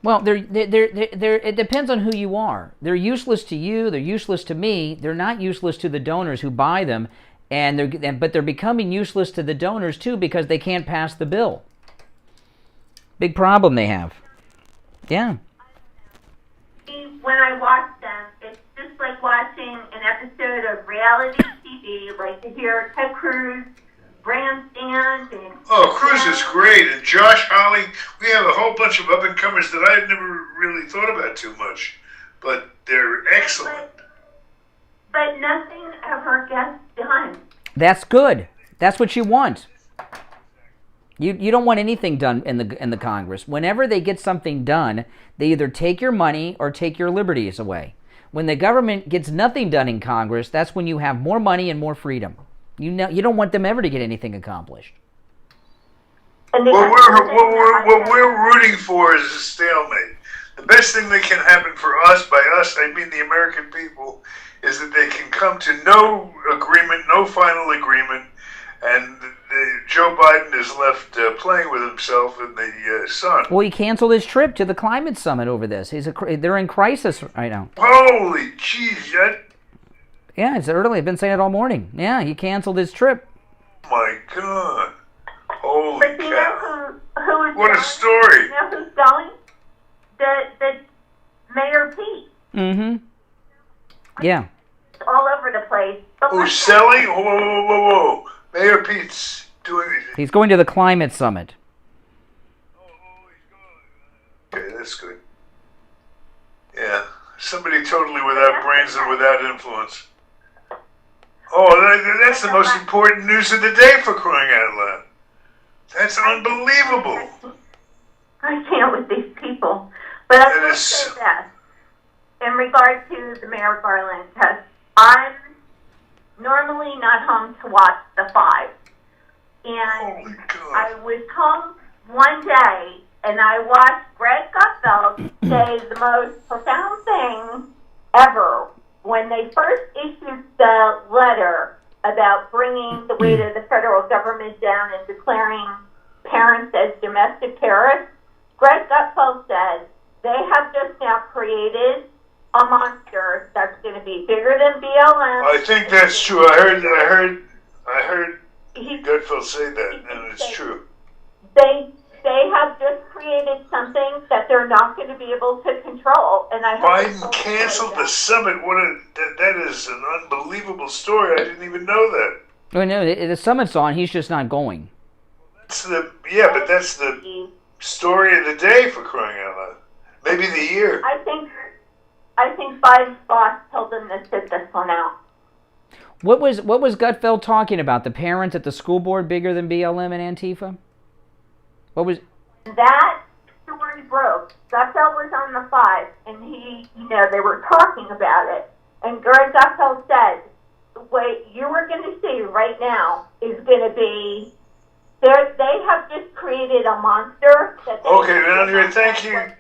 Well, it depends on who you are. They're useless to you. They're useless to me. They're not useless to the donors who buy them, but they're becoming useless to the donors too because they can't pass the bill. Big problem they have. Yeah. When I watch them, it's just like watching an episode of reality TV, like to hear Ted Cruz grandstand and... Oh, Cruz is great, and Josh Hawley. We have a whole bunch of up-and-comers that I had never really thought about too much, but they're excellent. But nothing ever gets done. That's good. That's what you want. You don't want anything done in the Congress. Whenever they get something done, they either take your money or take your liberties away. When the government gets nothing done in Congress, that's when you have more money and more freedom. You don't want them ever to get anything accomplished. What we're rooting for is a stalemate. The best thing that can happen for us, by us I mean the American people, is that they can come to no agreement, no final agreement, and Joe Biden is left playing with himself in the sun. Well, he canceled his trip to the climate summit over this. They're in crisis right now. Holy jeez, yeah, it's early. I've been saying it all morning. Yeah, he canceled his trip. My God. Holy but you cow. Know who is what going? A story. You know who's going? The Mayor Pete. Mm-hmm. Yeah. All over the place. Who's selling? Whoa. Mayor Pete's doing it. He's going to the climate summit. Okay, that's good. Yeah. Somebody totally without brains and without influence. Oh, that's the most important news of the day, for crying out loud. That's unbelievable. I can't with these people. But I will say this. In regard to the Mayor Garland test, I'm normally not home to watch the 5. And I was home one day, and I watched Greg Gutfeld say the most profound thing ever when they first issued the letter about bringing the weight of the federal government down and declaring parents as domestic terrorists. Greg Gutfeld said they have just now created a monster that's going to be bigger than BLM. I think that's true. I heard Gutfeld say that, and it's true. They have just created something that they're not going to be able to control, and I hope Biden canceled the summit. That is an unbelievable story. I didn't even know that. Oh no, the summit's on. He's just not going. That's the story of the day, for crying out loud. Maybe the year. I think Biden's boss told him to sit this one out. What was Gutfeld talking about? The parents at the school board bigger than BLM and Antifa? What was that story broke? Gutfeld was on the 5, and they were talking about it. And Greg Gutfeld said, "What you are going to see right now is going to be they have just created a monster." Okay, Andrea, thank you.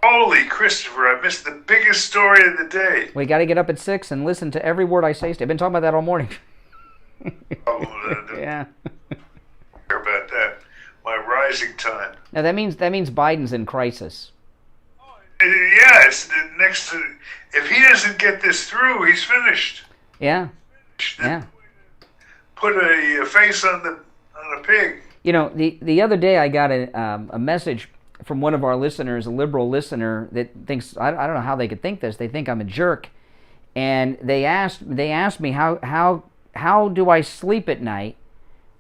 Holy Christopher, I missed the biggest story of the day. We got to get up at 6 and listen to every word I say. I've been talking about that all morning. Yeah. About that. My rising time. Now that means Biden's in crisis. Yeah, it's next to. If he doesn't get this through, he's finished. Yeah. Yeah. Put a face on a pig. You know, the other day I got a message from one of our listeners, a liberal listener that thinks I don't know how they could think this. They think I'm a jerk, and they asked me how do I sleep at night,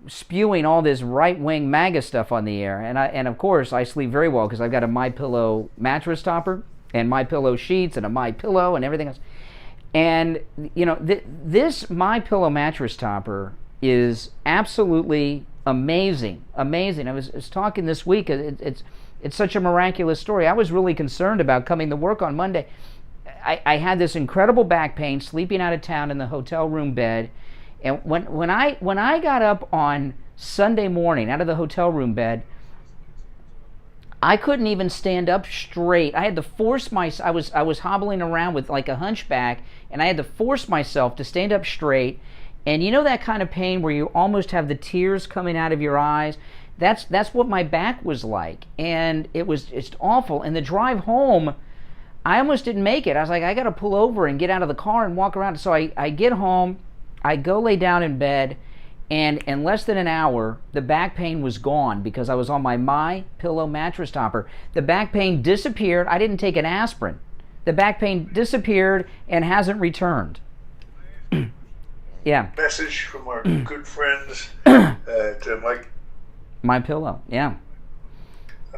spewing all this right-wing MAGA stuff on the air, and of course I sleep very well because I've got a MyPillow mattress topper and MyPillow sheets and a MyPillow and everything else. And you know, this MyPillow mattress topper is absolutely amazing. I was talking this week. It's such a miraculous story. I was really concerned about coming to work on Monday. I had this incredible back pain, sleeping out of town in the hotel room bed, and when I got up on Sunday morning out of the hotel room bed, I couldn't even stand up straight. I had to force I was hobbling around with like a hunchback, and I had to force myself to stand up straight. And you know that kind of pain where you almost have the tears coming out of your eyes? That's what my back was like, and it was just awful. And the drive home, I almost didn't make it. I was like, I got to pull over and get out of the car and walk around. So I get home, I go lay down in bed, and in less than an hour, the back pain was gone because I was on my MyPillow mattress topper. The back pain disappeared. I didn't take an aspirin. The back pain disappeared and hasn't returned. Yeah. Message from our good friends at MyPillow, yeah.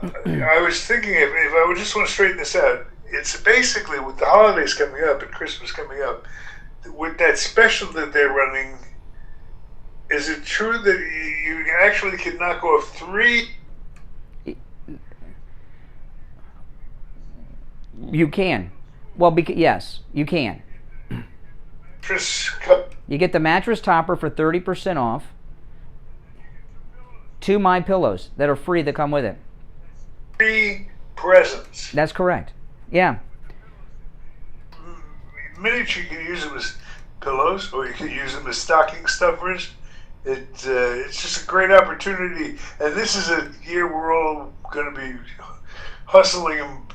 I was thinking if I would just want to straighten this out, it's basically with the holidays coming up and Christmas coming up, with that special that they're running, is it true that you actually can knock off 3? You can. Well, yes, you can. You get the mattress topper for 30% off. 2 MyPillows that are free that come with it. 3 presents. That's correct. Yeah. Miniature, you can use them as pillows, or you can use them as stocking stuffers. It's just a great opportunity, and this is a year we're all going to be hustling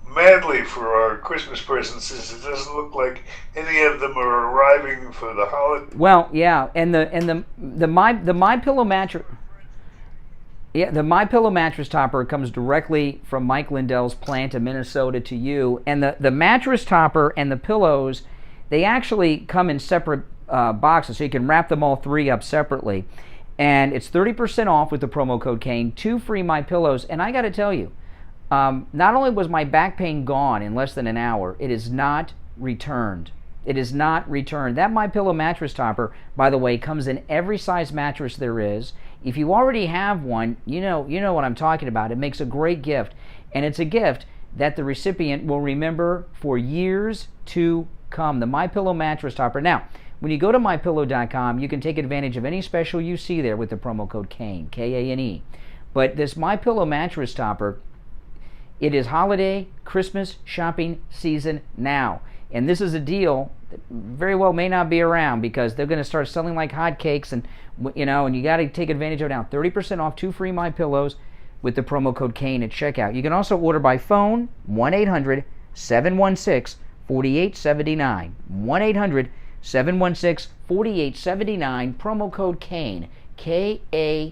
madly for our Christmas presents. It doesn't look like any of them are arriving for the holiday. Well, yeah, and the MyPillow mattress. Yeah, the MyPillow mattress topper comes directly from Mike Lindell's plant in Minnesota to you. And the mattress topper and the pillows, they actually come in separate boxes, so you can wrap them all 3 up separately. And it's 30% off with the promo code Kane, 2 free MyPillows. And I got to tell you, not only was my back pain gone in less than an hour, it is not returned. It is not returned. That MyPillow mattress topper, by the way, comes in every size mattress there is. If you already have one, you know what I'm talking about. It makes a great gift, and it's a gift that the recipient will remember for years to come. The MyPillow mattress topper. Now, When you go to MyPillow.com, you can take advantage of any special you see there with the promo code KANE, K-A-N-E. But this MyPillow mattress topper, it is holiday, Christmas shopping season now. And this is a deal that very well may not be around because they're going to start selling like hotcakes, and and you got to take advantage of it now. 30% off 2 free MyPillows with the promo code KANE at checkout. You can also order by phone, 1-800-716-4879. 1-800-716-4879, promo code KANE, K-A-N-E.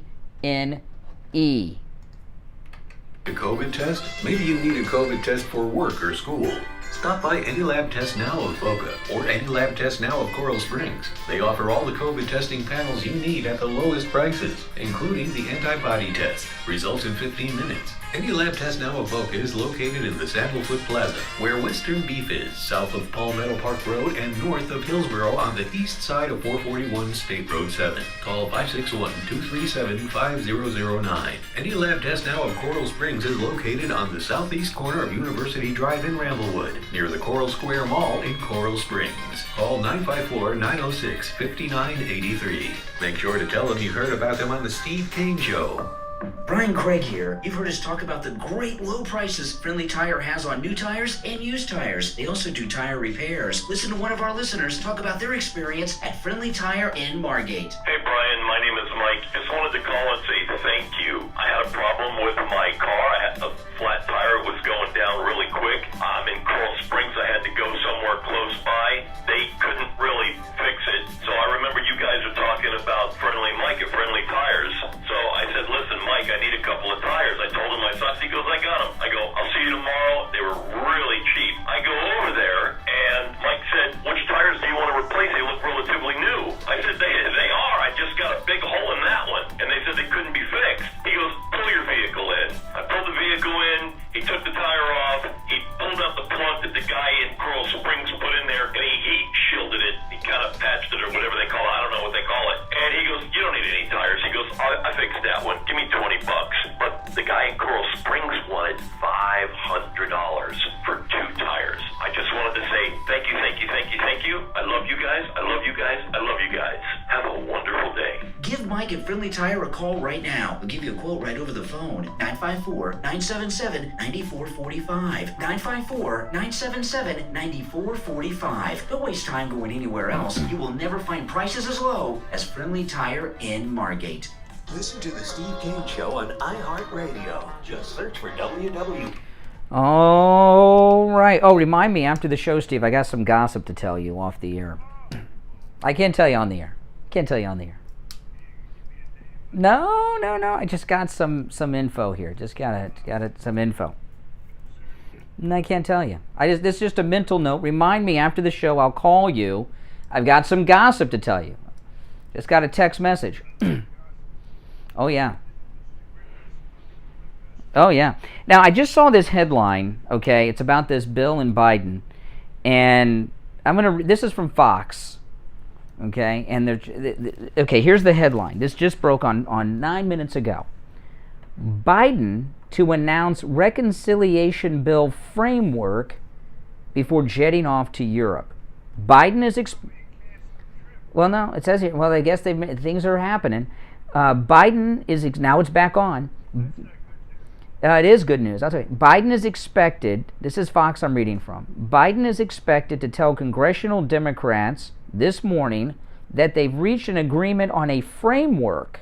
A COVID test? Maybe you need a COVID test for work or school. Stop by Any Lab Test Now of Boca or Any Lab Test Now of Coral Springs. They offer all the COVID testing panels you need at the lowest prices, including the antibody test. Results in 15 minutes. Any Lab Test Now of Boca is located in the Sandalfoot Plaza, where Western Beef is, south of Palmetto Park Road and north of Hillsborough on the east side of 441 State Road 7. Call 561-237-5009. Any Lab Test Now of Coral Springs is located on the southeast corner of University Drive in Ramblewood, near the Coral Square Mall in Coral Springs. Call 954-906-5983. Make sure to tell them you heard about them on the Steve Kane Show. Brian Craig here. You've heard us talk about the great low prices Friendly Tire has on new tires and used tires. They also do tire repairs. Listen to one of our listeners talk about their experience at Friendly Tire in Margate. Hey Brian, my name is Mike. Just wanted to call and say thank you. I had a problem with my car. I had a flat tire was going down really quick. I'm in Coral Springs. I had to go somewhere close by. They couldn't really fix it. So I remember you guys are talking about Friendly Mike at Friendly Tires. So I said, listen, Mike, I need a couple of tires. I told him my size. He goes, I got them. I go, I'll see you tomorrow. They were really cheap. I go over there, and Mike said, which tires do you want to replace? They look relatively new. I said, they are. I just got a big hole in that one. And they said they couldn't be fixed. He goes, pull your vehicle in. I pulled the vehicle in. He took the tire off. He pulled out the plug that the guy in Coral Springs put in there, and he heat shielded it. He kind of patched it or whatever they call it. I don't know what they call it. And he goes, you don't need any tires. He goes, I fixed that one. Give me $20. But the guy in Coral Springs wanted $500 for 2 tires. I just wanted to say thank you, thank you, thank you, thank you. I love you guys. I love you guys. I love you guys. Have a wonderful day. Give Mike at Friendly Tire a call right now. We'll give you a quote right over the phone. 954-977-9445. 954-977-9445. Don't waste time going anywhere else. You will never find prices as low as Friendly Tire in Margate. Listen to the Steve Kane Show on iHeartRadio. Just search for WW. All right. Oh, remind me after the show, Steve, I got some gossip to tell you off the air. I can't tell you on the air. Can't tell you on the air. No. I just got some info here. Just got some info. And I can't tell you. This is just a mental note. Remind me after the show. I'll call you. I've got some gossip to tell you. Just got a text message. Oh yeah. Now I just saw this headline. Okay, it's about this bill in Biden, and this is from Fox. Okay, and here's the headline. This just broke on 9 minutes ago. Biden to announce reconciliation bill framework before jetting off to Europe. Biden is well, no, it says here. Well, I guess things are happening. Biden is now it's back on. It is good news. I'll tell you. Biden is expected. This is Fox I'm reading from. Biden is expected to tell congressional Democrats this morning that they've reached an agreement on a framework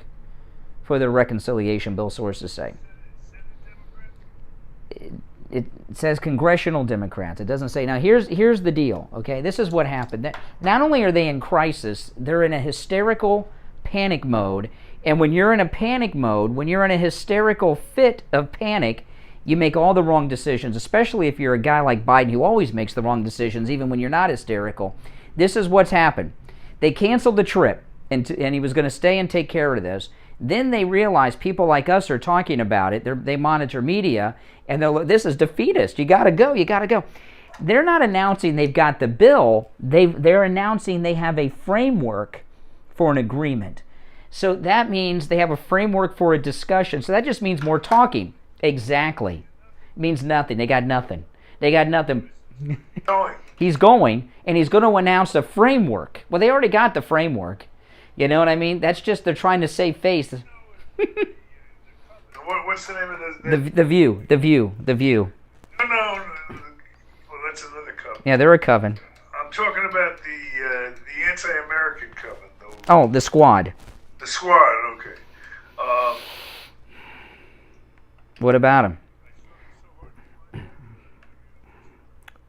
for the reconciliation bill, sources say. It says congressional Democrats. It doesn't say. Now, here's the deal, okay? This is what happened. Not only are they in crisis, they're in a hysterical panic mode. And when you're in a panic mode, when you're in a hysterical fit of panic, you make all the wrong decisions, especially if you're a guy like Biden who always makes the wrong decisions, even when you're not hysterical. This is what's happened. They canceled the trip, and he was going to stay and take care of this. Then they realized people like us are talking about it. They monitor media, and this is defeatist. You got to go. You got to go. They're not announcing they've got the bill. They're announcing they have a framework for an agreement. So that means they have a framework for a discussion. So that just means more talking. Exactly. It means nothing. They got nothing. Going. He's going, and he's going to announce a framework. Well, they already got the framework. You know what I mean? That's just they're trying to save face. What's the name of The View. No, well, that's another coven. Yeah, they're a coven. I'm talking about the anti-American coven, though. Oh, the Squad. The Squad, okay. What about him?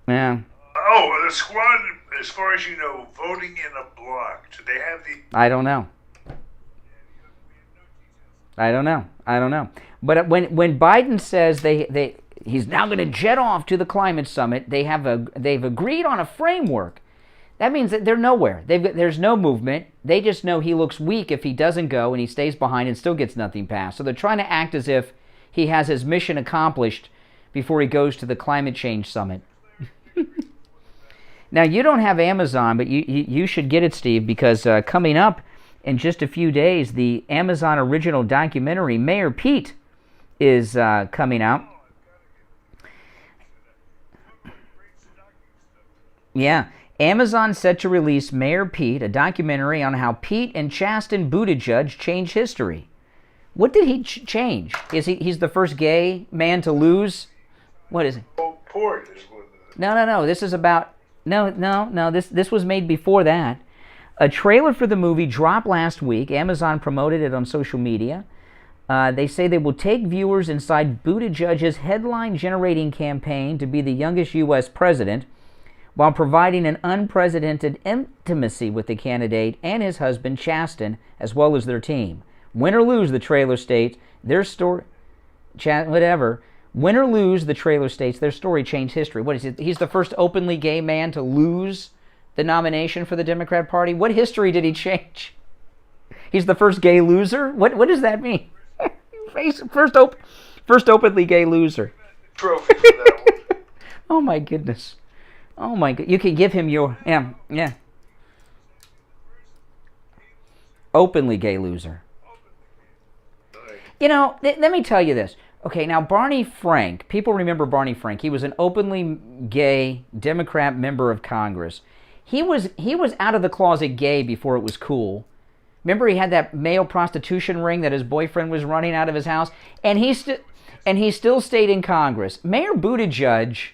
Yeah. Oh, the Squad, as far as you know, voting in a block. Do they have the... I don't know. But when Biden says he's now going to jet off to the climate summit, they've agreed on a framework. That means that they're nowhere. There's no movement. They just know he looks weak if he doesn't go and he stays behind and still gets nothing passed. So they're trying to act as if he has his mission accomplished before he goes to the climate change summit. Now, you don't have Amazon, but you should get it, Steve, because coming up in just a few days, the Amazon original documentary, Mayor Pete, is coming out. Yeah. Amazon set to release Mayor Pete, a documentary on how Pete and Chasten Buttigieg changed history. What did he change? He's the first gay man to lose? What is it? Port is what... No. This is about... No. This was made before that. A trailer for the movie dropped last week. Amazon promoted it on social media. They say they will take viewers inside Buttigieg's headline-generating campaign to be the youngest U.S. president, while providing an unprecedented intimacy with the candidate and his husband, Chasten, as well as their team. Win or lose, the trailer states, their story... Win or lose, the trailer states, their story changed history. What is it? He's the first openly gay man to lose the nomination for the Democrat Party? What history did he change? He's the first gay loser? What does that mean? First openly gay loser. Trophy for that one. Oh my goodness. Oh my god. You can give him your... Yeah. Openly gay loser. You know, let me tell you this. Okay, now Barney Frank, people remember Barney Frank. He was an openly gay Democrat member of Congress. He was out of the closet gay before it was cool. Remember he had that male prostitution ring that his boyfriend was running out of his house? And he still stayed in Congress. Mayor Buttigieg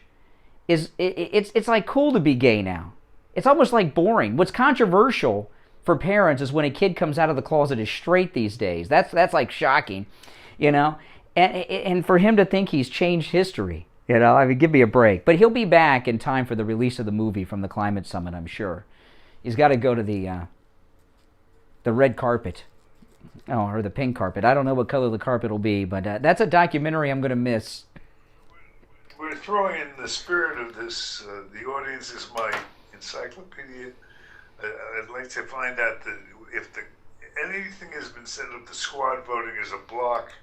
it's like cool to be gay now. It's almost like boring. What's controversial for parents is when a kid comes out of the closet as straight these days. That's like shocking, you know? And for him to think he's changed history, you know, I mean, give me a break. But he'll be back in time for the release of the movie from the Climate Summit, I'm sure. He's got to go to the red carpet, or the pink carpet. I don't know what color the carpet will be, but that's a documentary I'm going to miss. We're throwing in the spirit of this. The audience is my encyclopedia. I'd like to find out if anything has been said of the Squad voting as a block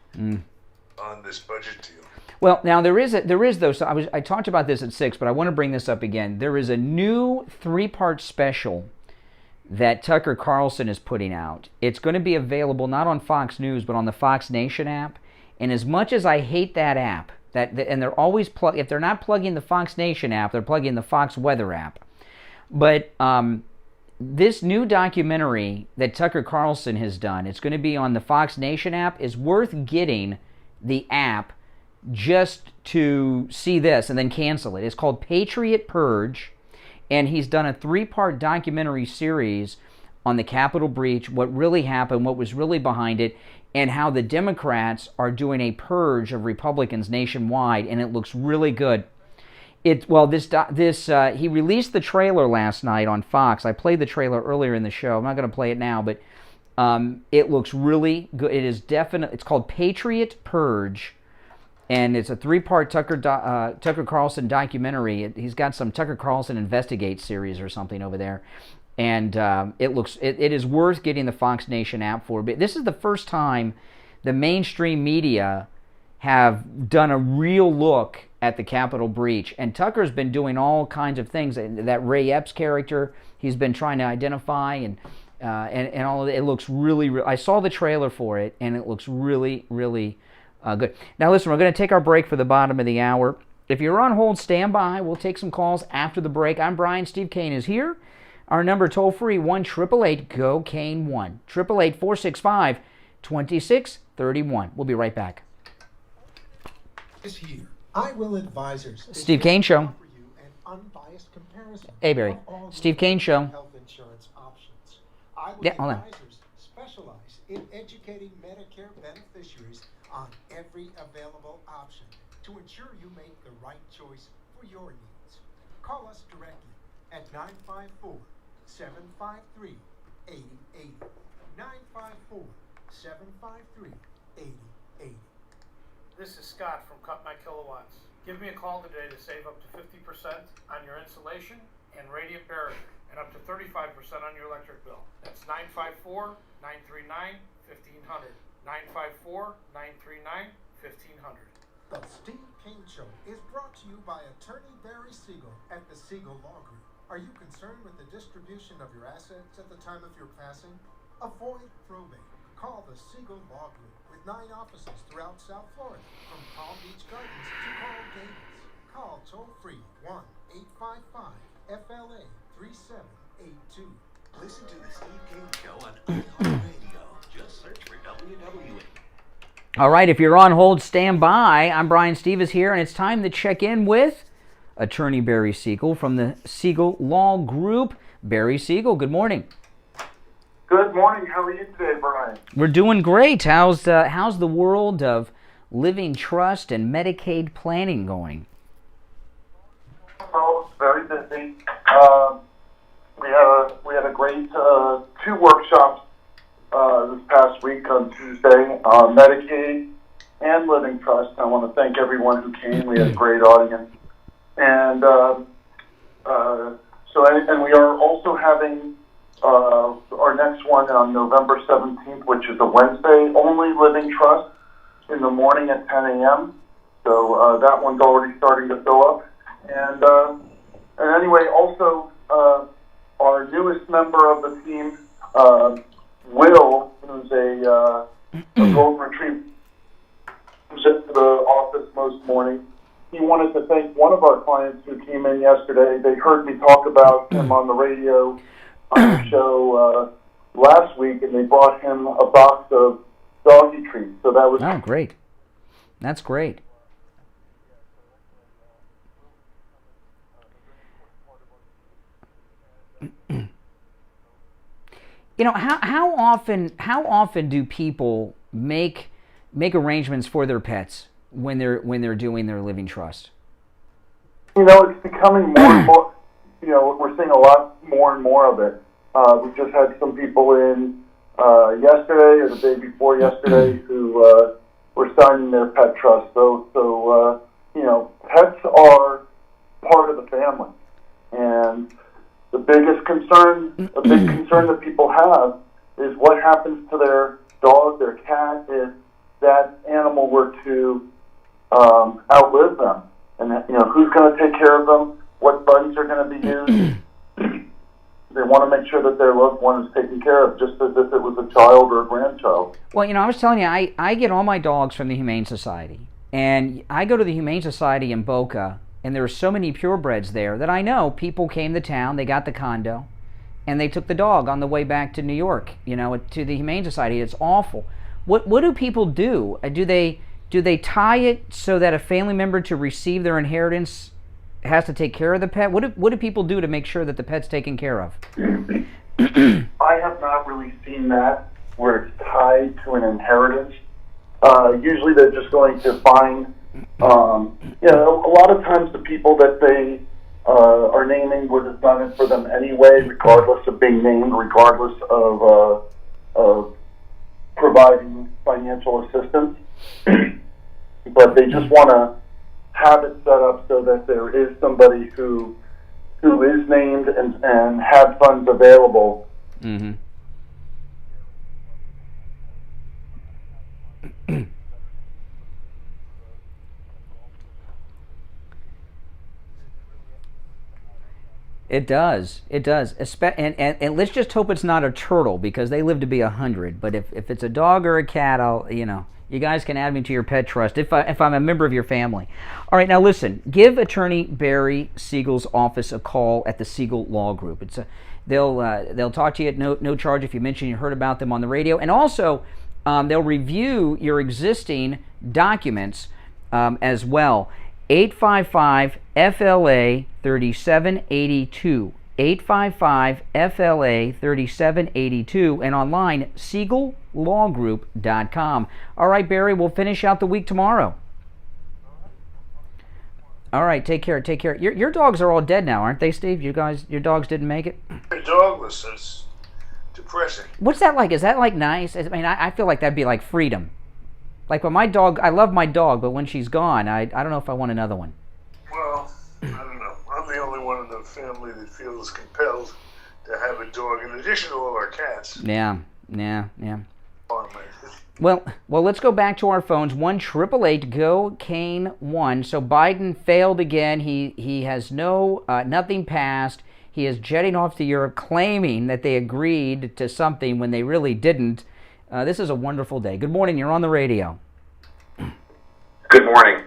on this budget deal. Well, now there is though. So I talked about this at 6, but I want to bring this up again. There is a new 3-part special that Tucker Carlson is putting out. It's going to be available not on Fox News, but on the Fox Nation app. And as much as I hate that app, and they're always if they're not plugging the Fox Nation app, they're plugging the Fox Weather app. But this new documentary that Tucker Carlson has done, it's going to be on the Fox Nation app, is worth getting the app just to see this and then cancel it. It's called Patriot Purge, and he's done a 3-part documentary series on the Capitol breach, what really happened, what was really behind it, and how the Democrats are doing a purge of Republicans nationwide, and it looks really good. He released the trailer last night on Fox. I played the trailer earlier in the show. I'm not going to play it now, but it looks really good. It's called Patriot Purge, and it's a 3-part Tucker Carlson documentary. He's got some Tucker Carlson Investigate series or something over there, and it is worth getting the Fox Nation app for. But this is the first time the mainstream media have done a real look at the Capitol breach, and Tucker's been doing all kinds of things. That Ray Epps character, he's been trying to identify, and all of it. It looks really. I saw the trailer for it, and it looks really, really good. Now, listen, we're going to take our break for the bottom of the hour. If you're on hold, stand by. We'll take some calls after the break. I'm Brian. Steve Kane is here. Our number toll-free, 1-888-GO-KANE-1. 888-465-2631. We'll be right back. This year, I Will Advisors. Steve Kane Show. Unbiased comparison. Hey, Barry. Steve Kane Show. Health insurance options. I Will Yeah, hold on. Advisors specialize in educating Medicare beneficiaries on every available option to ensure you make the right choice for your needs. Call us directly at 954-753-8080. 954-753-8080. This is Scott from Cut My Kilowatts. Give me a call today to save up to 50% on your insulation and radiant barrier, and up to 35% on your electric bill. That's 954-939-1500. 954-939-1500. The Steve Kane Show is brought to you by attorney Barry Siegel at the Siegel Law Group. Are you concerned with the distribution of your assets at the time of your passing? Avoid probate. Call the Siegel Law Group with 9 offices throughout South Florida, from Palm Beach Gardens to Coral Gables. Call toll-free 1-855-FLA-3782. Listen to the Steve Kane Show on iHeartRadio. Just search for WWE. All right, if you're on hold, stand by. I'm Brian Stevens here, and it's time to check in with attorney Barry Siegel from the Siegel Law Group. Barry Siegel, good morning. Good morning. How are you today, Brian? We're doing great. How's the world of living trust and Medicaid planning going? Well, it's very busy. We had a great 2 workshops this past week on Tuesday on Medicaid and living trust. I want to thank everyone who came. We had a great audience, and we are also having our next one on November 17th, which is a Wednesday, only living trust in the morning at 10 a.m. So that one's already starting to fill up. And anyway, also our newest member of the team, Will, who's a golden retriever, comes into the office most mornings. He wanted to thank one of our clients who came in yesterday. They heard me talk about him on the radio on the show last week, and they brought him a box of doggy treats. So that was great. That's great. You know, how often do people make arrangements for their pets when they're doing their living trust? You know, it's becoming more and more. You know, we're seeing a lot more and more of it. We just had some people in yesterday or the day before yesterday who were signing their pet trust. So you know, pets are part of the family, and the biggest concern, a big concern that people have, is what happens to their dog, their cat, if that animal were to outlive them, and you know, who's going to take care of them, what funds are going to be used. They want to make sure that their loved one is taken care of, just as if it was a child or a grandchild. Well, you know, I was telling you, I get all my dogs from the Humane Society, and I go to the Humane Society in Boca, and there are so many purebreds there that I know people came to town, they got the condo, and they took the dog on the way back to New York, you know, to the Humane Society. It's awful. What do people do? Do they tie it so that a family member to receive their inheritance has to take care of the pet? What do people do to make sure that the pet's taken care of? I have not really seen that where it's tied to an inheritance. Usually they're just going to find, you know, a lot of times the people that they are naming would have done it for them anyway, regardless of being named, regardless of providing financial assistance. But they just want to have it set up so that there is somebody who is named and have funds available. Mm-hmm. It does. It does. And let's just hope it's not a turtle, because they live to be 100. But if it's a dog or a cat, You guys can add me to your pet trust if I'm a member of your family. All right, now listen. Give Attorney Barry Siegel's office a call at the Siegel Law Group. They'll talk to you at no charge if you mention you heard about them on the radio, and also they'll review your existing documents as well. 855-FLA-3782. 855-FLA-3782, and online, SiegelLawGroup.com. All right, Barry, we'll finish out the week tomorrow. All right, take care. Your dogs are all dead now, aren't they, Steve? Your dogs didn't make it? They're dogless. It's depressing. What's that like? Is that like nice? I mean, I feel like that'd be like freedom. Like when my dog, I love my dog, but when she's gone, I don't know if I want another one. Well, I don't know. I'm the only one in the family that feels compelled to have a dog, in addition to all our cats. Yeah. Well, let's go back to our phones. 1-888-GO-CANE-1. So Biden failed again. He has nothing passed. He is jetting off to Europe, claiming that they agreed to something when they really didn't. This is a wonderful day. Good morning. You're on the radio. Good morning.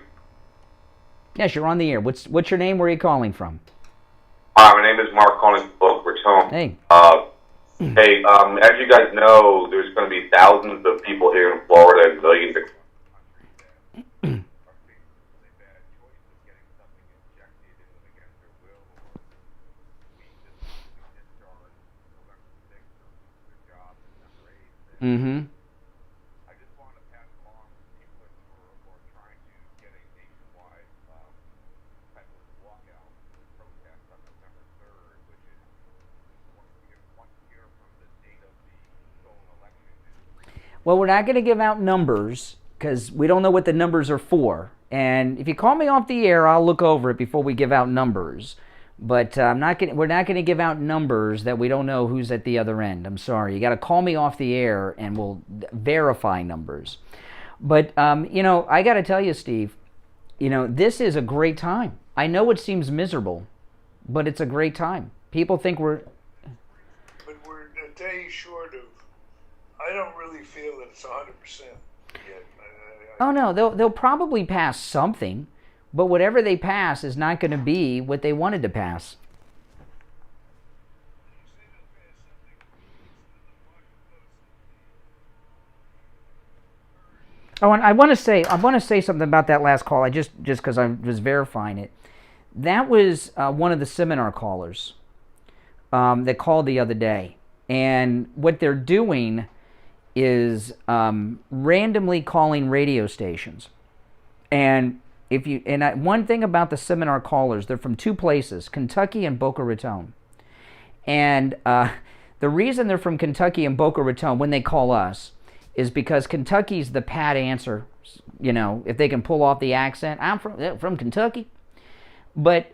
Yes, you're on the air. What's your name? Where are you calling from? My name is Mark, calling from Boca Raton. Hey. Hey, as you guys know, there's going to be thousands of people here in Florida and millions of Mm-hmm. Well, we're not going to give out numbers because we don't know what the numbers are for. And if you call me off the air, I'll look over it before we give out numbers. But we're not going to give out numbers that we don't know who's at the other end. I'm sorry. You got to call me off the air and we'll verify numbers. But, I got to tell you, Steve, this is a great time. I know it seems miserable, but it's a great time. People think we're... But we're a day short of... I don't really feel that it's 100% yet. Oh, no, they'll probably pass something. But whatever they pass is not going to be what they wanted to pass. Oh, and I want to say something about that last call. I just because I was verifying it. That was one of the seminar callers that called the other day, and what they're doing is randomly calling radio stations, and one thing about the seminar callers, they're from two places, Kentucky and Boca Raton. And the reason they're from Kentucky and Boca Raton when they call us is because Kentucky's the pat answer, if they can pull off the accent. I'm from Kentucky. But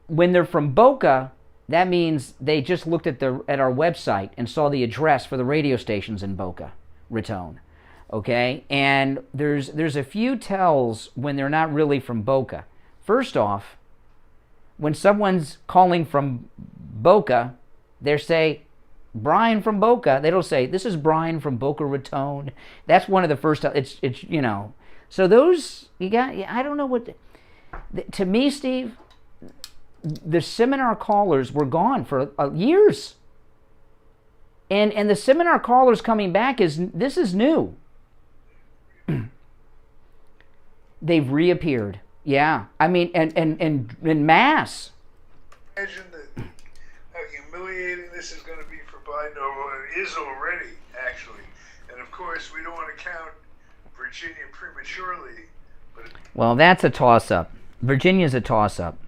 when they're from Boca, that means they just looked at our website and saw the address for the radio stations in Boca Raton. Okay, and there's a few tells when they're not really from Boca. First off, when someone's calling from Boca, they say Brian from Boca. They don't say this is Brian from Boca Raton. That's one of the first. It's So those you got. I don't know what. To me, Steve, the seminar callers were gone for years. And the seminar callers coming back this is new. They've reappeared. Yeah. I mean, and in mass. Imagine how humiliating this is going to be for Biden, or it is already, actually. And of course, we don't want to count Virginia prematurely. But well, that's a toss-up. Virginia's a toss-up.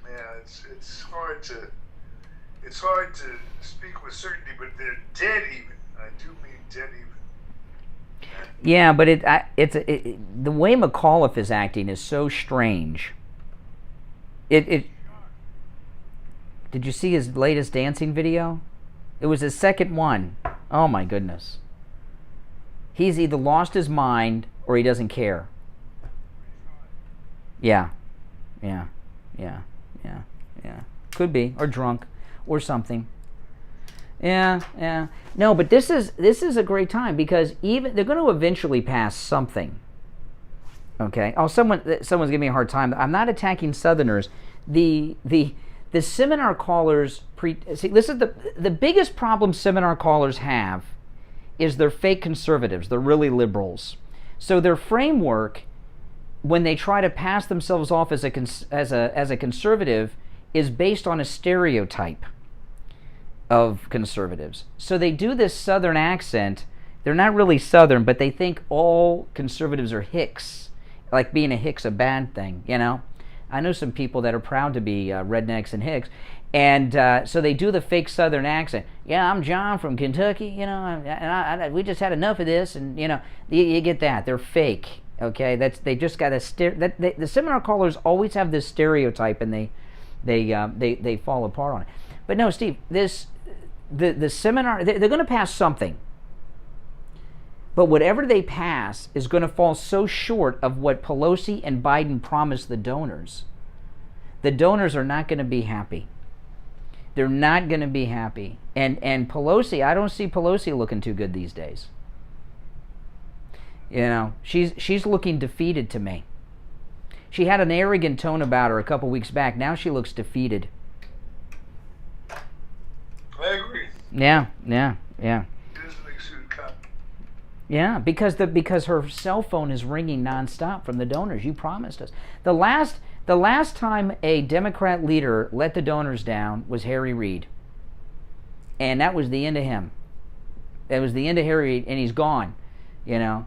Yeah, it's hard to speak with certainty, but they're dead even. I do mean dead even. Yeah, but the way McAuliffe is acting is so strange. Did you see his latest dancing video? It was his second one. Oh my goodness. He's either lost his mind or he doesn't care. Yeah. Could be, or drunk, or something. Yeah. No, but this is a great time because even they're going to eventually pass something. Okay. Oh, someone's giving me a hard time. I'm not attacking Southerners. The seminar callers see, this is the biggest problem seminar callers have is they're fake conservatives. They're really liberals. So their framework, when they try to pass themselves off as a conservative, is based on a stereotype of conservatives. So they do this Southern accent. They're not really Southern, but they think all conservatives are hicks, like being a hick's a bad thing, you know? I know some people that are proud to be rednecks and hicks, and so they do the fake Southern accent. Yeah, I'm John from Kentucky, you know, and we just had enough of this, and you know, you get that. They're fake, okay? They just got the seminar callers always have this stereotype, and they fall apart on it. But no, Steve, the seminar, they're going to pass something. But whatever they pass is going to fall so short of what Pelosi and Biden promised the donors. The donors are not going to be happy. They're not going to be happy. And Pelosi, I don't see Pelosi looking too good these days. You know, she's looking defeated to me. She had an arrogant tone about her a couple weeks back. Now she looks defeated. I agree. Yeah. It is a big suit cut. Yeah, because her cell phone is ringing nonstop from the donors. You promised us. The last time a Democrat leader let the donors down was Harry Reid, and that was the end of him. That was the end of Harry Reid, and he's gone. You know.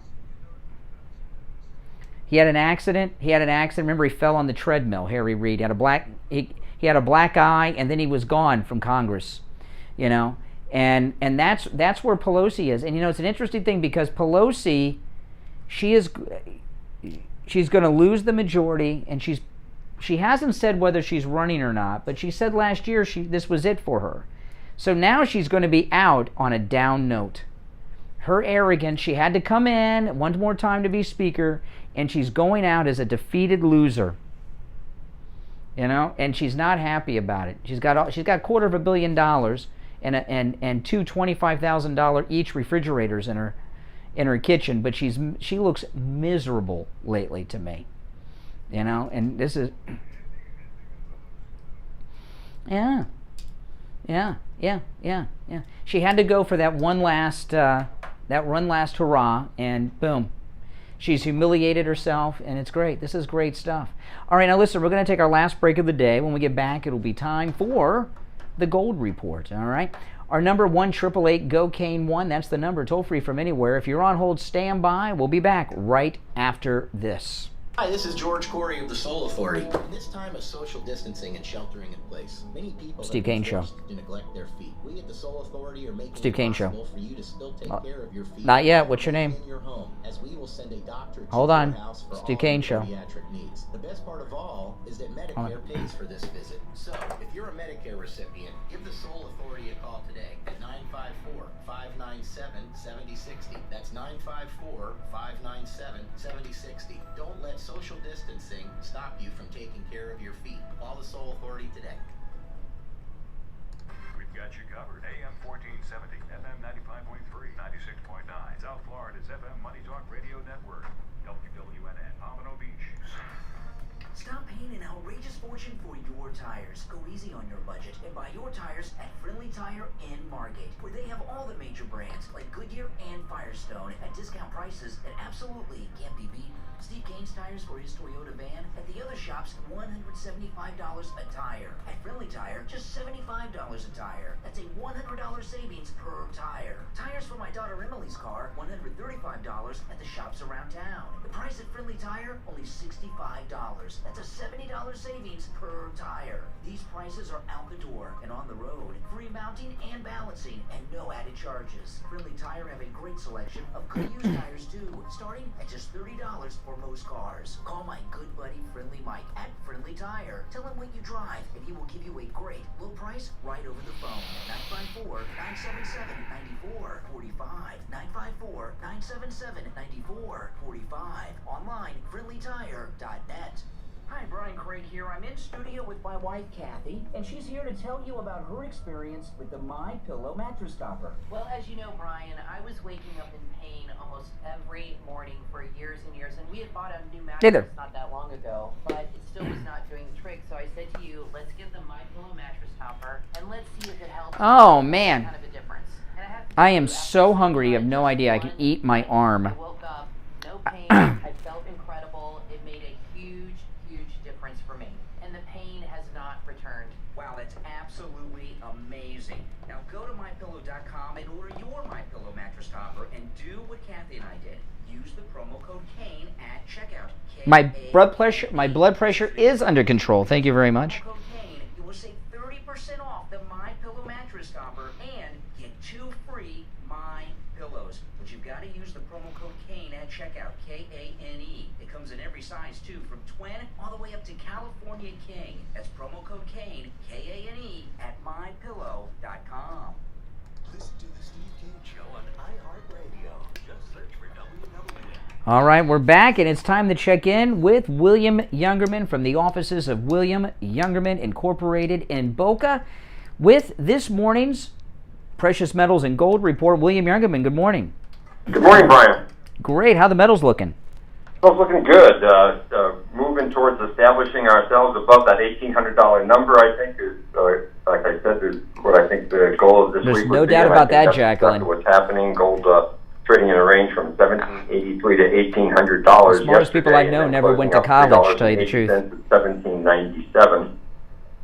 He had an accident. Remember, he fell on the treadmill. Harry Reid he had a black eye, and then he was gone from Congress. You know. And that's where Pelosi is. And you know, it's an interesting thing because Pelosi, she's going to lose the majority, and she hasn't said whether she's running or not, but she said last year this was it for her. So now she's going to be out on a down note. Her arrogance, she had to come in one more time to be speaker, and she's going out as a defeated loser. You know, and she's not happy about it. She's got $250 million. And two $25,000 each refrigerators in her kitchen, but she looks miserable lately to me, you know. And this is, yeah. She had to go for that one last hurrah, and boom, she's humiliated herself, and it's great. This is great stuff. All right, now listen, we're going to take our last break of the day. When we get back, it'll be time for the Gold Report. All right, our number 1-888-GO-CANE-1. That's the number, toll free from anywhere. If you're on hold, stand by. We'll be back right after this. Hi, this is George Corey of the Soul Authority. In this time of social distancing and sheltering in place, many people Steve Kane Show. To neglect their feet. We at the Soul Authority are making Steve Kane Show. for you to still take care of your feet. Not yet. What's your name? In your home, as we will send a doctor to Hold on. your house for Steve all Kane your Show. pediatric needs. The best part of all is that Medicare pays for this visit. So, if you're a Medicare recipient, give the Soul Authority a call today at 954-597-7060. That's 954-597-7060. Don't let social distancing stop you from taking care of your feet. Call the Soul Authority today. We've got you covered. AM 1470, FM 95.3, 96.9. South Florida's FM Money Talk Radio Network. WWNN, Pompano Beach. Stop paying an outrageous fortune for your tires. Go easy on your budget and buy your tires at Friendly Tire in Margate, where they have all the major brands like Goodyear and Firestone at discount prices that absolutely can't be beaten. Steve Kane's tires for his Toyota van at the other shops, $175 a tire. At Friendly Tire, just $75 a tire. That's a $100 savings per tire. Tires for my daughter Emily's car, $135 at the shops around town. The price at Friendly Tire, only $65. That's a $70 savings per tire. These prices are out the door and on the road. Free mounting and balancing and no added charges. Friendly Tire have a great selection of good used tires too, starting at just $30 for most cars. Call my good buddy Friendly Mike at Friendly Tire. Tell him what you drive and he will give you a great low price right over the phone. 954-977-9445. 954-977-9445. Online, friendlytire.net. Hi, Brian Craig here. I'm in studio with my wife, Kathy, and she's here to tell you about her experience with the My Pillow mattress topper. Well, as you know, Brian, I was waking up in pain almost every morning for years and years, and we had bought a new mattress not that long ago, but it still was not doing the trick. So I said to you, let's get the My Pillow mattress topper, and let's see if it helps. Oh, man. Kind of a difference. And I am so hungry, you have no idea. I can eat my arm. I woke up, no pain. I felt incredible. It made a huge, huge difference for me, and the pain has not returned. Wow, that's absolutely amazing. Now go to MyPillow.com and order your MyPillow mattress topper and do what Kathy and I did. Use the promo code Kane at checkout. My blood pressure is under control. Thank you very much. Code Kane, you will save 30% off the MyPillow mattress topper and get 2 free My Pillows. But you've got to use the promo code Kane at checkout. Kane. It comes in every size too, from twin all the way up to California King. That's promo code Kane, Kane, at MyPillow.com. Listen to the Steve Kane Show on iHeartRadio. Just search for WW. All right, we're back, and it's time to check in with William Youngerman from the offices of William Youngerman Incorporated in Boca with this morning's Precious Metals and Gold Report. William Youngerman, good morning. Good morning, Brian. Great. How the metals looking? Metals looking good. Moving towards establishing ourselves above that $1,800 number, I think, is, like I said, is what I think the goal of this There's week no would be. doubt And I about think that, that's Jacqueline. exactly what's happening. Gold trading in a range from $1,783 to $1,800. The smartest people I know never went to college, to tell you the truth. $17.97.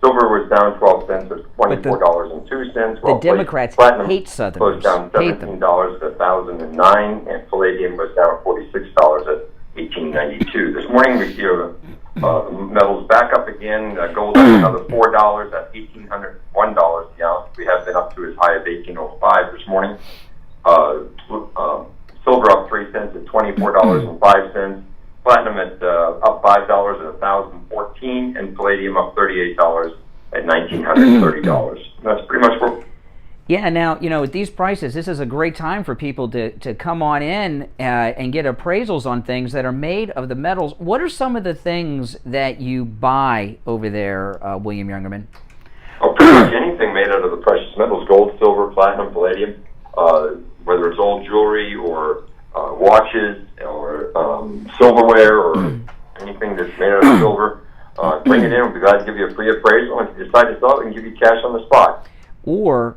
Silver was down 12 cents at $24.02. The Democrats platinum hate Southerners. closed down $17 at $1,009, and palladium was down $46 at $18.92. This morning we see metals back up again. Gold up another $4 at $1,801 the ounce. We have been up to as high as $1,805 this morning. Silver up 3 cents at $24.05. Platinum at up $5 at $1,014, and palladium up $38 at $1,930. That's pretty much what. Yeah, now, you know, at these prices, this is a great time for people to come on in and get appraisals on things that are made of the metals. What are some of the things that you buy over there, William Youngerman? Oh, pretty much anything made out of the precious metals, gold, silver, platinum, palladium, whether it's old jewelry or watches or silverware or anything that's made out of silver. Bring it in. We'll be glad to give you a free appraisal. And if you decide to sell it, we can give you cash on the spot. Or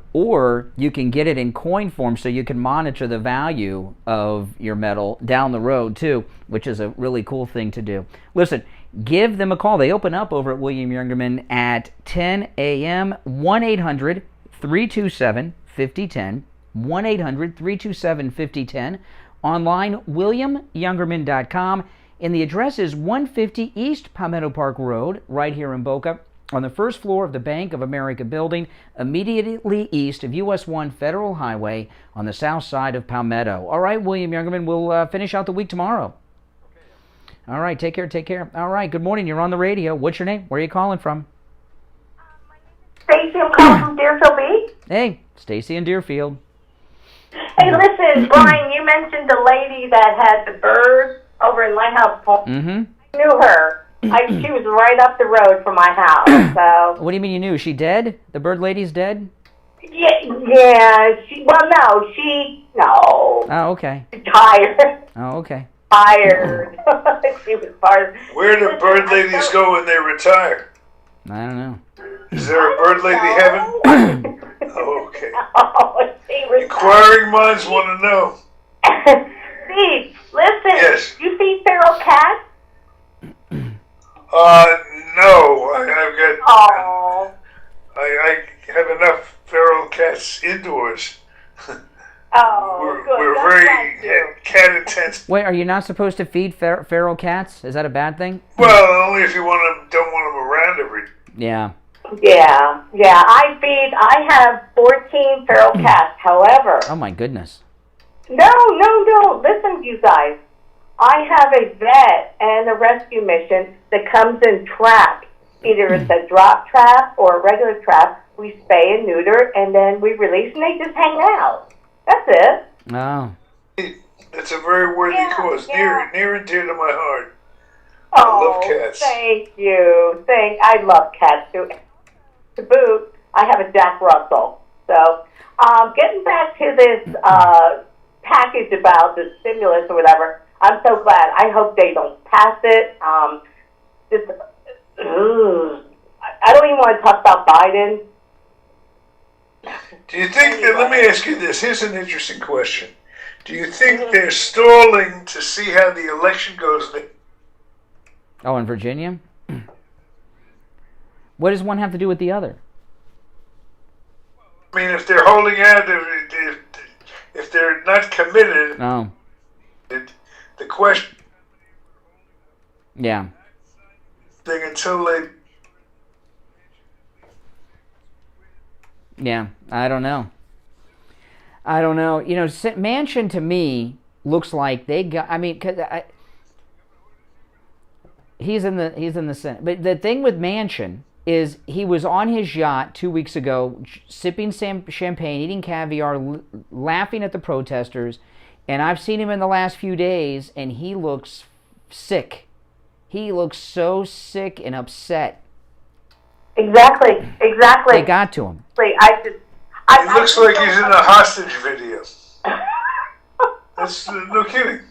you can get it in coin form so you can monitor the value of your metal down the road too, which is a really cool thing to do. Listen, give them a call. They open up over at William Youngerman at 10 a.m. 1-800-327-5010. 1-800-327-5010. Online, WilliamYoungerman.com. And the address is 150 East Palmetto Park Road, right here in Boca, on the first floor of the Bank of America building, immediately east of US 1 Federal Highway on the south side of Palmetto. All right, William Youngerman, we'll finish out the week tomorrow. All right, take care. All right, good morning. You're on the radio. What's your name? Where are you calling from? Stacy, I'm calling from Deerfield Beach. Hey, Stacy in Deerfield. Hey, listen, Brian, you mentioned the lady that had the bird over in Lighthouse Point. Mm-hmm. I knew her. She was right up the road from my house. So. What do you mean you knew? Is she dead? The bird lady's dead? Yeah. No. Oh, okay. Tired. Oh, okay. Tired. She was tired. Where do bird ladies go when they retire? I don't know. Is there a bird lady heaven? Oh, okay. Oh, Inquiring minds want to know. Steve, listen. Yes. You see feral cats? No. I've got. Oh. I have enough feral cats indoors. Oh, good. We're very cat intense. Wait, are you not supposed to feed feral cats? Is that a bad thing? Well, only if you don't want them around every. Yeah. Yeah. I have 14 feral cats. However. Oh my goodness. No. Listen, you guys. I have a vet and a rescue mission that comes in traps. Either it's a drop trap or a regular trap. We spay and neuter, and then we release, and they just hang out. That's it. Oh. It's a very worthy cause, near and dear to my heart. I love cats. Thank you. I love cats too. To boot, I have a Jack Russell. So, getting back to this package about the stimulus or whatever, I'm so glad. I hope they don't pass it. I don't even want to talk about Biden. Do you think that, let me ask you this, here's an interesting question. Do you think they're stalling to see how the election goes? Oh, in Virginia? What does one have to do with the other? I mean, if they're holding out, if they're not committed, Oh. The question Yeah. thing until they... Yeah, I don't know. You know, Manchin to me looks like they got. I mean, he's in the Senate. But the thing with Manchin is he was on his yacht 2 weeks ago, sipping champagne, eating caviar, laughing at the protesters, and I've seen him in the last few days, and he looks sick. He looks so sick and upset. Exactly. They got to him. He looks like he's in a hostage video. That's no kidding.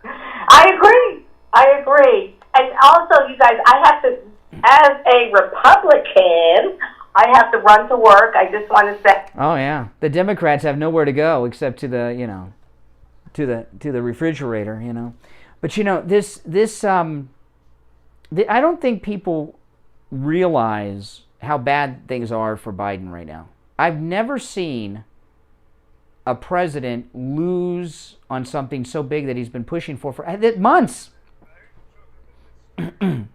I agree. And also, you guys, I have to, as a Republican, I have to run to work. I just want to say. Oh yeah, the Democrats have nowhere to go except to the, to the refrigerator, But I don't think people realize how bad things are for Biden right now. I've never seen a president lose on something so big that he's been pushing for months. Making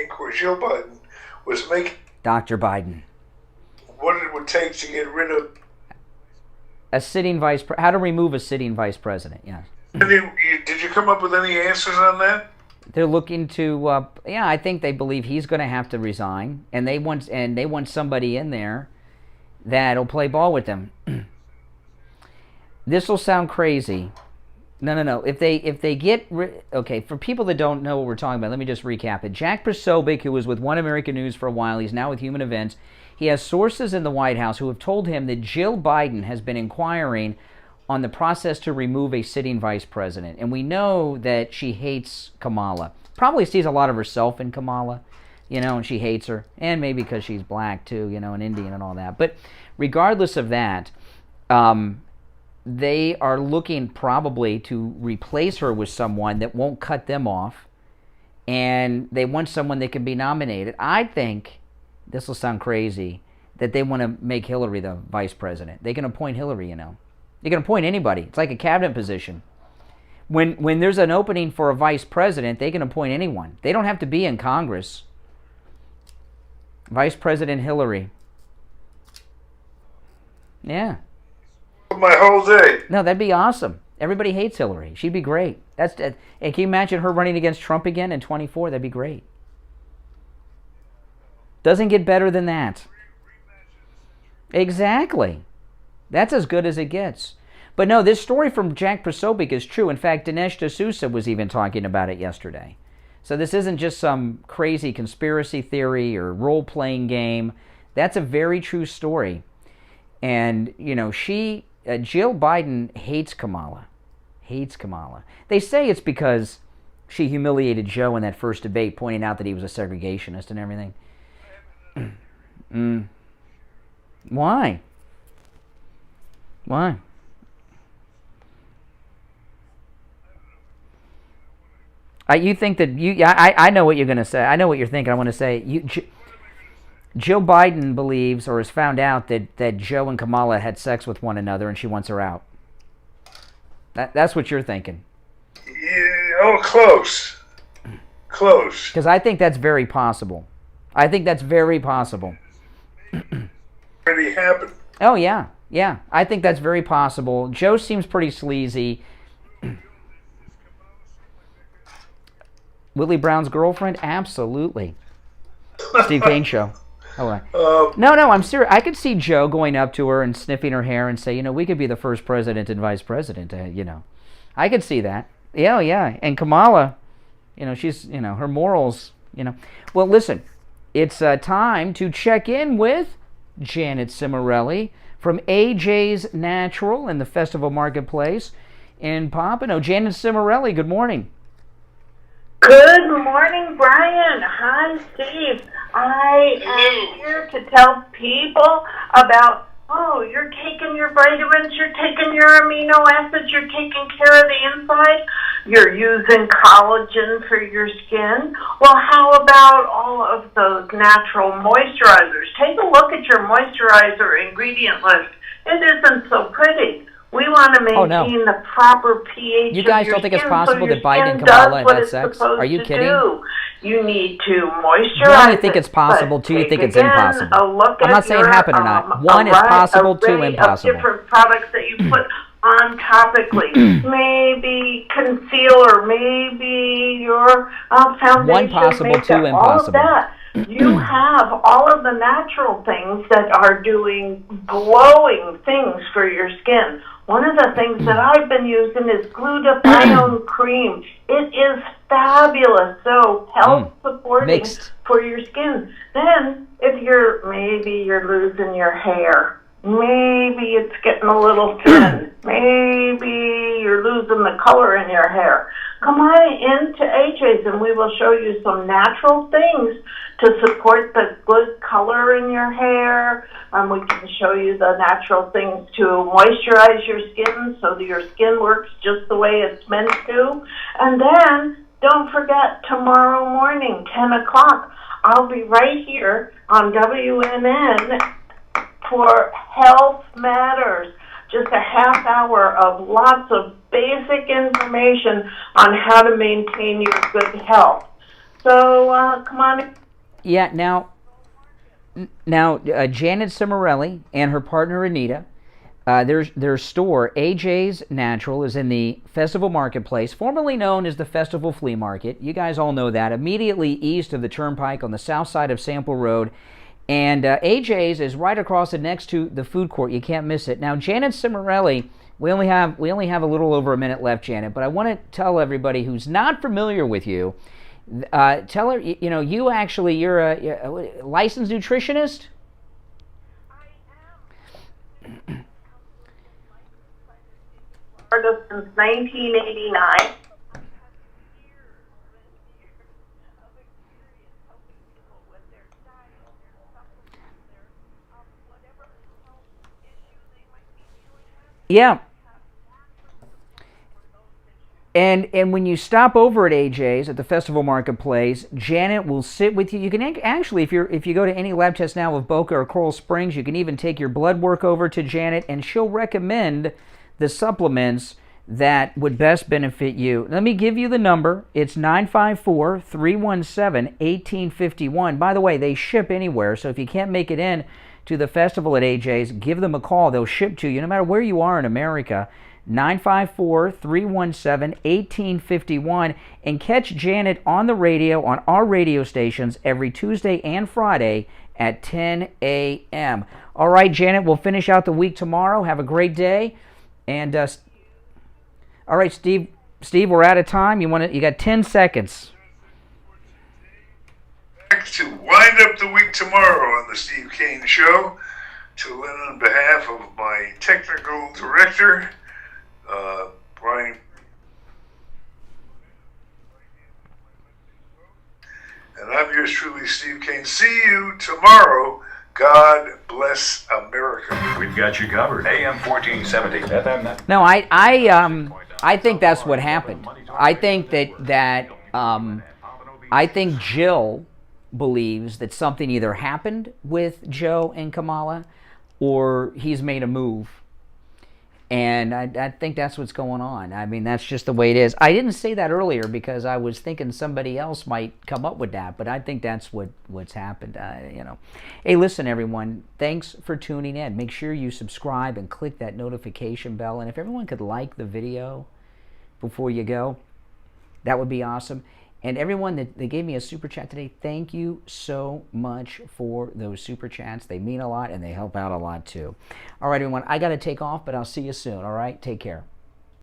inquiry. Joe Biden was making... Dr. Biden. What it would take to get rid of... How to remove a sitting vice president, yes. Did you come up with any answers on that? They're looking to, I think they believe he's going to have to resign, and they want somebody in there that'll play ball with them. This will sound crazy. No. If they get okay, for people that don't know what we're talking about, let me just recap it. Jack Posobiec, who was with One American News for a while, he's now with Human Events. He has sources in the White House who have told him that Jill Biden has been inquiring on the process to remove a sitting vice president. And we know that she hates Kamala. Probably sees a lot of herself in Kamala, and she hates her. And maybe because she's black too, and Indian and all that. But regardless of that, they are looking probably to replace her with someone that won't cut them off. And they want someone that can be nominated. I think, this will sound crazy, that they want to make Hillary the vice president. They can appoint Hillary, They can appoint anybody. It's like a cabinet position. When there's an opening for a vice president, they can appoint anyone. They don't have to be in Congress. Vice President Hillary. Yeah. My whole day. No, that'd be awesome. Everybody hates Hillary. She'd be great. And can you imagine her running against Trump again in 24? That'd be great. Doesn't get better than that. Exactly. That's as good as it gets. But no, this story from Jack Posobiec is true. In fact, Dinesh D'Souza was even talking about it yesterday. So this isn't just some crazy conspiracy theory or role-playing game. That's a very true story. And, Jill Biden hates Kamala. Hates Kamala. They say it's because she humiliated Joe in that first debate, pointing out that he was a segregationist and everything. Why? Why? You think that I know what you're going to say. I know what you're thinking. I want to say Jill Biden believes or has found out that Joe and Kamala had sex with one another and she wants her out. That's what you're thinking. Yeah, close. Close. Because I think that's very possible. Already happened. Oh, yeah. Yeah, I think that's very possible. Joe seems pretty sleazy. Willie Brown's girlfriend? Absolutely. Steve Kane Show. Oh, no, I'm serious. I could see Joe going up to her and sniffing her hair and say, we could be the first president and vice president, I could see that. Yeah. And Kamala, she's, her morals, Well, listen, it's time to check in with Janet Cimarelli from AJ's Natural in the Festival Marketplace in Pompano. Janet Cimarelli, good morning. Good morning, Brian. Hi, Steve. I am here to tell people about, you're taking your vitamins, you're taking your amino acids, you're taking care of the inside, you're using collagen for your skin. Well, how about all of those natural moisturizers? Take a look at your moisturizer ingredient list. It isn't so pretty. We want to maintain the proper pH. You guys of your don't think it's skin possible so that Biden and your skin Kamala does what have had it's sex? supposed Are you to kidding? do. You need to moisturize. One, I think it's possible. Two, you think it's impossible. I'm not saying your, happen or not. One, it's possible. Two, impossible. Different products that you put on topically. Maybe concealer, maybe your foundation. One possible, makeup, two impossible. All of that. You have all of the natural things that are doing glowing things for your skin. One of the things that I've been using is glutathione cream. It is fabulous, so health supporting for your skin. Then, if maybe you're losing your hair, maybe it's getting a little thin, maybe you're losing the color in your hair, come on into AJ's and we will show you some natural things to support the good color in your hair. We can show you the natural things to moisturize your skin so that your skin works just the way it's meant to. And then, don't forget, tomorrow morning, 10 o'clock, I'll be right here on WNN for Health Matters. Just a half hour of lots of basic information on how to maintain your good health. So, come on. Yeah, now, Janet Cimarelli and her partner Anita, their store, AJ's Natural, is in the Festival Marketplace, formerly known as the Festival Flea Market. You guys all know that. Immediately east of the Turnpike on the south side of Sample Road. And AJ's is right across and next to the food court. You can't miss it. Now, Janet Cimarelli, we only have a little over a minute left, Janet, but I want to tell everybody who's not familiar with you, tell her, you're a licensed nutritionist? Since 1989. Yeah. And when you stop over at AJ's at the Festival Marketplace, Janet will sit with you. You can actually, if you go to any lab test now of Boca or Coral Springs, you can even take your blood work over to Janet, and she'll recommend the supplements that would best benefit you. Let me give you the number. It's 954-317-1851. By the way, they ship anywhere, so if you can't make it in to the festival at AJ's, give them a call. They'll ship to you no matter where you are in America. 954-317-1851, and catch Janet on the radio on our radio stations every Tuesday and Friday at 10 a.m. All right, Janet, we'll finish out the week tomorrow. Have a great day. And all right, Steve, we're out of time. You got 10 seconds. Back to wind up the week tomorrow on the Steve Kane Show. To win on behalf of my technical director, Brian, and I'm yours truly, Steve Kane. See you tomorrow. God bless America. We've got you covered. AM 1470, FM. No, I think that's what happened. I think I think Jill believes that something either happened with Joe and Kamala, or he's made a move. And I think that's what's going on. I mean, that's just the way it is. I didn't say that earlier because I was thinking somebody else might come up with that, but I think that's what's happened. Hey, listen, everyone. Thanks for tuning in. Make sure you subscribe and click that notification bell. And if everyone could like the video before you go, that would be awesome. And everyone that gave me a super chat today, thank you so much for those super chats. They mean a lot and they help out a lot too. All right, everyone, I got to take off, but I'll see you soon. All right, take care.